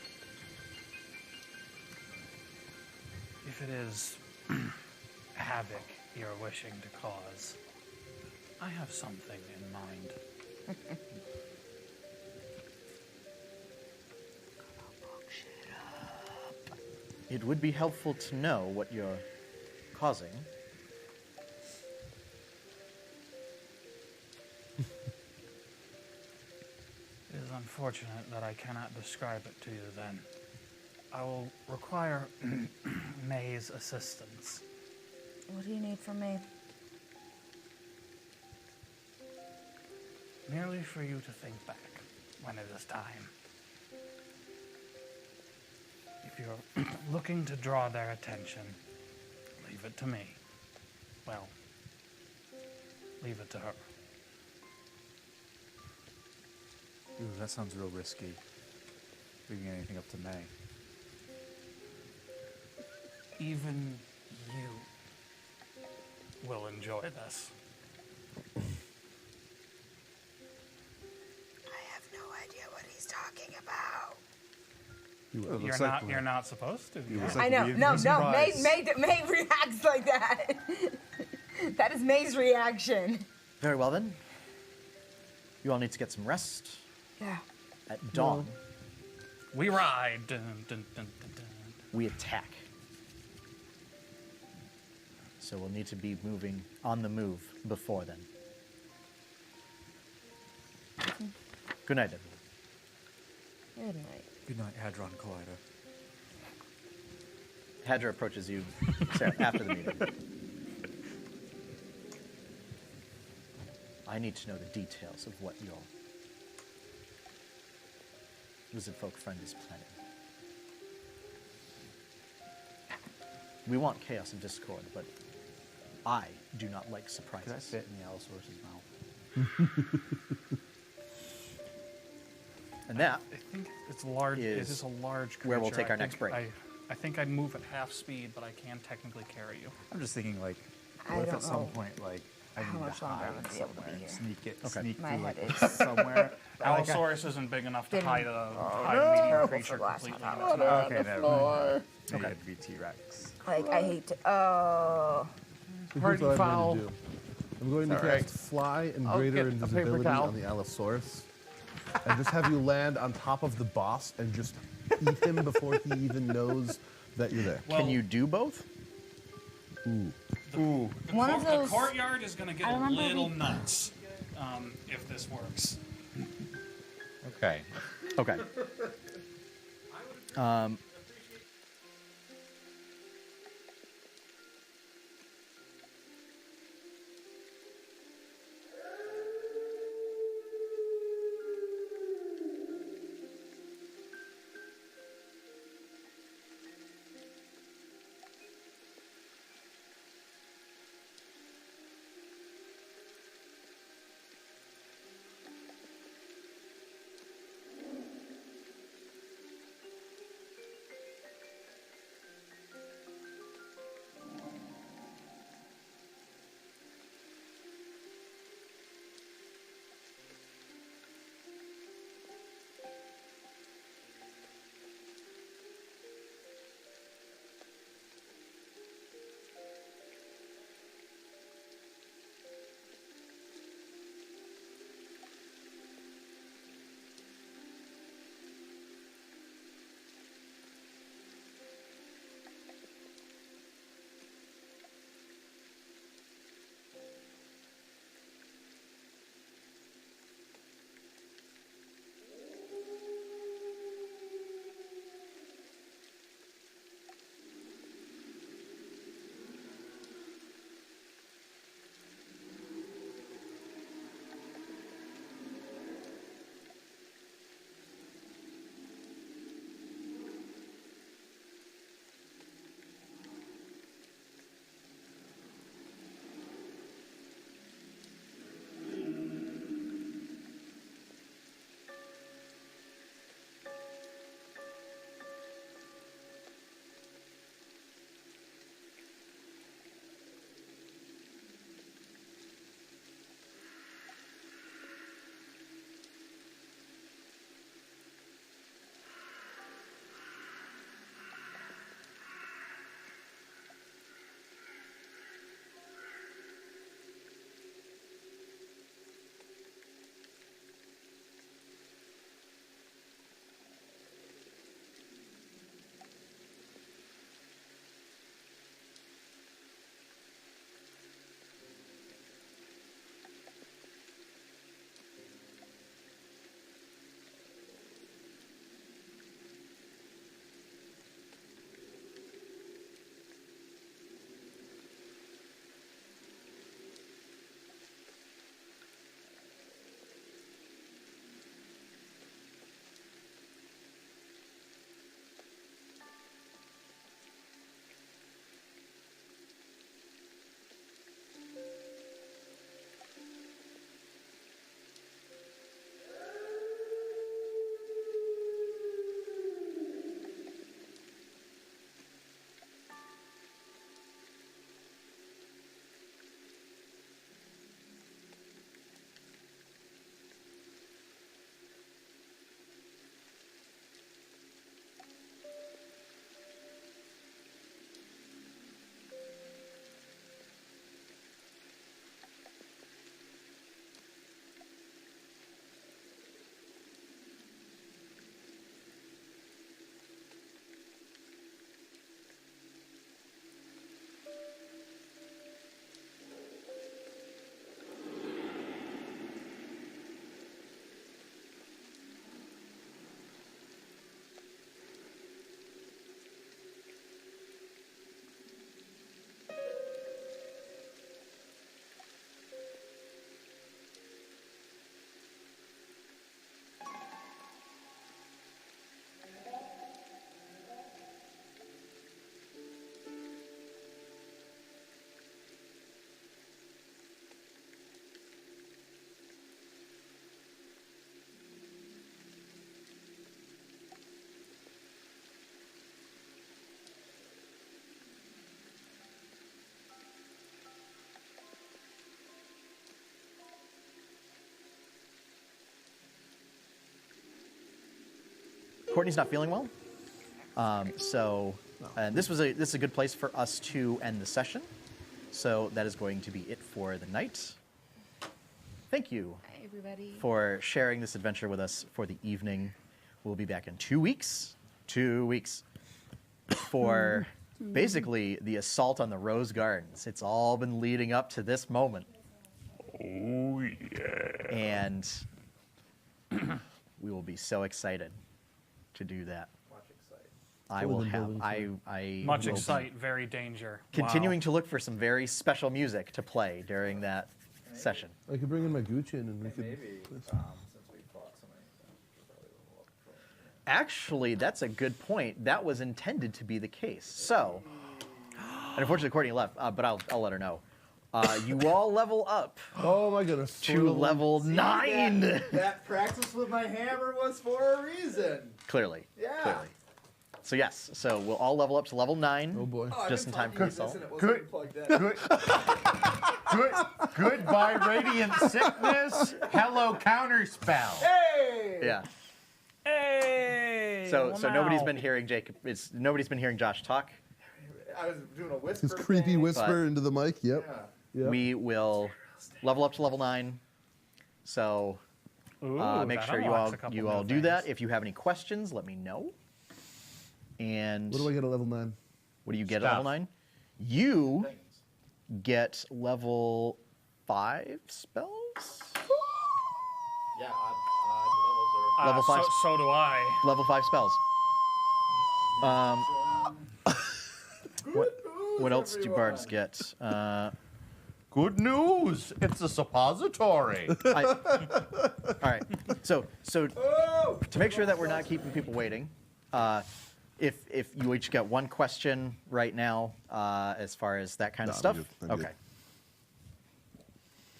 If it is havoc you're wishing to cause, I have something in mind. It would be helpful to know what you're causing. It is unfortunate that I cannot describe it to you then. I will require May's assistance. What do you need from me? Merely for you to think back when it is time. If If you're looking to draw their attention, leave it to me. Well, leave it to her. Ooh, that sounds real risky. Leaving anything up to May. Even you will enjoy this. I have no idea what he's talking about. You're not supposed to. You yeah. look I like know. we'd be No, May surprised. reacts like that. That is May's reaction. Very well then. You all need to get some rest. Yeah. At dawn, We ride. Dun, dun, dun, dun, dun. we attack. So we'll need to be moving on the move before then. Good night, everyone. Good night. Good night, Hadron Collider. Hadra approaches you, Sarah, after the meeting. I need to know the details of what your wizard folk friend is planning. We want chaos and discord, but I do not like surprises. Could I fit in the Allosaurus's mouth? And that I think it's large. It is is a large creature. where we'll take I our next think break. I think I'd move at half speed, but I can technically carry you. I'm just thinking, like, I what if don't at some know point, like, I how need much to longer I'm hide gonna be able to be somewhere and here. sneak it, Okay. sneak My through, head like, is somewhere. Like, Allosaurus isn't big enough to Didn't- hide a no. medium creature Glass completely. on in its top. mouth. okay, never mind. Maybe it'd be T-Rex. Like, I hate to. Oh. Here's what I'm foul. going to do. I'm going to It's cast all right. Fly and I'll Greater get a paper Invisibility towel. on the Allosaurus. And just have you land on top of the boss and just eat him before he even knows that you're there. Can you do both? Ooh. One of The those. courtyard is going to get I a remember little we- nuts if this works. Okay. Okay. Courtney's not feeling well. This is a good place for us to end the session. So that is going to be it for the night. Thank you Hi, everybody. for sharing this adventure with us for the evening. We'll be back in 2 weeks. 2 weeks. For basically the assault on the Rose Gardens. It's all been leading up to this moment. Oh, yeah. And we will be so excited to do that. I will have I Much will be excite, very danger. continuing to look for some very special music to play during that session. I could bring in my Gucci and we could. Maybe since we fought so many times, we'll probably level up. Actually, that's a good point. That was intended to be the case. So, and unfortunately, Courtney left, but I'll let her know. You all level up Oh my goodness. to level 9. That practice with my hammer was for a reason. Clearly. Yeah. Clearly. So yes, so we'll all level up to level 9. Oh boy. Oh, Just in time for assault. Good. Goodbye, radiant sickness. Hello, counterspell. Hey! Yeah. Hey! So nobody's wow. been hearing nobody's been hearing Josh talk. I was doing a whisper. His creepy thing. whisper into the mic. Yep. Yeah. Yep. We will level up to level 9. So Ooh, make that sure unlocks a couple you new all do that. things. If you have any questions, let me know. And What do I get at level 9? what do you get at Stuff. level 9? You get level 5 spells. Yeah, odd Level 5. So do I. Level 5 spells. What else do bards get? Good news. It's a suppository. All right. So to make sure that we're not keeping people waiting, if you each get one question right now, as far as that kind of No, I'm stuff. good. I'm good. Okay.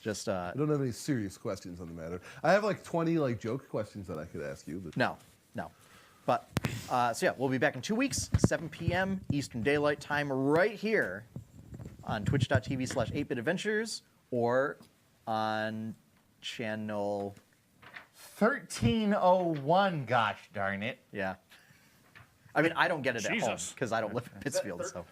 Just I don't have any serious questions on the matter. I have like 20 like joke questions that I could ask you. But no. But so yeah, we'll be back in 2 weeks, 7 p.m. Eastern Daylight Time, right here on twitch.tv/8bitadventures or on channel 1301, gosh darn it. yeah. I mean, I don't get it at home Jesus. because I don't live in Pittsfield, so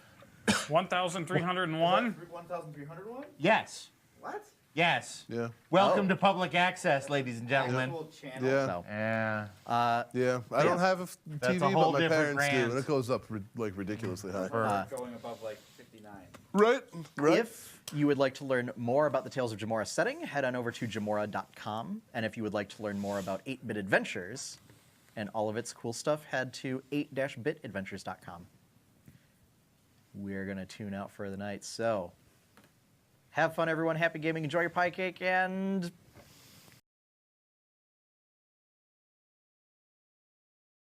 1,301. 1,301? Yes. What? Yes. yeah, Welcome to public access, ladies and gentlemen. Actual channel? yeah, no. Yeah. yeah. I don't have a That's TV, a whole but my different parents do, rant. and it goes up like ridiculously high. Going above like 59. Right, right. If you would like to learn more about the Tales of Jemmora setting, head on over to Jemmora.com. And if you would like to learn more about 8-Bit Adventures and all of its cool stuff, head to 8-bitadventures.com. We're going to tune out for the night. So have fun, everyone. Happy gaming. Enjoy your pie cake, and